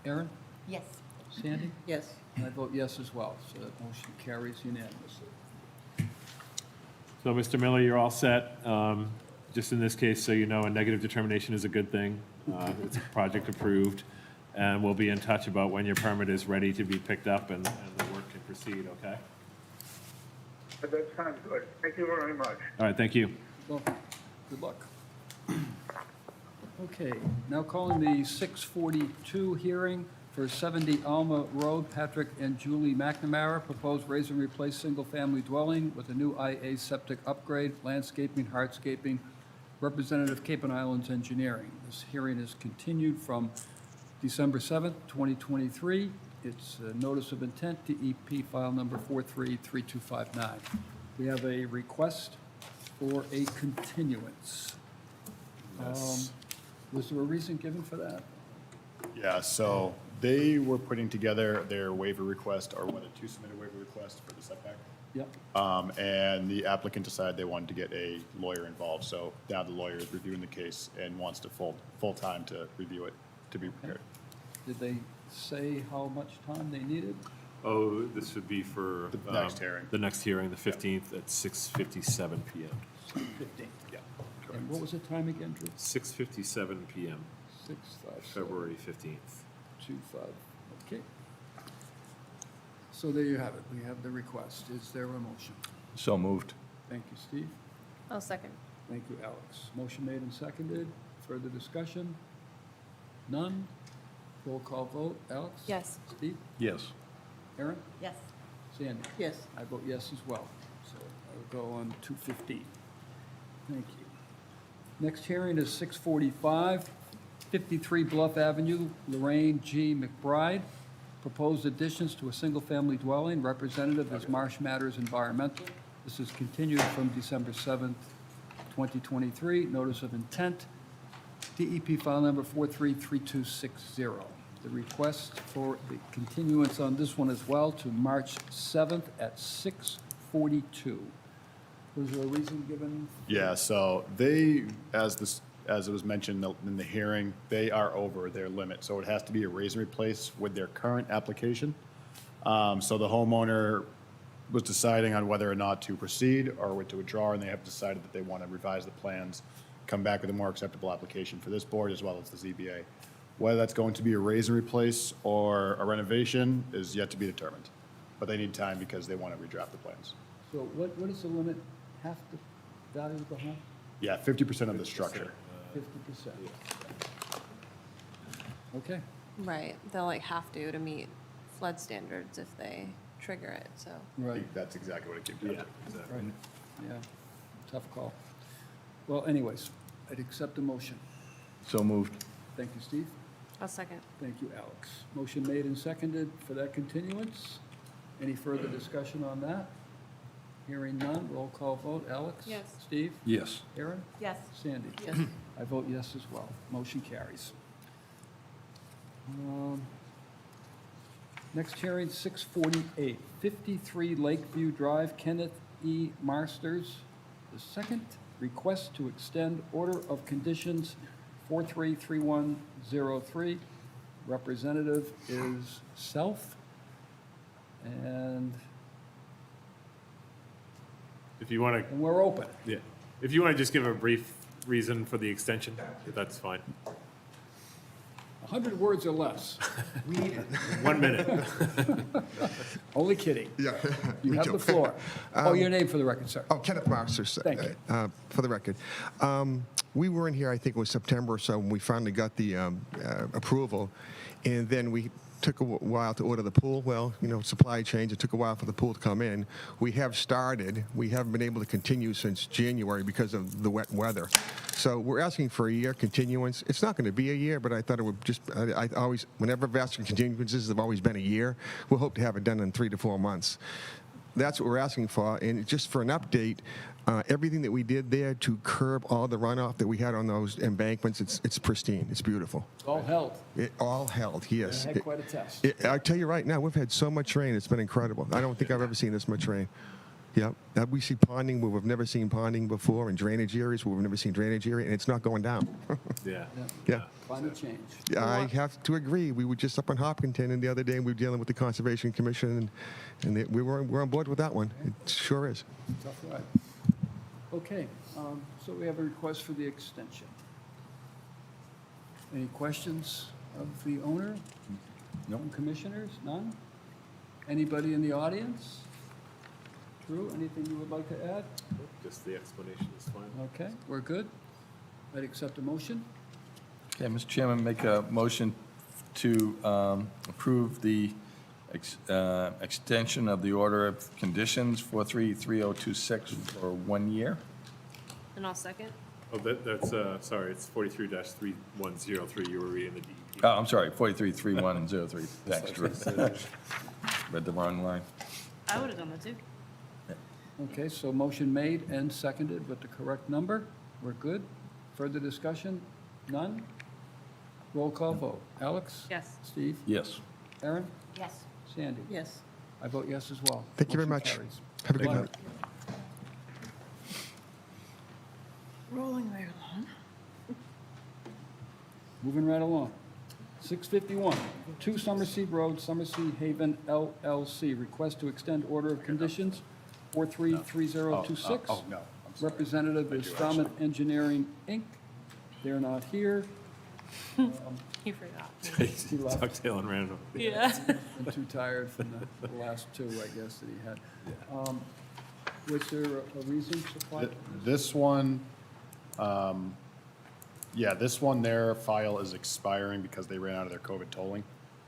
Aaron? Yes. Sandy? Yes. And I vote yes as well, so that motion carries unanimously. So, Mr. Miller, you're all set. Just in this case, so you know, a negative determination is a good thing. It's a project approved, and we'll be in touch about when your permit is ready to be picked up and the work can proceed, okay? That sounds good. Thank you very much. All right, thank you. Well, good luck. Okay, now calling the 6:42 hearing for 70 Alma Road, Patrick and Julie McNamara, proposed raise and replace single-family dwelling with a new IA septic upgrade, landscaping, hardscaping, Representative Cape and Islands Engineering. This hearing is continued from December 7th, 2023. It's a notice of intent, DEP file number 433259. We have a request for a continuance. Yes. Was there a reason given for that? Yeah, so they were putting together their waiver request, or whether to submit a waiver request for the setback. Yep. And the applicant decided they wanted to get a lawyer involved, so now the lawyer is reviewing the case and wants to full time to review it, to be prepared. Did they say how much time they needed? Oh, this would be for. The next hearing. The next hearing, the 15th at 6:57 PM. 15. Yeah, And what was the time again, Drew? 6:57 PM, 6, 5, 7, February 15th. 2, 5. Okay. So there you have it. We have the request. Is there a motion? So moved. Thank you, Steve. I'll second. Thank you, Alex. Motion made and seconded. Further discussion? None? Roll call vote. Alex? Yes. Steve? Yes. Aaron? Yes. Sandy? Yes. I vote yes as well. So I'll go on 2:15. Thank you. Next hearing is 6:45, 53 Bluff Avenue, Lorraine G. McBride. Proposed additions to a single-family dwelling. Representative is Marsh Matters Environmental. This is continued from December 7th, 2023. Notice of intent, DEP file number 433260. The request for the continuance on this one as well to March 7th at 6:42. Was there a reason given? Yeah, so they, as it was mentioned in the hearing, they are over their limit, so it has to be a raise and replace with their current application. So the homeowner was deciding on whether or not to proceed or to withdraw, and they have decided that they want to revise the plans, come back with a more acceptable application for this board as well as the ZBA. Whether that's going to be a raise and replace or a renovation is yet to be determined, but they need time because they want to redraft the plans. So what is the limit? Half the value of the home? Yeah, 50% of the structure. 50%. Okay. Right, they'll like have to meet flood standards if they trigger it, so. I Right. think that's exactly what it came down to. Exactly. Right, yeah, tough call. Well, anyways, I'd accept the motion. So moved. Thank you, Steve. I'll second. Thank you, Alex. Motion made and seconded for that continuance. Any further discussion on that? Hearing none, roll call vote. Alex? Yes. Steve? Yes. Aaron? Yes. Sandy? Yes. I vote yes as well. Motion carries. Next hearing, 6:48, 53 Lakeview Drive, Kenneth E. Marsters II. Request to extend order of conditions 433103. Representative is Self. And If you want to, we're open. yeah, if you want to just give a brief reason for the extension, that's fine. 100 words or less. 1 minute. Only kidding. Yeah. You me have too. the floor. Oh, your name for the record, sir. Oh, Kenneth Masters. Thank you. For the record. We were in here, I think it was September or so, when we finally got the approval. And then we took a while to order the pool. Well, you know, supply chains, it took a while for the pool to come in. We have started. We haven't been able to continue since January because of the wet weather. So we're asking for a year continuance. It's not going to be a year, but I thought it would just, I always, whenever I've asked for continuances, they've always been a year. We'll hope to have it done in 3 to 4 months. That's what we're asking for. And just for an update, everything that we did there to curb all the runoff that we had on those embankments, it's pristine. It's beautiful. All held. It all held, yes. I had quite a test. I tell you right now, we've had so much rain. It's been incredible. I don't think I've ever seen this much rain. Yep. We see ponding where we've never seen ponding before, and drainage areas where we've never seen drainage area, and it's not going down. Yeah. Yeah. Climate change. I have to agree. We were just up in Hopkinton, and the other day we were dealing with the Conservation Commission, we're on board with that one. It sure is. Tough ride. Okay, so we have a request for the extension. Any questions of the owner? No. Commissioners? None? Anybody in the audience? Drew, anything you would like to add? Just the explanation is fine. Okay, we're good. I'd accept a motion. Okay, Mr. Chairman, make a motion to approve the extension of the order of conditions 433026 for 1 year. And I'll second. Oh, that's, sorry, it's 43-3103. You were reading the DEP. Oh, I'm sorry, 433103. Thanks, Drew. Read the wrong line. I would have done that too. Okay, so motion made and seconded with the correct number. We're good. Further discussion? None? Roll call vote. Alex? Yes. Steve? Yes. Aaron? Yes. Sandy? Yes. I vote yes as well. Thank you very Motion much. carries. Have a good night. Rolling right along. Moving right along. 651, 2 Summersea Road, Summersea Haven LLC. Request to extend order of conditions 433026. Oh, no. I'm sorry. Representative is Falmouth Engineering, Inc. They're not here. You forgot. He left. Ducktail and Randall. Yeah. I'm too tired from the last 2, I guess, that he had. Was there a reason supplied? This one, this one, their file is expiring because they ran out of their COVID tolling.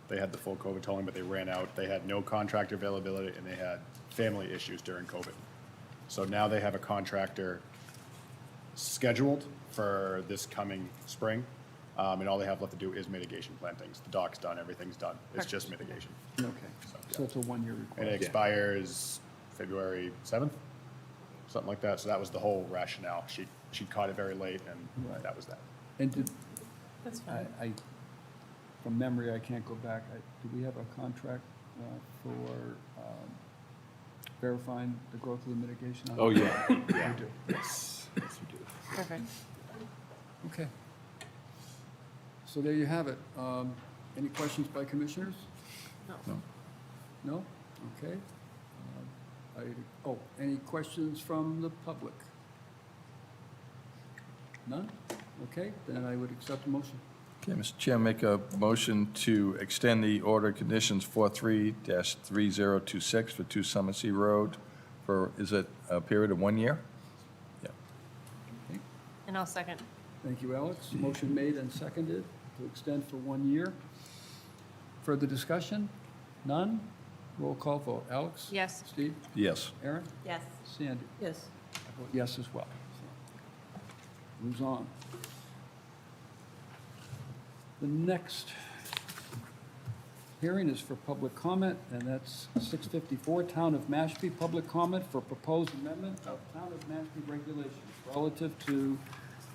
They had the full COVID tolling, but they ran out. They had no contractor availability, and they had family issues during COVID. So now they have a contractor scheduled for this coming spring, and all they have left to do is mitigation plantings. The dock's done, everything's done. It's just mitigation. Okay, so it's a 1-year And it request. expires February 7th, something like that. So that was the whole rationale. She caught it very late, and Right. that was that. And did, That's fine. from memory, I can't go back. Do we have a contract for verifying the growth of the mitigation? Oh, yeah. We do. Yes, we do. Perfect. Okay. So there you have it. Any questions by commissioners? No. No? Okay. Any questions from the public? None? Okay, then I would accept the motion. Okay, Mr. Chair, make a motion to extend the order of conditions 43-3026 for 2 Summersea Road for, is it a period of 1 year? Yeah. And I'll second. Thank you, Alex. Motion made and seconded to extend for 1 year. Further discussion? None? Roll call vote. Alex? Yes. Steve? Yes. Aaron? Yes. Sandy? Yes. I vote yes as well. So, moves on. The next hearing is for public comment, and that's 654, Town of Mashpee, public comment for proposed amendment of Town of Mashpee regulations relative to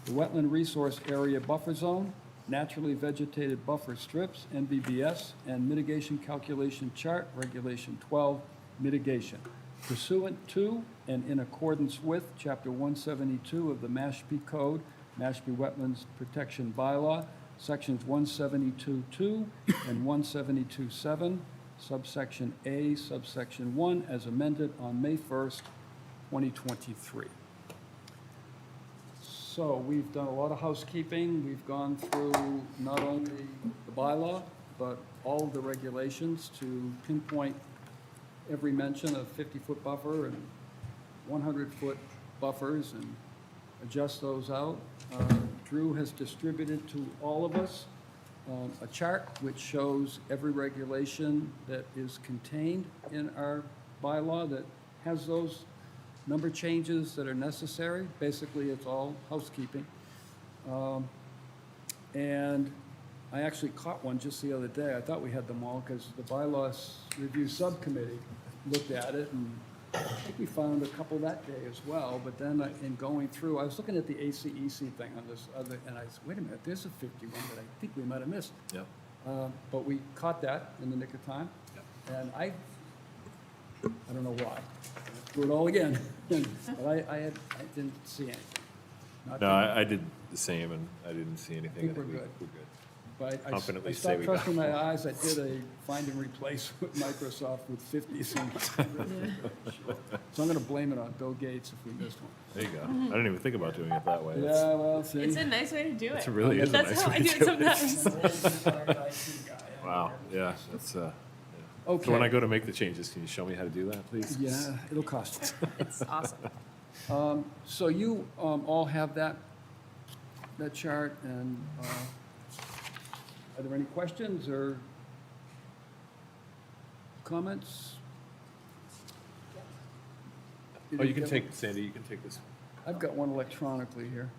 the Wetland Resource Area Buffer Zone, Naturally Vegetated Buffer Strips, NVBS, and Mitigation Calculation Chart, Regulation 12, Mitigation, pursuant to and in accordance with Chapter 172 of the Mashpee Code, Mashpee Wetlands Protection Bylaw, Sections 172.2 and 172.7, subsection A, subsection 1, as amended on May 1st, 2023. So we've done a lot of housekeeping. We've gone through not only the bylaw, but all of the regulations to pinpoint every mention of 50-foot buffer and 100-foot buffers and adjust those out. Drew has distributed to all of us a chart which shows every regulation that is contained in our bylaw that has those number changes that are necessary. Basically, it's all housekeeping. And I actually caught one just the other day. I thought we had them all because the bylaws review subcommittee looked at it, and I think we found a couple that day as well. But then in going through, I was looking at the ACEC thing on this other, and I said, wait a minute, there's a 51 that I think we might have missed. Yep. But we caught that in the nick of time. And I don't know why. do it all again. But I didn't see anything. Not No, that- I did the same, and I didn't see anything. think we're good. We're good. But I confidently say stopped we got trusting my eyes. I did a find and replace with Microsoft with 50s. So I'm going to blame it on Bill Gates if we missed one. There you go. I didn't even think about doing it that way. Yeah, well, see. It's a nice way to do it. It really is a That's nice how way I do to it do it. sometimes. Wow, yeah, that's, yeah. Okay. So when I go to make the changes, can you show me how to do that, please? Yeah, it'll cost you. It's awesome. So you all have that chart, and are there any questions or comments? Oh, you can take, Sandy, you can take this. I've got one electronically here.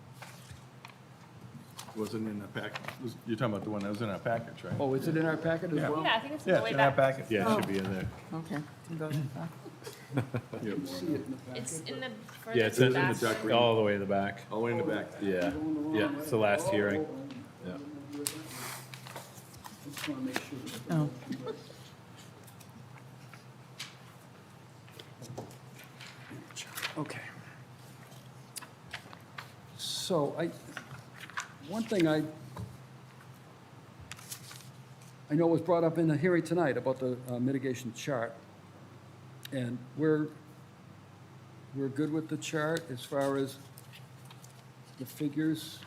Wasn't in the packet. You're talking about the one that was in our package, right? Oh, is it in our packet as well? Yeah, I think it's on Yeah, the way it's in our back. packet. Yeah, it should be in there. Okay. See it in the packet. It's in the Yeah, it's furthest in back. the all the way in the back. All the way in the back. Yeah, yeah, it's the last hearing. Yeah. I just want to make sure. Oh. Okay. So one thing I know was brought up in the hearing tonight about the mitigation chart. And we're good with the chart as far as the figures.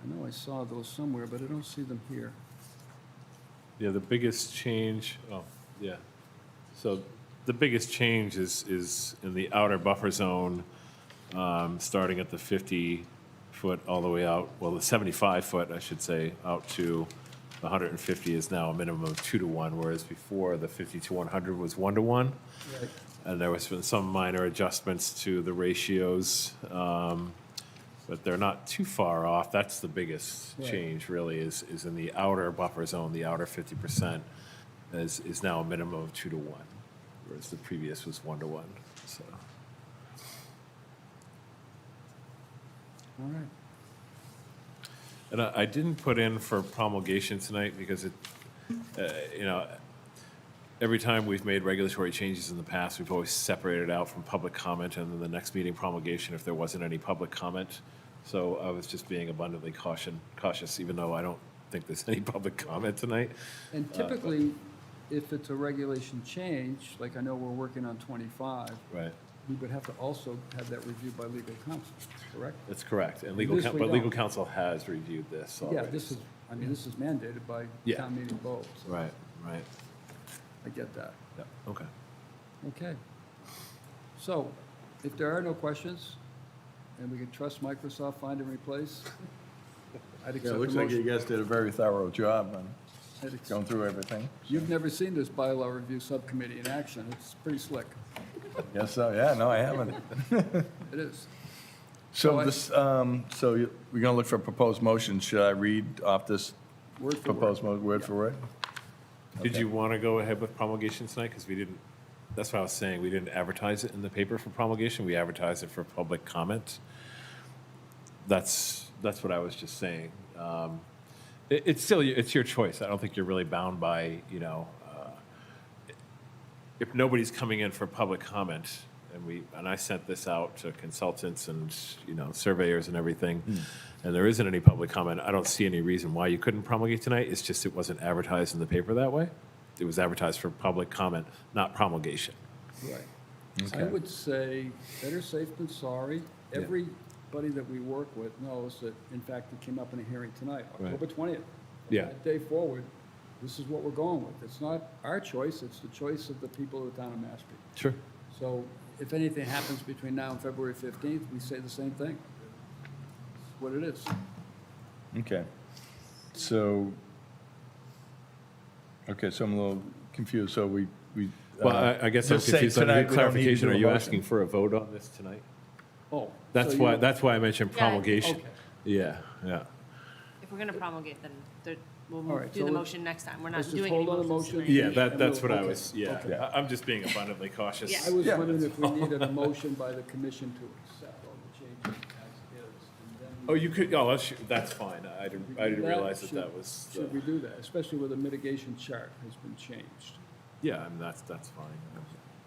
I know I saw those somewhere, but I don't see them here. Yeah, the biggest change, oh, yeah. So the biggest change is in the outer buffer zone, starting at the 50-foot all the way out, well, the 75-foot, I should say, out to the 150 is now a minimum of 2 to 1, whereas before the 50 to 100 was 1 to 1. Right. And there was been some minor adjustments to the ratios, but they're not too far off. That's the biggest Right. change, really, is in the outer buffer zone, the outer 50% is now a minimum of 2 to 1, whereas the previous was 1 to 1, so. All right. And I didn't put in for promulgation tonight because it, you know, every time we've made regulatory changes in the past, we've always separated out from public comment and then the next meeting promulgation if there wasn't any public comment. So I was just being abundantly cautious, even though I don't think there's any public comment tonight. And typically, if it's a regulation change, like I know we're working on 25, Right. we would have to also have that reviewed by legal counsel, correct? That's correct. And This we but legal don't. counsel has reviewed this already. Yeah, this is, I mean, this is mandated by Yeah. town meeting vote. so Right, right. I get that. Yeah, okay. Okay. So, if there are no questions, and we can trust Microsoft Find and Replace, I'd Yeah, it accept the looks like you motion. guys did a very thorough job on I'd accept- going through everything. You've never seen this bylaw review subcommittee in action. It's pretty slick. Yes, so, yeah, no, I haven't. It is. So I- this, so we're gonna look for proposed motions. Should I read off this Word for word. proposed word for word? Did you want to go ahead with promulgation tonight? Because we didn't, that's what I was saying, we didn't advertise it in the paper for promulgation, we advertised it for public comment. That's what I was just saying. It's still, it's your choice. I don't think you're really bound by, you know, if nobody's coming in for public comment, and I sent this out to consultants and, you know, surveyors and everything, and there isn't any public comment, I don't see any reason why you couldn't promulgate tonight. It's just it wasn't advertised in the paper that way. It was advertised for public comment, not promulgation. Right. I Okay. would say, better safe than sorry. Everybody that we work with knows that, in fact, it came up in a hearing tonight, Right. October 20th. From Yeah. that day forward, this is what we're going with. It's not our choice, it's the choice of the people of the town of Mashpee. Sure. So if anything happens between now and February 15th, we say the same thing. It's what it is. Okay. So, okay, so I'm a little confused. So we. Well, I guess I'm just say confused. tonight Under we don't need to clarification, do are a you motion. asking for a vote on this tonight? Oh. That's so why, you- that's why I mentioned Yeah. promulgation. Okay. Yeah, yeah. If we're gonna promulgate, then All we'll right, do so the let's- motion next time. We're let's not just doing any hold on the motions motion. tonight. Yeah, that's what I Okay, was, yeah. okay. I'm just being abundantly cautious. Yeah. I was Yeah, wondering that's if we needed a motion by the commission to accept all the changes as is. and then we- Oh, you could, oh, that's fine. I didn't That realize that should- that was, Should we do that, especially where the mitigation chart has been changed? Yeah, I mean, that's fine.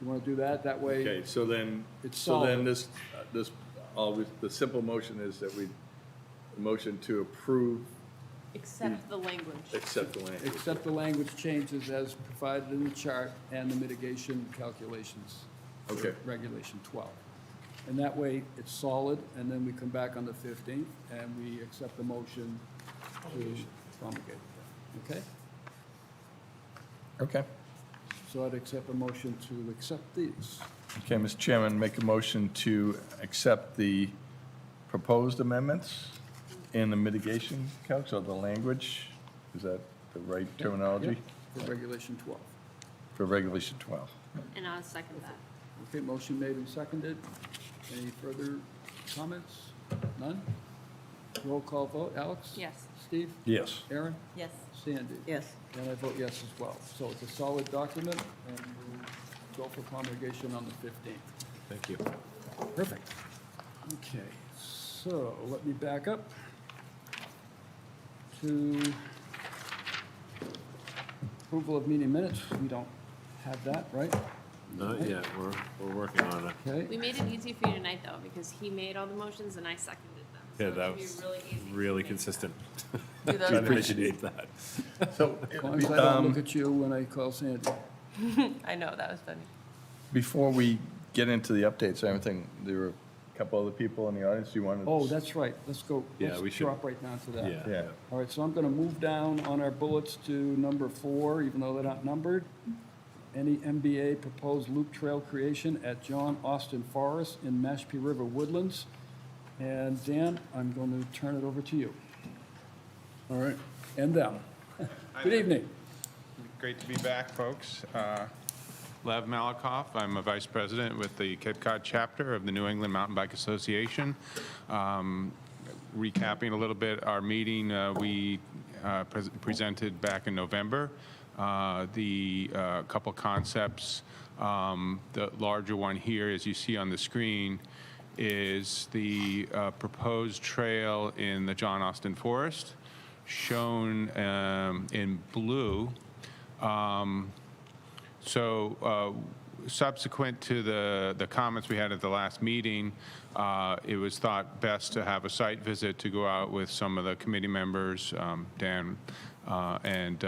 You want to do that? That way, Okay, so then, It's so then solid. this, always, the simple motion is that we, motion to approve, Except the language. accept the language. accept the language changes as provided in the chart and the mitigation calculations. for Okay. Regulation 12. And that way, it's solid, and then we come back on the 15th, and we accept the motion to promulgate. Okay? Okay. So I'd accept a motion to accept these. Okay, Mr. Chairman, make a motion to accept the proposed amendments and the mitigation calcs, or the language, is that the right terminology? Yep, for Regulation 12. For Regulation 12. And I'll second that. Okay, motion made and seconded. Any further comments? None? Roll call vote. Alex? Yes. Steve? Yes. Aaron? Yes. Sandy? Yes. And I vote yes as well. So it's a solid document, and we'll go for promulgation on the 15th. Thank you. Perfect. Okay, so let me back up to approval of meeting minutes. We don't have that, right? Not yet, we're working on it. Okay, We made it easy for you tonight, though, because he made all the motions and I seconded them. So Yeah, it that should be was really easy. really consistent. Do those I right. appreciate that. So, as long as I don't look at you when I call Sandy. I know, that was funny. before we get into the updates and everything, there were a couple other people in the audience you wanted to... Oh, that's right. Let's go, Yeah, let's we should- drop right down to that. Yeah. Yeah. All right, so I'm going to move down on our bullets to number 4, even though they're not numbered. Any MBA proposed loop trail creation at John Austin Forest in Mashpee River Woodlands. And Dan, I'm going to turn it over to you. All right. And them. Good evening. Great to be back, folks. Lev Malakoff, I'm a vice president with the Cape Cod chapter of the New England Mountain Bike Association. Recapping a little bit, our meeting we presented back in November. The couple concepts, the larger one here, as you see on the screen, is the proposed trail in the John Austin Forest, shown in blue. Subsequent to the comments we had at the last meeting, it was thought best to have a site visit to go out with some of the committee members, Dan, and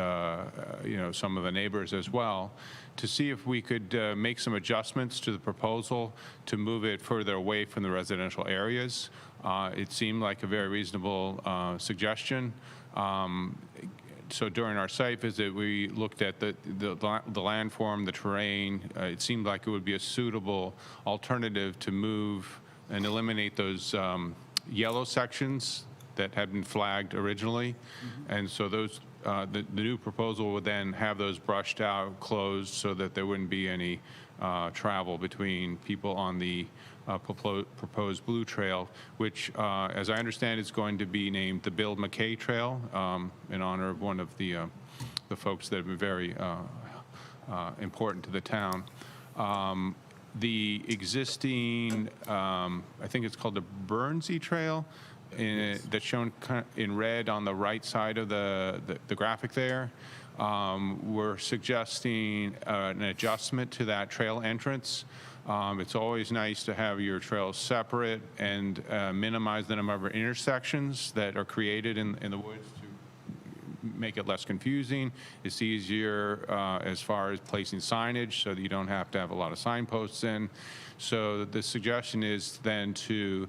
some of the neighbors as well, to see if we could make some adjustments to the proposal to move it further away from the residential areas. It seemed like a very reasonable suggestion. So during our site visit, we looked at the landform, the terrain. It seemed like it would be a suitable alternative to move and eliminate those yellow sections that had been flagged originally. And so those, the new proposal would then have those brushed out, closed, so that there wouldn't be any travel between people on the proposed Blue Trail, which, as I understand, is going to be named the Bill McKay Trail in honor of one of the folks that have been very important to the town. The existing, I think it's called the Burnsy Trail, that's shown in red on the right side of the graphic there. We're suggesting an adjustment to that trail entrance. It's always nice to have your trails separate and minimize the number of intersections that are created in the woods to make it less confusing. It's easier as far as placing signage so that you don't have to have a lot of signposts in. So the suggestion is then to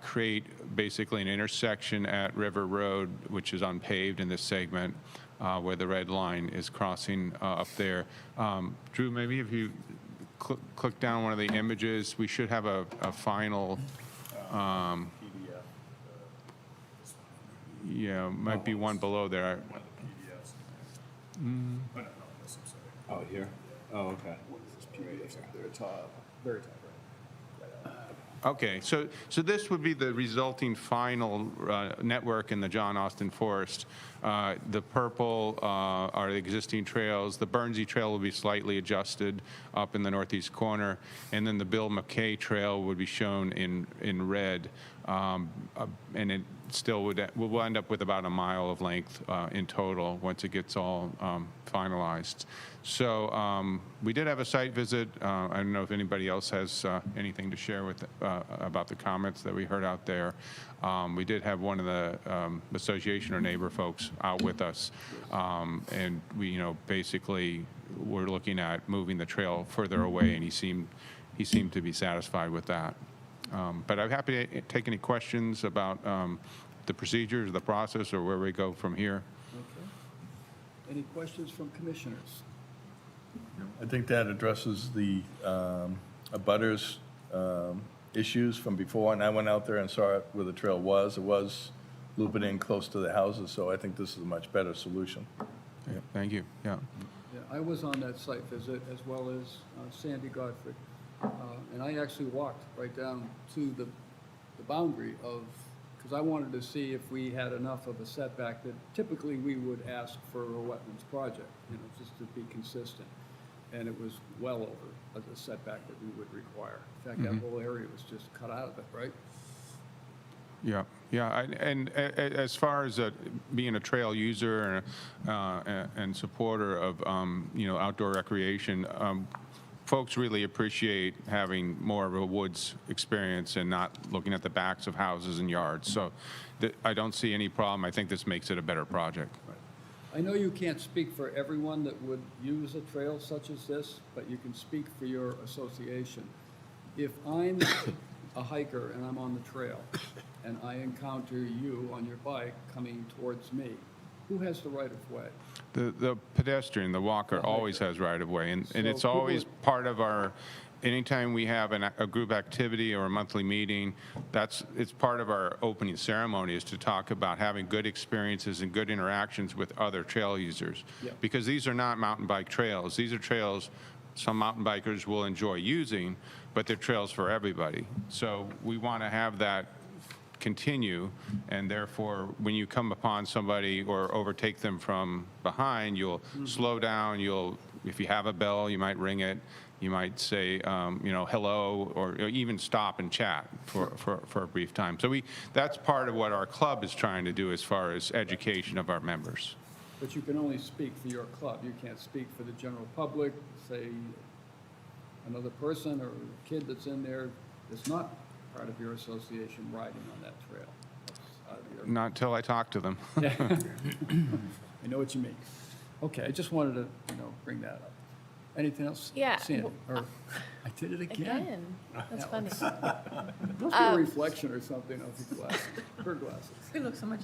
create basically an intersection at River Road, which is unpaved in this segment, where the red line is crossing up there. Drew, maybe if you click down one of the images, we should have a final, yeah, might be one below there. Oh, here? Oh, okay. Very top, very top, Okay, so this would be the resulting final network in the John Austin Forest. The purple are the existing trails. The Burnsy Trail will be slightly adjusted up in the northeast corner, and then the Bill McKay Trail would be shown in red. And still we'll end up with about a mile of length in total once it gets all finalized. So we did have a site visit. I don't know if anybody else has anything to share with about the comments that we heard out there. We did have one of the association or neighbor folks out with us, and we, basically we're looking at moving the trail further away, and he seemed to be satisfied with that. But I'm happy to take any questions about the procedures, the process, or where we go from here. Okay. Any questions from commissioners? I think that addresses the abutters issues from before, and I went out there and saw it where the trail was. It was looping in close to the houses, so I think this is a much better solution. Yeah, thank you. Yeah. Yeah, I was on that site visit, as well as Sandy Godfrey. And I actually walked right down to the boundary of, because I wanted to see if we had enough of a setback that typically we would ask for a wetlands project, just to be consistent. And it was well over the setback that we would require. In fact, that whole area was just cut out of it, right? Yeah, yeah, and as far as being a trail user and supporter of outdoor recreation, folks really appreciate having more of a woods experience and not looking at the backs of houses and yards. So I don't see any problem. I think this makes it a better project. Right. I know you can't speak for everyone that would use a trail such as this, but you can speak for your association. If I'm a hiker and I'm on the trail and I encounter you on your bike coming towards me, who has the right of way? The pedestrian, the walker, always has right of way, and So it's people- always part of our. Anytime we have a group activity or a monthly meeting, it's part of our opening ceremony is to talk about having good experiences and good interactions with other trail users. Yeah. Because these are not mountain bike trails. These are trails some mountain bikers will enjoy using, but they're trails for everybody. So we want to have that continue, and therefore, when you come upon somebody or overtake them from behind, you'll slow down, if you have a bell, you might ring it, you might say, hello, or even stop and chat for a brief time. So that's part of what our club is trying to do as far as education of our members. But you can only speak for your club. You can't speak for the general public, say another person or a kid that's in there that's not part of your association riding on that trail. That's out of your- Not till I talk to them. Yeah. I know what you mean. Okay, I just wanted to, bring that up. Anything else? Yeah, Sandy? Or, I did it again. That's funny. Must be a reflection or something of the glasses, her glasses. We look so much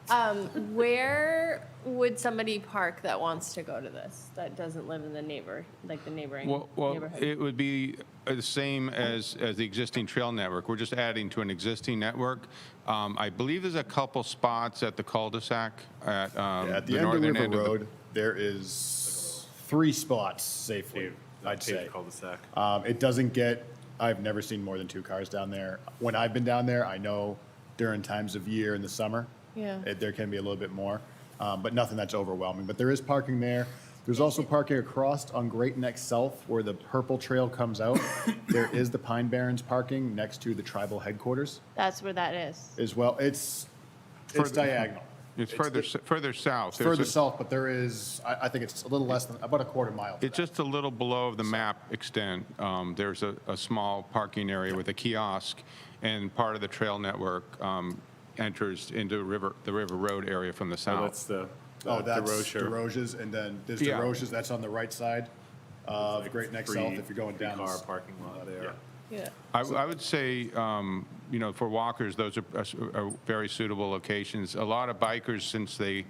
alike. Where would somebody park that wants to go to this, that doesn't live in the neighboring Well, neighborhood? it would be the same as the existing trail network. We're just adding to an existing network. I believe there's a couple spots at the cul-de-sac at At the the end of northern River end of the... Road, there is 3 spots safely, I'd say. Cul-de-sac. It doesn't get, I've never seen more than 2 cars down there. When I've been down there, I know during times of year in the summer, Yeah. there can be a little bit more, but nothing that's overwhelming. But there is parking there. There's also parking across on Great Neck South where the purple trail comes out. There is the Pine Barrens parking next to the tribal headquarters That's where that is. as well. It's diagonal. It's further south. It's There's further a- south, but there is, I think it's a little less than, about a quarter mile. to It's that. just a little below the map extent. There's a small parking area with a kiosk, and part of the trail network enters into the River Road area from the Oh, south. that's the That's DeRocher. DeRoche's, and then there's Yeah. DeRoche's, that's on the right side of Like Great Neck three- South if you're going down. Car this- parking lot there. Yeah. I would say, for walkers, those are very suitable locations. A lot of bikers, since they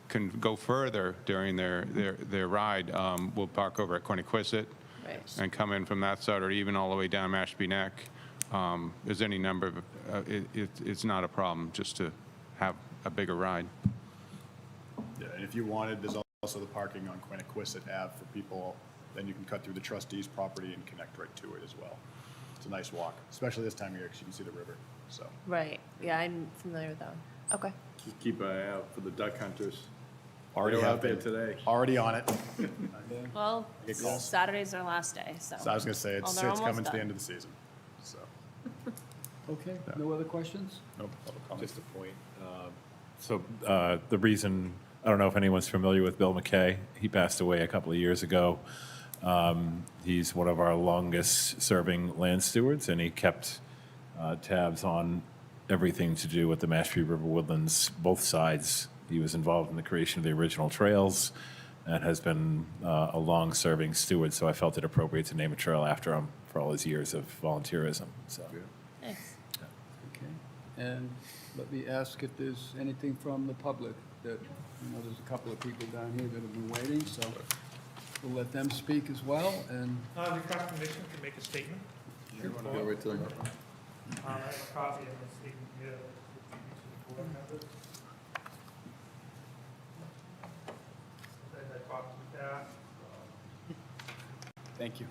can go further during their ride, will park over at Quiniquisette Right. and come in from that side, or even all the way down Mashpee Neck. There's any number of, it's not a problem just to have a bigger ride. Yeah, and if you wanted, there's also the parking on Quiniquisette Ave for people, then you can cut through the trustees' property and connect right to it as well. It's a nice walk, especially this time of year because you can see the river, so. Right. Yeah, I'm familiar with that one. Okay. Just keep an eye out for the duck hunters. Already They're have out there been. today. Already on it. Well, get calls. Saturday's our last day, so. So I was gonna say, it's they're coming almost to the done. end of the season, so. Okay, no other questions? Nope, public comment. Just a point, The reason, I don't know if anyone's familiar with Bill McKay. He passed away a couple of years ago. He's one of our longest-serving land stewards, and he kept tabs on everything to do with the Mashpee River Woodlands, both sides. He was involved in the creation of the original trails and has been a long-serving steward, so I felt it appropriate to name a trail after him for all his years of volunteerism. So. Nice. Okay. And let me ask if there's anything from the public that, there's a couple of people down here that have been waiting, so we'll let them speak as well, and. Request permission to make a statement. You want to go right to the I have a copy of the statement here. To the board members. I talked to that. Thank you.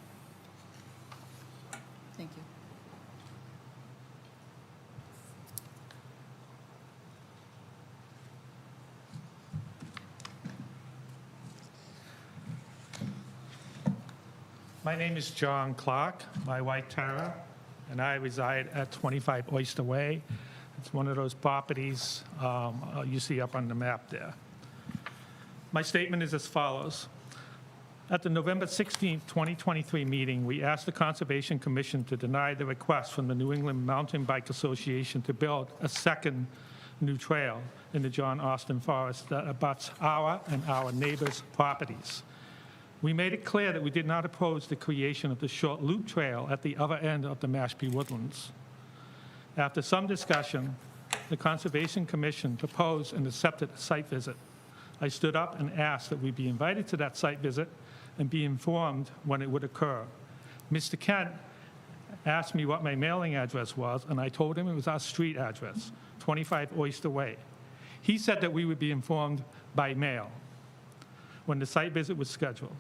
Thank you. My name is John Clark, my wife Tara, and I reside at 25 Oyster Way. It's one of those properties you see up on the map there. My statement is as follows. At the November 16, 2023 meeting, we asked the Conservation Commission to deny the request from the New England Mountain Bike Association to build a second new trail in the John Austin Forest that abuts our and our neighbors' properties. We made it clear that we did not oppose the creation of the short loop trail at the other end of the Mashpee Woodlands. After some discussion, the Conservation Commission proposed and accepted a site visit. I stood up and asked that we be invited to that site visit and be informed when it would occur. Mr. Kent asked me what my mailing address was, and I told him it was our street address, 25 Oyster Way. He said that we would be informed by mail when the site visit was scheduled.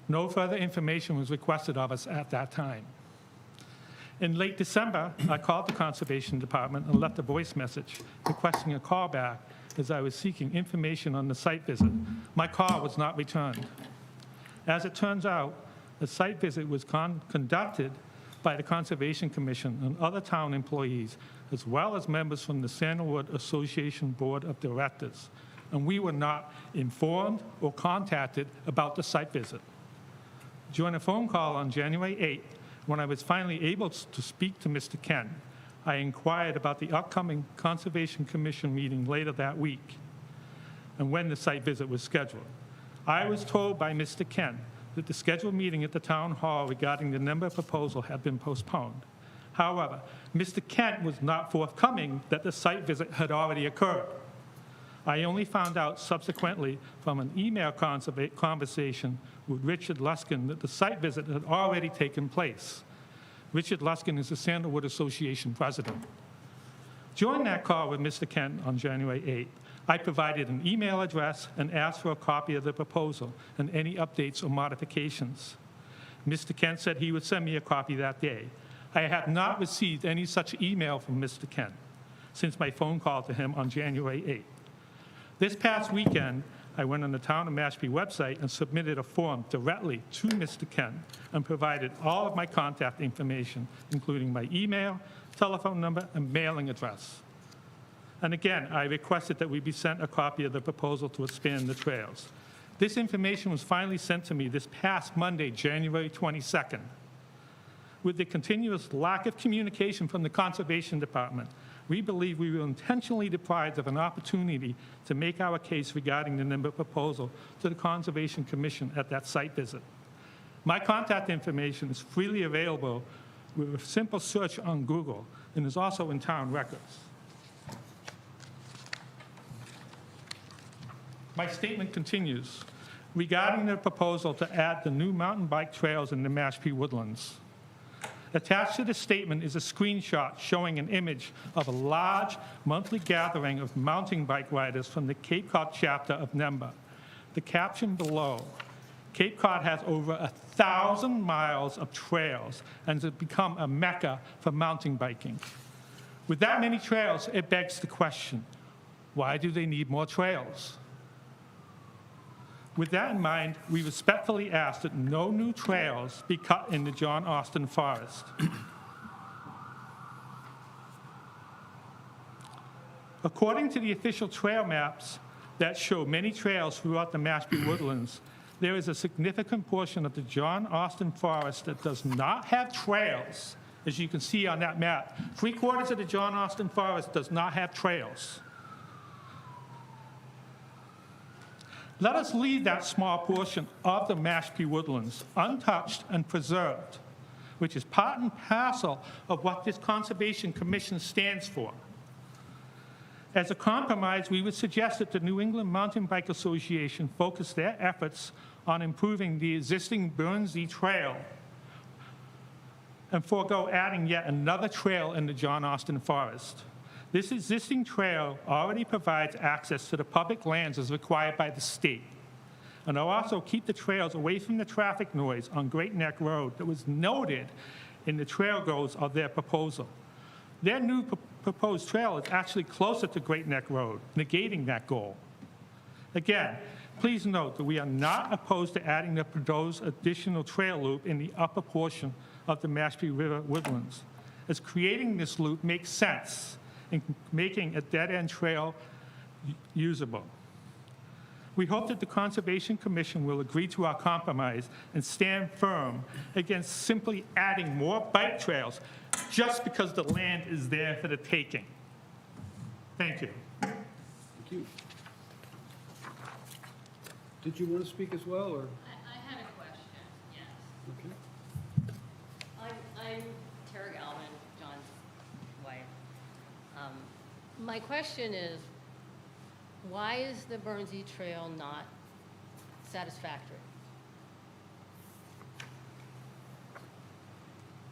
No further information was requested of us at that time. In late December, I called the Conservation Department and left a voice message requesting a call back as I was seeking information on the site visit. My call was not returned. As it turns out, the site visit was conducted by the Conservation Commission and other town employees, as well as members from the Sandalwood Association Board of Directors, and we were not informed or contacted about the site visit. During a phone call on January 8th, when I was finally able to speak to Mr. Kent, I inquired about the upcoming Conservation Commission meeting later that week and when the site visit was scheduled. I was told by Mr. Kent that the scheduled meeting at the town hall regarding the NEMBA proposal had been postponed. However, Mr. Kent was not forthcoming that the site visit had already occurred. I only found out subsequently from an email conversation with Richard Luskin that the site visit had already taken place. Richard Luskin is the Sandalwood Association president. During that call with Mr. Kent on January 8th, I provided an email address and asked for a copy of the proposal and any updates or modifications. Mr. Kent said he would send me a copy that day. I have not received any such email from Mr. Kent since my phone call to him on January 8th. This past weekend, I went on the Town of Mashpee website and submitted a form directly to Mr. Kent and provided all of my contact information, including my email, telephone number, and mailing address. And again, I requested that we be sent a copy of the proposal to expand the trails. This information was finally sent to me this past Monday, January 22nd. With the continuous lack of communication from the Conservation Department, we believe we were intentionally deprived of an opportunity to make our case regarding the NEMBA proposal to the Conservation Commission at that site visit. My contact information is freely available with a simple search on Google and is also in town records. My statement continues. Regarding the proposal to add the new mountain bike trails in the Mashpee Woodlands, attached to the statement is a screenshot showing an image of a large monthly gathering of mountain bike riders from the Cape Cod chapter of NEMBA. The caption below, Cape Cod has over 1,000 miles of trails and has become a mecca for mountain biking. With that many trails, it begs the question, why do they need more trails? With that in mind, we respectfully ask that no new trails be cut in the John Austin Forest. According to the official trail maps that show many trails throughout the Mashpee woodlands, there is a significant portion of the John Austin Forest that does not have trails, as you can see on that map. 3/4 of the John Austin Forest does not have trails. Let us leave that small portion of the Mashpee woodlands untouched and preserved, which is part and parcel of what this Conservation Commission stands for. As a compromise, we would suggest that the New England Mountain Bike Association focus their efforts on improving the existing Burnsy Trail and forego adding yet another trail in the John Austin Forest. This existing trail already provides access to the public lands as required by the state. And will also keep the trails away from the traffic noise on Great Neck Road that was noted in the trail goals of their proposal. Their new proposed trail is actually closer to Great Neck Road, negating that goal. Again, please note that we are not opposed to adding the proposed additional trail loop in the upper portion of the Mashpee River woodlands, as creating this loop makes sense in making a dead-end trail usable. We hope that the Conservation Commission will agree to our compromise and stand firm against simply adding more bike trails just because the land is there for the taking. Thank you. Thank you. Did you want to speak as well, or? I had a question, yes. Okay. I'm Tara Galvin, John's wife. My question is, why is the Burnsy Trail not satisfactory?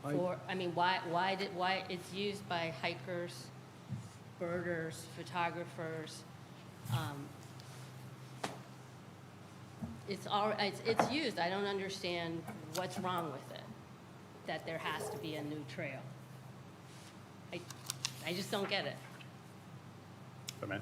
Why it's used by hikers, birders, photographers. It's used. I don't understand what's wrong with it, that there has to be a new trail. I just don't get it. Amen.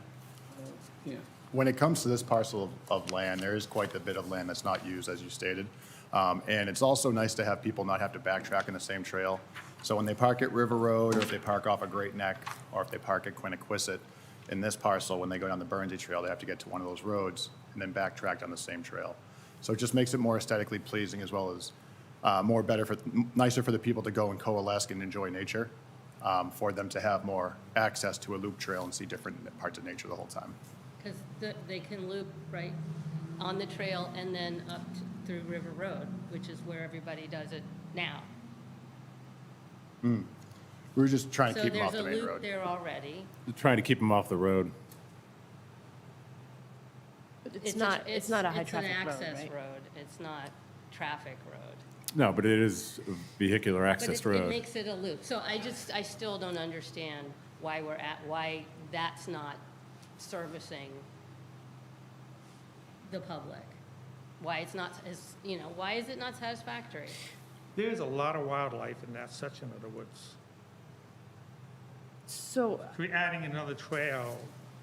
Yeah. When it comes to this parcel of land, there is quite a bit of land that's not used, as you stated. And it's also nice to have people not have to backtrack in the same trail. So when they park at River Road, or if they park off a Great Neck, or if they park at Quiniquisette, in this parcel, when they go down the Burnsy Trail, they have to get to one of those roads and then backtrack on the same trail. So it just makes it more aesthetically pleasing, as well as nicer for the people to go and coalesce and enjoy nature, for them to have more access to a loop trail and see different parts of nature the whole time. Because they can loop right on the trail and then up through River Road, which is where everybody does it now. We were just trying to keep them off the main So there's a loop road. there already. Trying to keep them off the road. It's not a high-traffic road, It's an access right? road. It's not traffic road. No, but it is a vehicular But access it road. makes it a loop. So I still don't understand why that's not servicing the public. Why it's not, why is it not satisfactory? There's a lot of wildlife in that section of the woods. So, Adding another trail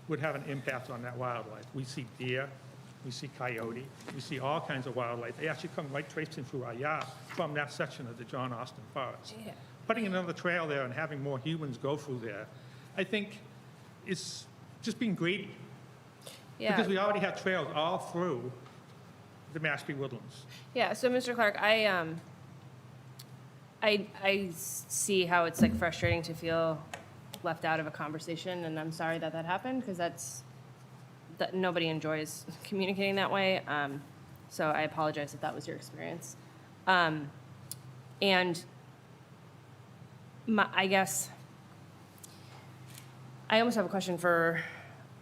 would have an impact on that wildlife. We see deer, we see coyote, we see all kinds of wildlife. They actually come right traipsing through our yard from that section of the John Austin Forest. Yeah. Putting another trail there and having more humans go through there, I think is just being greedy. yeah. Because we already have trails all through the Mashpee woodlands. Yeah, so Mr. Clark, I see how it's like frustrating to feel left out of a conversation, and I'm sorry that happened, because that nobody enjoys communicating that way. So I apologize if that was your experience. And I guess I almost have a question for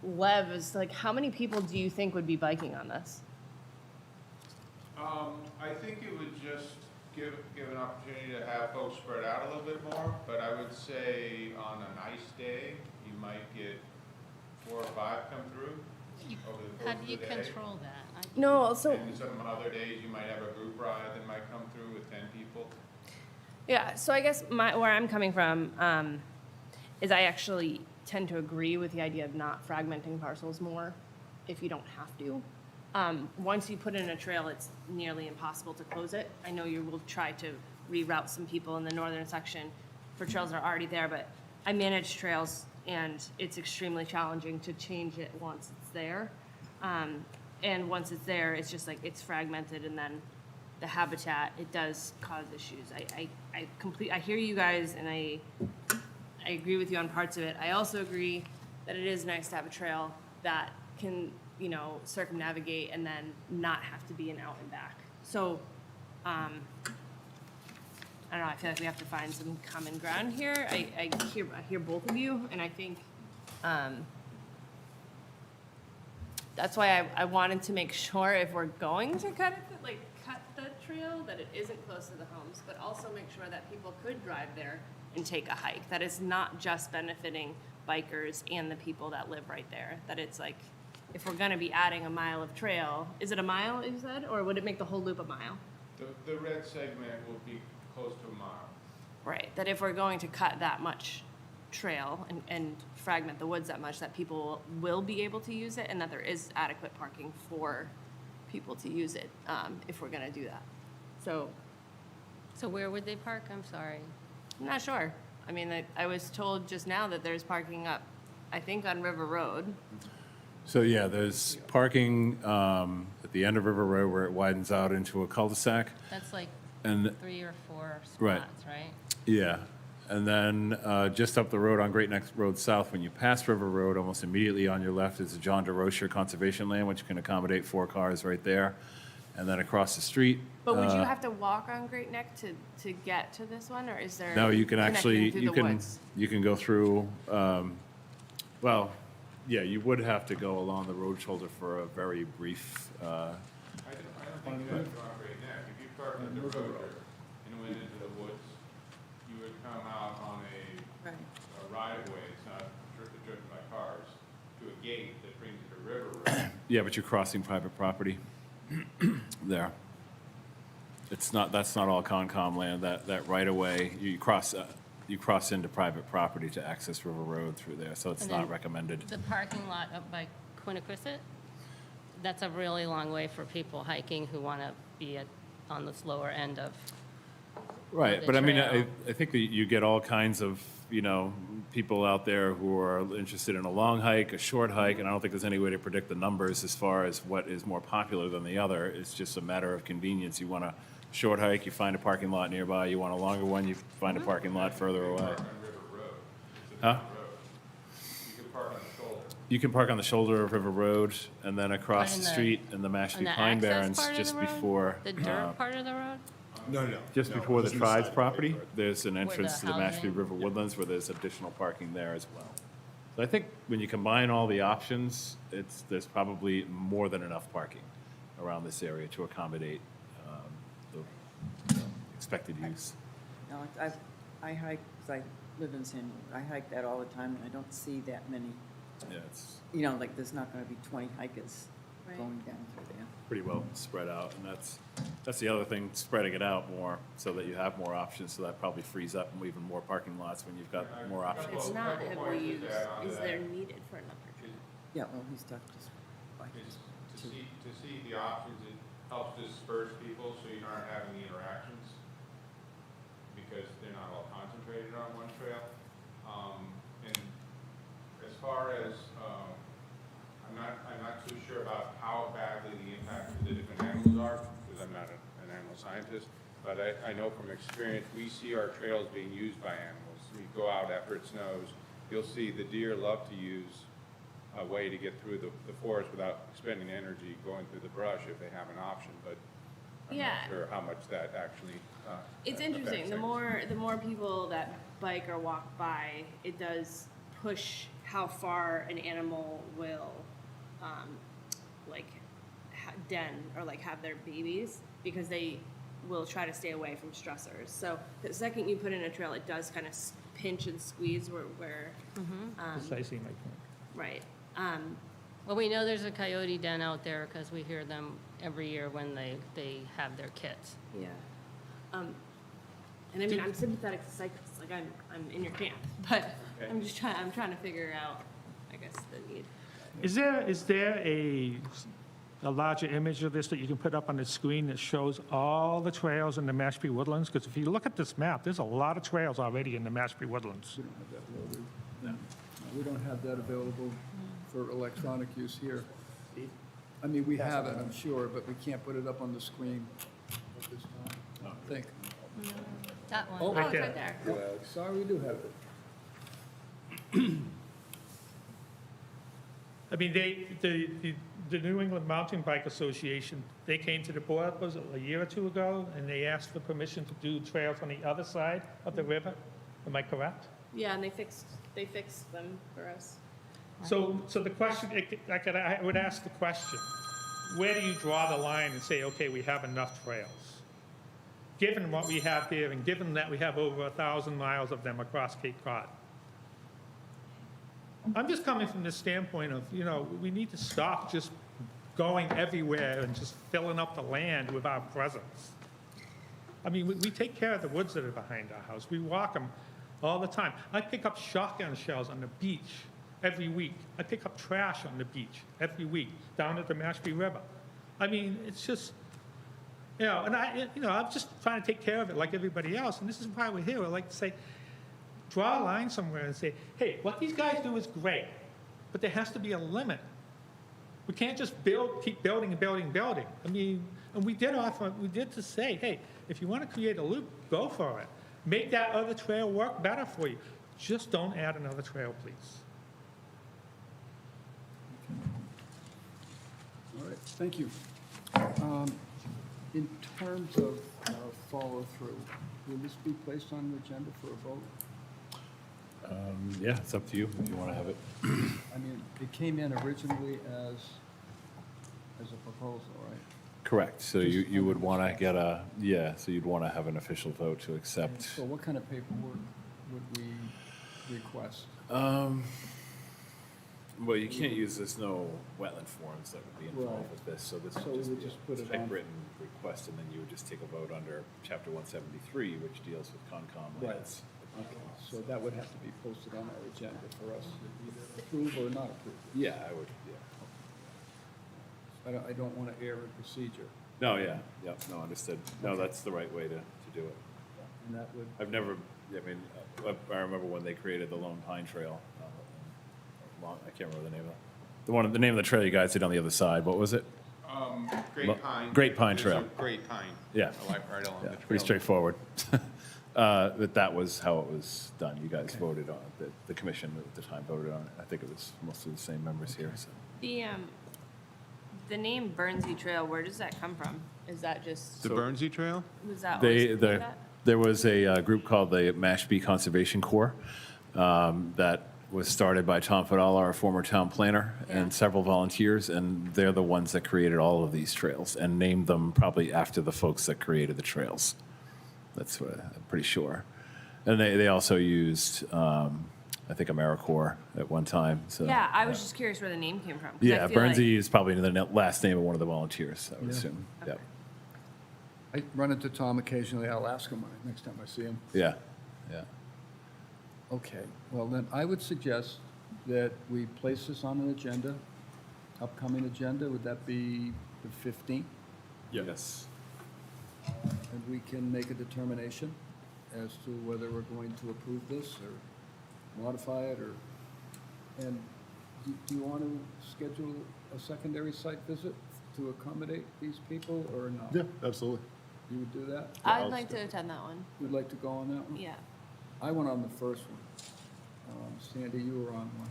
Lev. Is like, how many people do you think would be biking on this? I think it would just give an opportunity to have folks spread out a little bit more, but I would say on a nice day, you might get 4 or 5 come through over the How course do of you the day. control that? No, so And some other days, you might have a group ride that might come through with 10 people. yeah, so I guess where I'm coming from is I actually tend to agree with the idea of not fragmenting parcels more if you don't have to. Once you put in a trail, it's nearly impossible to close it. I know you will try to reroute some people in the northern section for trails that are already there, but I manage trails and it's extremely challenging to change it once it's there. And once it's there, it's just like, it's fragmented, and then the habitat, it does cause issues. I hear you guys, and I agree with you on parts of it. I also agree that it is nice to have a trail that can, you know, circumnavigate and then not have to be an out and back. So, I don't know, I feel like we have to find some common ground here. I hear both of you, and I think, that's why I wanted to make sure if we're going to cut the trail, that it isn't close to the homes, but also make sure that people could drive there and take a hike. That it's not just benefiting bikers and the people that live right there. That it's like, if we're gonna be adding a mile of trail, is it a mile, you said, or would it make the whole loop a mile? The red segment will be close to a mile. Right, that if we're going to cut that much trail and fragment the woods that much, that people will be able to use it, and that there is adequate parking for people to use it, if we're gonna do that. So, So where would they park? I'm sorry. I'm not sure. I mean, I was told just now that there's parking up, I think, on River Road. So, yeah, there's parking at the end of River Road where it widens out into a cul-de-sac. That's like And 3 or 4 Right. spots, right? Yeah, and then just up the road on Great Neck Road South, when you pass River Road, almost immediately on your left is the John DeRocher Conservation Land, which can accommodate 4 cars right there. And then across the street. But would you have to walk on Great Neck to get to this one, or is there? No, you can connecting actually, through you the can, woods? you can go through, well, yeah, you would have to go along the road shoulder for a very brief, I don't think you have to go on Great Neck. If you parked at the road and went into the woods, you would come out on a right-of-way, it's not driven by cars, to a gate that brings you to River Road. yeah, but you're crossing private property there. It's not, that's not all Concom land, that right-of-way, you cross into private property to access River Road through there, so it's And not then recommended. The parking lot up by Quiniquisette, that's a really long way for people hiking who want to be on the slower end of. Right, the but I mean, trail. I think that you get all kinds of, you know, people out there who are interested in a long hike, a short hike, and I don't think there's any way to predict the numbers as far as what is more popular than the other. It's just a matter of convenience. You want a short hike, you find a parking lot nearby. You want a longer one, you find a parking lot further away. On River Road. It's a Huh? different road. You can park on the shoulder. You can park on the shoulder of River Road and then across in the the- street in the On Mashpee the Pine access Barrens part of just the road? before. The dirt part of the road? No, no. Just before the this is Tribes side. property, there's an Where the entrance to the Mashpee housing- River Woodlands where there's additional parking there as well. So I think when you combine all the options, there's probably more than enough parking around this area to accommodate the expected use. No, I hike, 'cause I live in San Diego. I hike that all the time, and I don't see that many, Yeah, it's you know, like, there's not gonna be 20 hikers Right. going down through there. pretty well spread out, and that's the other thing, spreading it out more so that you have more options, so that probably frees up even more parking lots when you've got more options. It's not heavily used. Is there needed for another trail? Yeah, well, he's talking just Is to see the options, it helps disperse people so you aren't having the interactions because they're not all concentrated on one trail. And as far as, I'm not too sure about how badly the impact of the different animals are because I'm not an animal scientist, but I know from experience, we see our trails being used by animals. We go out after it snows, you'll see the deer love to use a way to get through the forest without expending energy going through the brush if they have an option, but I'm Yeah. not sure how much that actually It's affects interesting. The things. more people that bike or walk by, it does push how far an animal will, den or have their babies, because they will try to stay away from stressors. So the second you put in a trail, it does kind of pinch and squeeze where Precisely my point. right. Well, we know there's a coyote den out there because we hear them every year when they have their kits. Yeah. And I mean, I'm sympathetic to cyclists. Like I'm in your camp, but I'm trying to figure out, I guess, the need. Is there a larger image of this that you can put up on the screen that shows all the trails in the Mashpee Woodlands? Because if you look at this map, there's a lot of trails already in the Mashpee Woodlands. we don't have that available for electronic use here. I mean, we have it, I'm sure, but we can't put it up on the screen at this time, I don't think. That one. Oh, Oh, it's right there. Sorry, we do have it. I mean, the New England Mountain Bike Association, they came to the board, was it a year or two ago, and they asked for permission to do trails on the other side of the river. Am I correct? Yeah, and they fixed them for us. So the question, I would ask the question, where do you draw the line and say, okay, we have enough trails? Given what we have here, and given that we have over 1,000 miles of them across Cape Cod. I'm just coming from the standpoint of, we need to stop just going everywhere and just filling up the land with our presence. I mean, we take care of the woods that are behind our house. We walk them all the time. I pick up shotgun shells on the beach every week. I pick up trash on the beach every week down at the Mashpee River. I mean, it's just, and I'm just trying to take care of it like everybody else. And this is why we're here. I like to say, draw a line somewhere and say, hey, what these guys do is great, but there has to be a limit. We can't just keep building and building and building. I mean, and we did to say, hey, if you want to create a loop, go for it. Make that other trail work better for you. Just don't add another trail, please. All right, thank you. In terms of follow-through, will this be placed on the agenda for a vote? Yeah, it's up to you if you want to have it. I mean, it came in originally as a proposal, right? Correct. So you would want to get so you'd want to have an official vote to accept. So what kind of paperwork would we request? Well, you can't use, there's no wetland forms that would be involved Right. with this, so this So we would just would be just put a it on- typewritten request, and then you would just take a vote under Chapter 173, which deals with Concom Right. lands. Okay, so that would have to be posted on our agenda for us to either approve or not approve. Yeah, I would, yeah. I don't want to err in procedure. No, yeah, no, understood. No, that's the right way to do it. And that would, I remember when they created the Lone Pine Trail. I can't remember the name of it. The name of the trail you guys did on the other side, what was it? Great Pine. Great Pine There's Trail. a Great Pine. Yeah. Right along the trail. Pretty straightforward. That was how it was done. You guys voted on it. The commission at the time voted on it. I think it was mostly the same members here, so. The name Burnsy Trail, where does that come from? Is that just, The Burnsy Trail? was that always like that? There was a group called the Mashpee Conservation Corps that was started by Tom Fadala, our former town planner, and several volunteers, and they're the ones that created all of these trails and named them probably after the folks that created the trails. That's what I'm pretty sure. And they also used, I think, AmeriCorps at one time. So Yeah, I was just curious where the name came from. 'cause I yeah, feel like- Burnsy is probably the last name of one of the volunteers, I would assume. Okay. I run into Tom occasionally. I'll ask him next time I see him. Yeah, yeah. Okay, well then, I would suggest that we place this on an agenda, upcoming agenda. Would that be the 15th? Yes. And we can make a determination as to whether we're going to approve this or modify it, or, and do you want to schedule a secondary site visit to accommodate these people, or not? Yeah, absolutely. You would do that? I'd like to attend that one. You'd like to go on that one? Yeah. I went on the first one. Sandy, you were on one.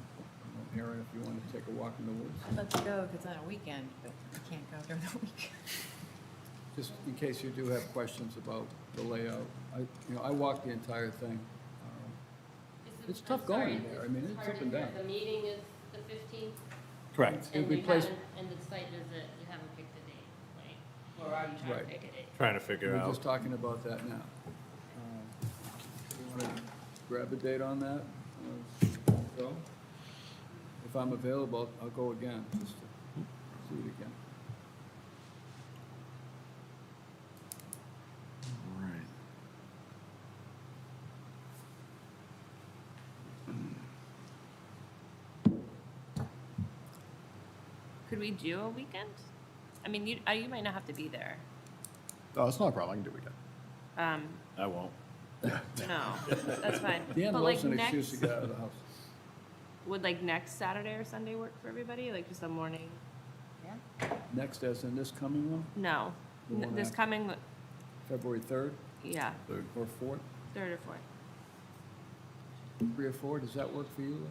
Aaron, if you want to take a walk in the woods. I'd love to go if it's on a weekend, but I can't go during the week. Just in case you do have questions about the layout. I walked the entire thing. It's tough going there. I mean, it's up and down. The meeting is the 15th? Correct. It'll And be you placed- haven't, and the site visit, you haven't picked a date, right? Or are you trying Right. to pick a date? Trying to figure We're out. just talking about that now. You want to grab a date on that? Go? If I'm available, I'll go again, just to see it again. Right. Could we do a weekend? I mean, you might not have to be there. Oh, it's not a problem. I can do weekend. I won't. No, that's fine. Dan But loves like an excuse to next, get out of the house. would like next Saturday or Sunday work for everybody? Like just a morning? Next, as in this coming one, No, The one this after. coming, February 3rd yeah, or 4th? 3rd or 4th. 3 or 4, does that work for you?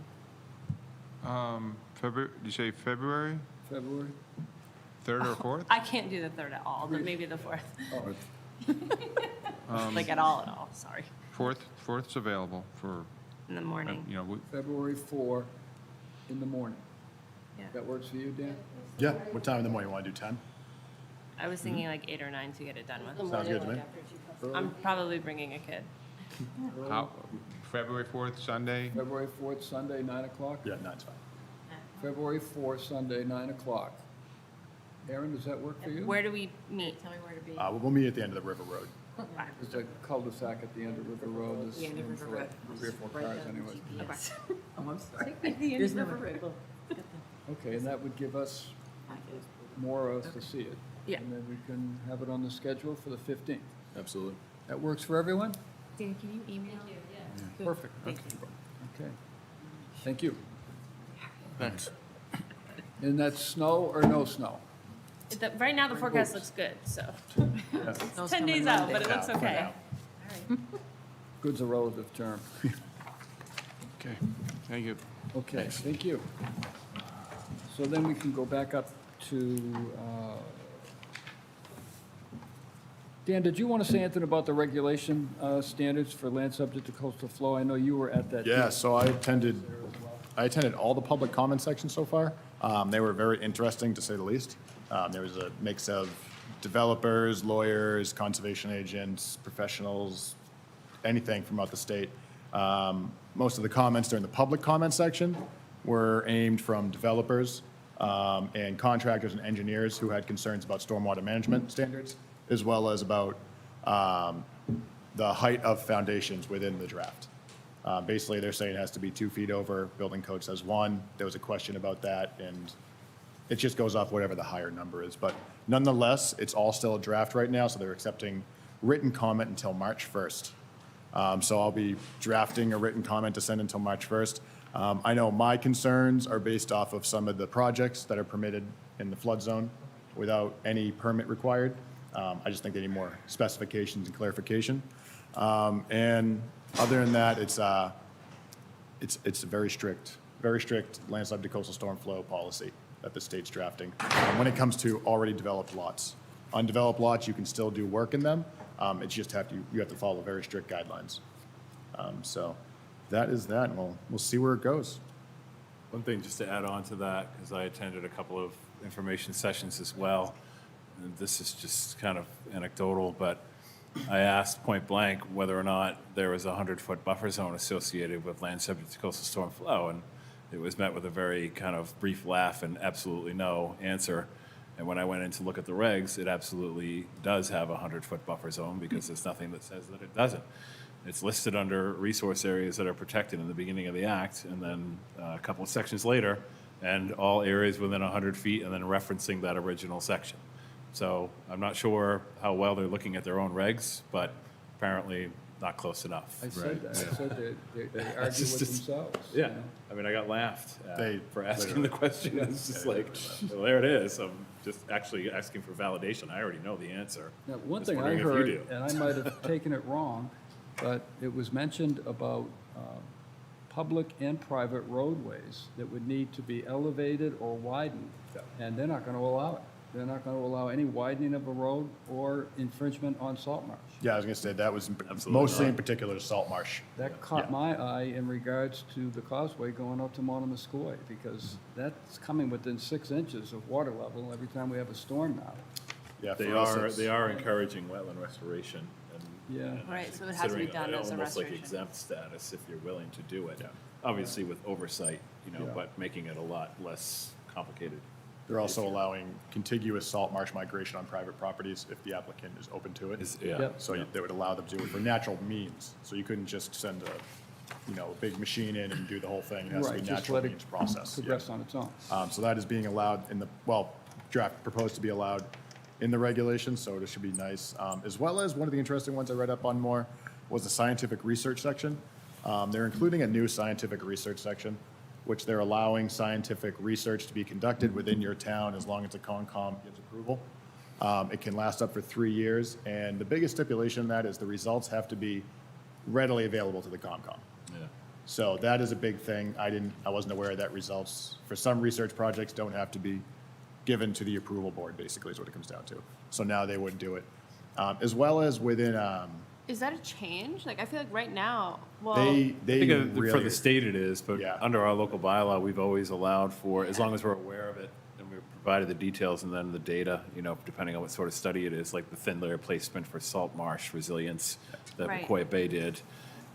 February, did you say February? February? 3rd or 4th? I can't do the 3rd at all, but maybe the 4th. Oh, Like at all, sorry, 4th's available for, in the morning. you know, February 4 in the morning. Yeah. That works for you, Dan? Yeah, what time in the morning, you want to do 10? I was thinking like 8 or 9 to get it done with. Sounds good to me. I'm probably bringing a kid. how, February 4th, Sunday? February 4th, Sunday, 9 o'clock? Yeah, 9's fine. February 4th, Sunday, 9 o'clock. Aaron, does that work for you? Where do we meet? Tell me where to be. We'll meet at the end of the River Road. There's a cul-de-sac at the end of River Road. There's The end of room River for Road. 3 or 4 Right cars down the anyway. GPS. Oh, I'm sorry. There's There's no no River Road. Okay, and that would give us more of us to see it. Yeah. And then we can have it on the schedule for the 15th. Absolutely. That works for everyone? Dan, can you email? Good. Perfect. Thank you. Okay. Thank you. Thanks. And that's snow or no snow? Right now, the forecast looks good, so. Snow's 10 days coming out, Monday. but it looks Yeah, for okay. now. Good's a relative term. Okay, thank you. Okay, thank you. So then we can go back up to, Dan, did you want to say anything about the regulation standards for land subject to coastal flow? I know you were at that. Yeah, so I attended all the public comment sections so far. They were very interesting, to say the least. There was a mix of developers, lawyers, conservation agents, professionals, anything from out the state. Most of the comments during the public comment section were aimed from developers and contractors and engineers who had concerns about stormwater management standards, as well as about the height of foundations within the draft. Basically, they're saying it has to be 2 feet over, building code says 1. There was a question about that, and it just goes off whatever the higher number is. But nonetheless, it's all still a draft right now, so they're accepting written comment until March 1st. So I'll be drafting a written comment to send until March 1st. I know my concerns are based off of some of the projects that are permitted in the flood zone without any permit required. I just think they need more specifications and clarification. And other than that, it's a very strict land subject to coastal storm flow policy that the state's drafting when it comes to already developed lots. Undeveloped lots, you can still do work in them. It's just you have to follow very strict guidelines. So that is that, and we'll see where it goes. One thing just to add on to that, because I attended a couple of information sessions as well, and this is just kind of anecdotal, but I asked point blank whether or not there was a 100-foot buffer zone associated with land subject to coastal storm flow, and it was met with a very kind of brief laugh and absolutely no answer. And when I went in to look at the regs, it absolutely does have a 100-foot buffer zone because there's nothing that says that it doesn't. It's listed under resource areas that are protected in the beginning of the act, and then a couple of sections later, and all areas within 100 feet, and then referencing that original section. So I'm not sure how well they're looking at their own regs, but apparently not close enough. I said that. I said they argue with just- themselves. Yeah, you know? I mean, I got laughed at They for asking literally- the question. It's just like, well, there it is. I'm just actually asking for validation. I already know the answer. Now, one Just thing I wondering if you heard, do. and I might have taken it wrong, but it was mentioned about public and private roadways that would need to be elevated or widened, and they're not going to allow it. They're not going to allow any widening of a road or infringement on salt marsh. Yeah, I was going to say, that was Absolutely mostly not. in particular to salt marsh. That caught Yeah. my eye in regards to the causeway going up to Monomoskoye, because that's coming within 6 inches of water level every time we have a storm now. Yeah, They for us, are, it's- they are encouraging wetland restoration and. Yeah. and Right, actually so it has to be considering done as a Almost like restoration. exempt status if you're willing to do it. Yeah. Obviously with oversight, Yeah. but making it a lot less complicated. They're also allowing contiguous salt marsh migration on private properties if the applicant is open to it. Yeah. Yep. So they would allow them to do it for natural means. So you couldn't just send a big machine in and do the whole thing. It has to Right, be just natural let it means process. Yeah. progress on its own. So that is being allowed draft proposed to be allowed in the regulations, so it should be nice. As well as one of the interesting ones I read up on more was the scientific research section. They're including a new scientific research section, which they're allowing scientific research to be conducted within your town as long as the Concom gives approval. It can last up for 3 years, and the biggest stipulation in that is the results have to be readily available to the Concom. Yeah. So that is a big thing. I wasn't aware that results for some research projects don't have to be given to the approval board, basically, is what it comes down to. So now they would do it. As well as within, Is that a change? Like, I feel like right now, well, they I think for really, the state it is, but Yeah. under our local bylaw, we've always allowed for, as long as we're aware of it, and we've provided the details and then the data, depending on what sort of study it is, like the thin layer placement for salt marsh resilience that Right. McCoy Bay did.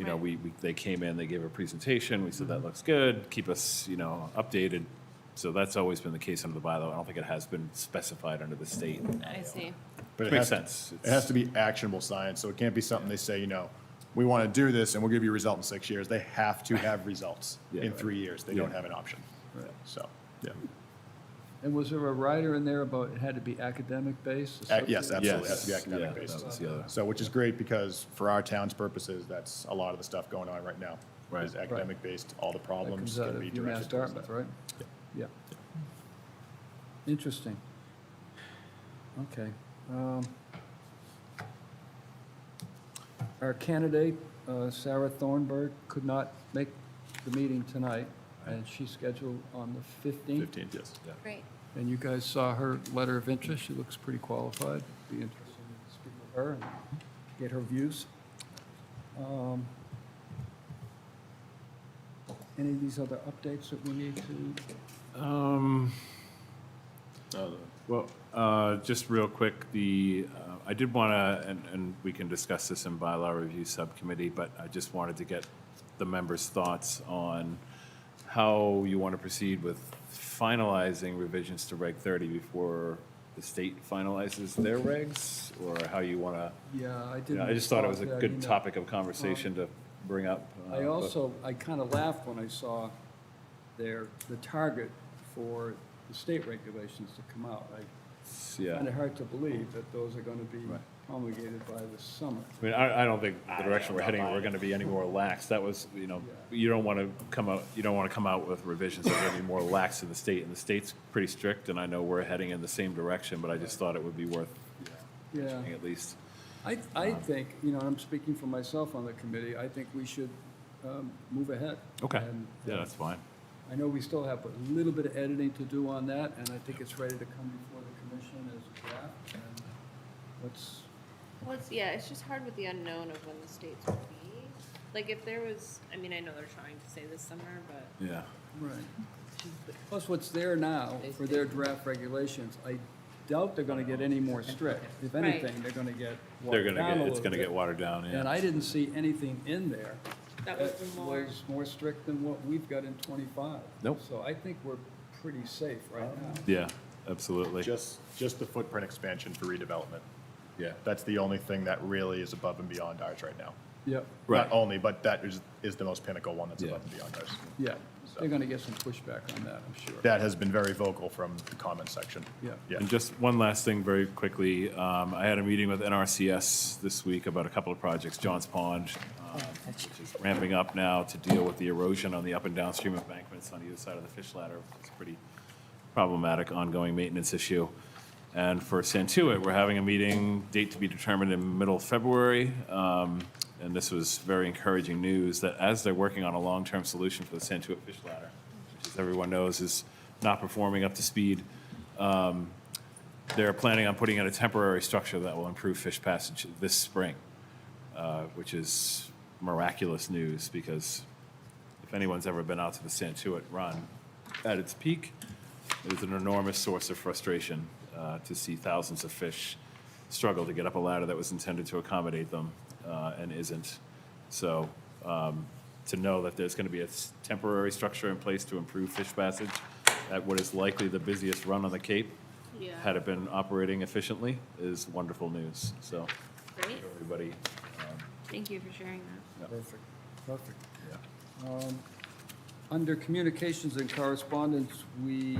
Right. They came in, they gave a presentation, we said, that looks good, keep us, updated. So that's always been the case under the bylaw. I don't think it has been specified under the state. I see. but it Makes has, sense. it has to be actionable science, so it can't be something they say, we want to do this and we'll give you a result in 6 years. They have to have results Yeah. in 3 years. They don't Yeah. have an option. So, yeah. And was there a rider in there about it had to be academic based? Yes, absolutely. It has to be Yes. academic Yeah, based. that was the other. So, which is great because for our town's purposes, that's a lot of the stuff going on right now. Right. Is academic based, all the That problems comes out can of be UMass directed towards Dartmouth, that. right? Yeah. Interesting. Okay. Our candidate, Sarah Thornburg, could not make the meeting tonight, and she's scheduled on the 15th. 15th, yes. Great. And you guys saw her letter of interest. She looks pretty qualified. Be interested in speaking with her and get her views. Any of these other updates that we need to? Well, just real quick, I did want to, and we can discuss this in bylaw review subcommittee, but I just wanted to get the members' thoughts on how you want to proceed with finalizing revisions to Reg 30 before the state finalizes their regs, or how you want to, Yeah, I didn't. I just thought it was a thought that, good topic of conversation to bring up. I kind of laughed when I saw the target for the state regulations to come out. Yeah. Kind of hard to believe that those are going to be promulgated by the summer. I mean, I don't think the direction we're heading, we're going to be any more lax. That was, you don't want to come out with revisions that are going to be more lax in the state. And the state's pretty strict, and I know we're heading in the same direction, but I just thought it would be worth mentioning at least. I think, I'm speaking for myself on the committee, I think we should move ahead. Okay, And, yeah, that's fine. I know we still have a little bit of editing to do on that, and I think it's ready to come before the commission as a draft. And let's, Well, it's just hard with the unknown of when the states will be. Like, if there was, I mean, I know they're trying to say this summer, but Yeah. right. Plus, what's there now for their draft regulations, I doubt they're going to get any more strict. If Right. anything, they're going to get watered down a It's little going to bit. get watered down, And yeah. I didn't see anything in there that was the more. was more strict than what we've got in 25. Nope. So I think we're pretty safe right now. Yeah, absolutely. Just the footprint expansion for redevelopment. Yeah. That's the only thing that really is above and beyond ours right now. Yep, Right. Not only, but that is the most pinnacle one that's Yeah. above and beyond ours. yeah. They're going to get some pushback on that, I'm sure. That has been very vocal from the comment section. Yeah. Yeah. And just one last thing very quickly. I had a meeting with NRCS this week about a couple of projects, Johns Pond, which is ramping up now to deal with the erosion on the up and downstream embankments on either side of the fish ladder. It's a pretty problematic ongoing maintenance issue. And for Santuit, we're having a meeting, date to be determined in middle of February. And this was very encouraging news that as they're working on a long-term solution for the Santuit fish ladder, which as everyone knows is not performing up to speed, they're planning on putting in a temporary structure that will improve fish passage this spring, which is miraculous news because if anyone's ever been out to the Santuit Run, at its peak, it is an enormous source of frustration to see thousands of fish struggle to get up a ladder that was intended to accommodate them and isn't. So to know that there's going to be a temporary structure in place to improve fish passage at what is likely the busiest run on the Cape, had it been operating efficiently, is wonderful news. So Great. everybody, Thank you for sharing that. Perfect, perfect. Under communications and correspondence, we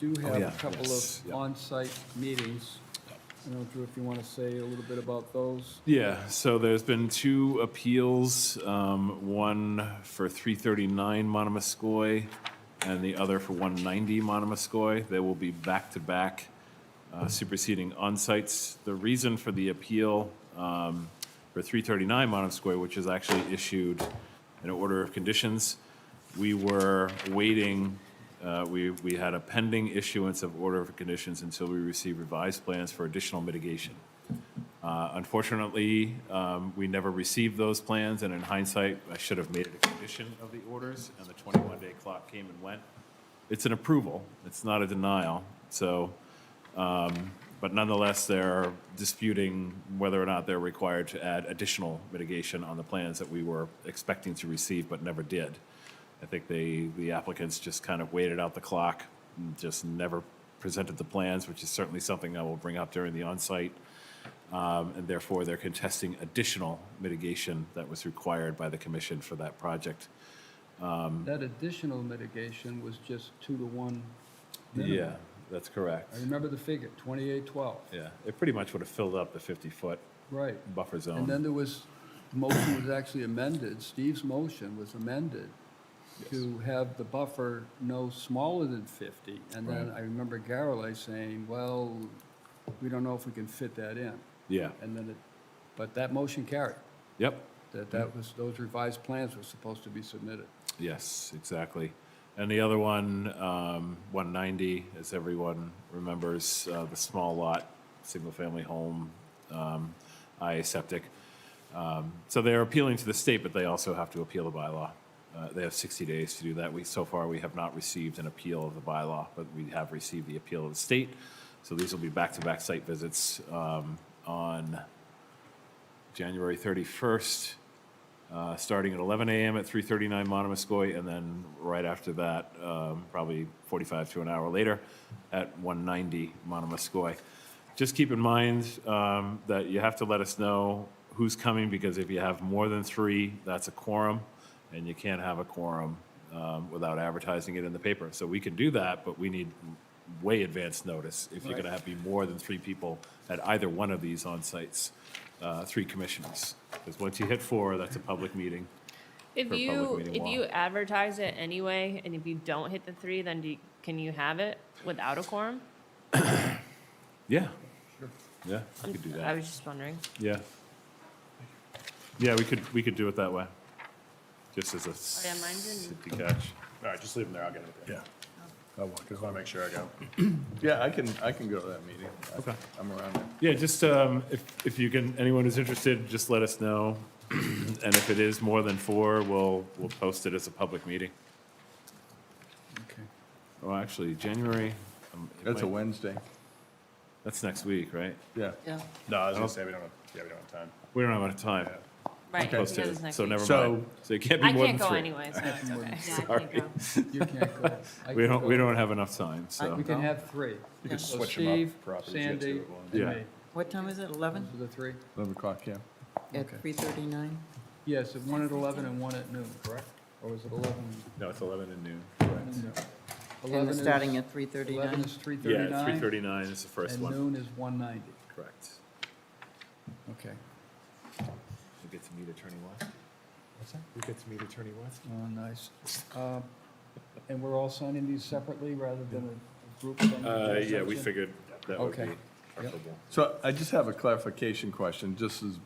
do have yeah, a couple yes, of yeah. on-site meetings. I don't know, Drew, if you want to say a little bit about those. Yeah, so there's been 2 appeals, one for 339 Monomoskoye and the other for 190 Monomoskoye. They will be back-to-back superseding on-sites. The reason for the appeal for 339 Monomoskoye, which is actually issued an order of conditions, we were waiting, we had a pending issuance of order of conditions until we received revised plans for additional mitigation. Unfortunately, we never received those plans, and in hindsight, I should have made it a condition of the orders, and the 21-day clock came and went. It's an approval, it's not a denial, so, but nonetheless, they're disputing whether or not they're required to add additional mitigation on the plans that we were expecting to receive but never did. I think the applicants just kind of waited out the clock, and just never presented the plans, which is certainly something I will bring up during the on-site. And therefore, they're contesting additional mitigation that was required by the commission for that project. That additional mitigation was just 2-to-1 Yeah, minimum. that's correct. I remember the figure, 2812. Yeah, it pretty much would have filled up the 50-foot Right. buffer zone. And then there was, the motion was actually amended, Steve's motion was amended to have the buffer no smaller than 50. And then Right. I remember Garrelay saying, well, we don't know if we can fit that in. Yeah. And then but that motion carried. Yep. That was, those revised plans were supposed to be submitted. Yes, exactly. And the other one, 190, as everyone remembers, the small lot, single-family home, IA septic. So they're appealing to the state, but they also have to appeal the bylaw. They have 60 days to do that. So far, we have not received an appeal of the bylaw, but we have received the appeal of the state. So these will be back-to-back site visits on January 31st, starting at 11 a.m. at 339 Monomoskoye, and then right after that, probably 45 to an hour later, at 190 Monomoskoye. Just keep in mind that you have to let us know who's coming, because if you have more than 3, that's a quorum, and you can't have a quorum without advertising it in the paper. So we can do that, but we need way advance notice if you're going to have be more than 3 people at either one of these on-sites, 3 commissioners. Because once you hit 4, that's a public meeting. If for you, public meeting if law. you advertise it anyway, and if you don't hit the 3, then can you have it without a quorum? Yeah. Yeah, we could do I that. was just wondering. Yeah. Yeah, we could do it that way. Just as a Oh, yeah, mine's in- safety catch. All right, just leave them there, I'll get it. Yeah. I just want to make sure I go. Yeah, I can go to that meeting. Okay. I'm around there. Yeah, just, if you can, anyone who's interested, just let us know. And if it is more than 4, we'll post it as a public meeting. Okay. Oh, actually, January. it That's a might- Wednesday. That's next week, right? Yeah. Yeah. No, I was Oh. gonna say, we don't have time. We don't have enough time. Right, Post because it, it's next so week. never So- mind. So it can't be I more can't than go 3. anyway, so that's okay. Yeah, I Sorry. can't go. You can't go. I We can don't, go. we don't have enough time, so. We can have 3. You can So switch them up Steve, for opportunities you get Sandy, to at once. and Yeah. me. What time is it, 11? Those are the 3. 11 o'clock, yeah. At Okay. 3:39? Yes, 1 at 11 and 1 at noon, correct? Or was it 11? No, it's 11 and noon. No. And 11 we're is- starting at 11 3:39? is 3:39? Yeah, 3:39 is the first And one. noon is 190. Correct. Okay. We get to meet Attorney West. What's that? We get to meet Attorney West. Oh, nice. And we're all signing these separately rather than a group? of them? Yeah, we figured that would Okay. be preferable. So I just have a clarification question, just as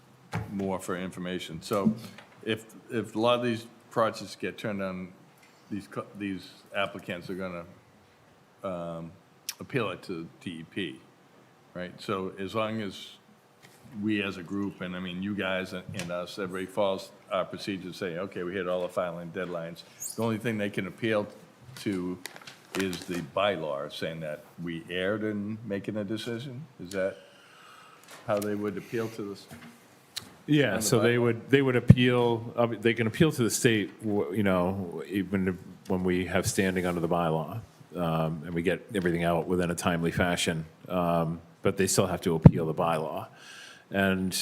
more for information. So if a lot of these projects get turned on, these applicants are going to appeal it to DEP, right? So as long as we as a group, and I mean, you guys and us, everybody follows our procedures, say, okay, we hit all the filing deadlines. The only thing they can appeal to is the bylaw saying that we erred in making a decision? Is that how they would appeal to this? Yeah, on the so bylaw? they would appeal, they can appeal to the state, you know, even when we have standing under the bylaw, and we get everything out within a timely fashion, but they still have to appeal the bylaw. And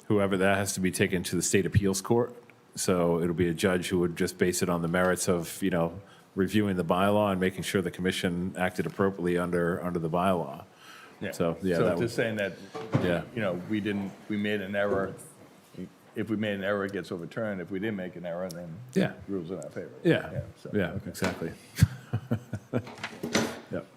whoever, that has to be taken to the state appeals court. So it'll be a judge who would just base it on the merits of, you know, reviewing the bylaw and making sure the commission acted appropriately under the bylaw. So, yeah, So that just saying that, Yeah. you know, we made an error if we made an error, it gets overturned. If we didn't make an error, then Yeah. rules in our favor. Yeah, so, yeah, okay. exactly. Yep.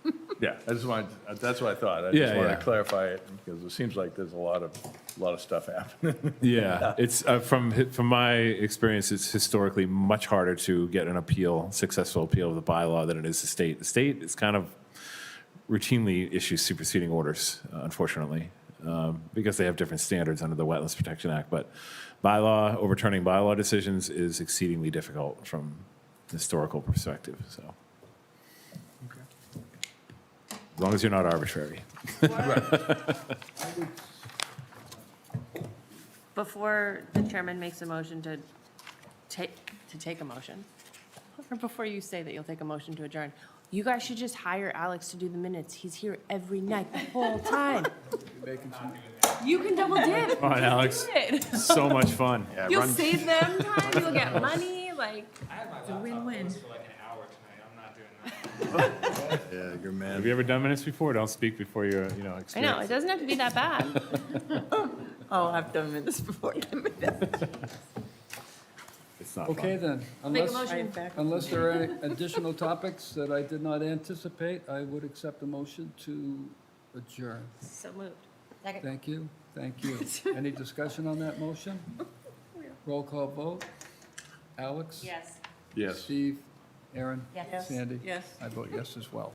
Yeah, I just wanted, that's what I thought. I Yeah, just wanted yeah. to clarify it, because it seems like there's a lot of stuff happening. Yeah, it's, from my experience, it's historically much harder to get an appeal, successful appeal of the bylaw than it is the state. The state is kind of routinely issues superseding orders, unfortunately, because they have different standards under the Wetlands Protection Act. But overturning bylaw decisions is exceedingly difficult from a historical perspective, so. As long as you're not arbitrary. Before the chairman makes a motion to take a motion, or before you say that you'll take a motion to adjourn, you guys should just hire Alex to do the minutes. He's here every night, the whole time. You can double dip. Come on, Just Alex. do it. So much fun. You'll save them time, you'll get money, like, It's a win-win. Yeah, you're mad. Have you ever done minutes before? Don't speak before you're, I know, it doesn't have to be that bad. Oh, I've done this before. It's not Okay, then, Make a unless, motion. unless there are any additional topics that I did not anticipate, I would accept a motion to adjourn. So moved. Thank you, thank you. Any discussion on that motion? Roll call vote. Alex? Yes. Yes. Steve? Aaron? Yes. Sandy? Yes. I vote yes as well.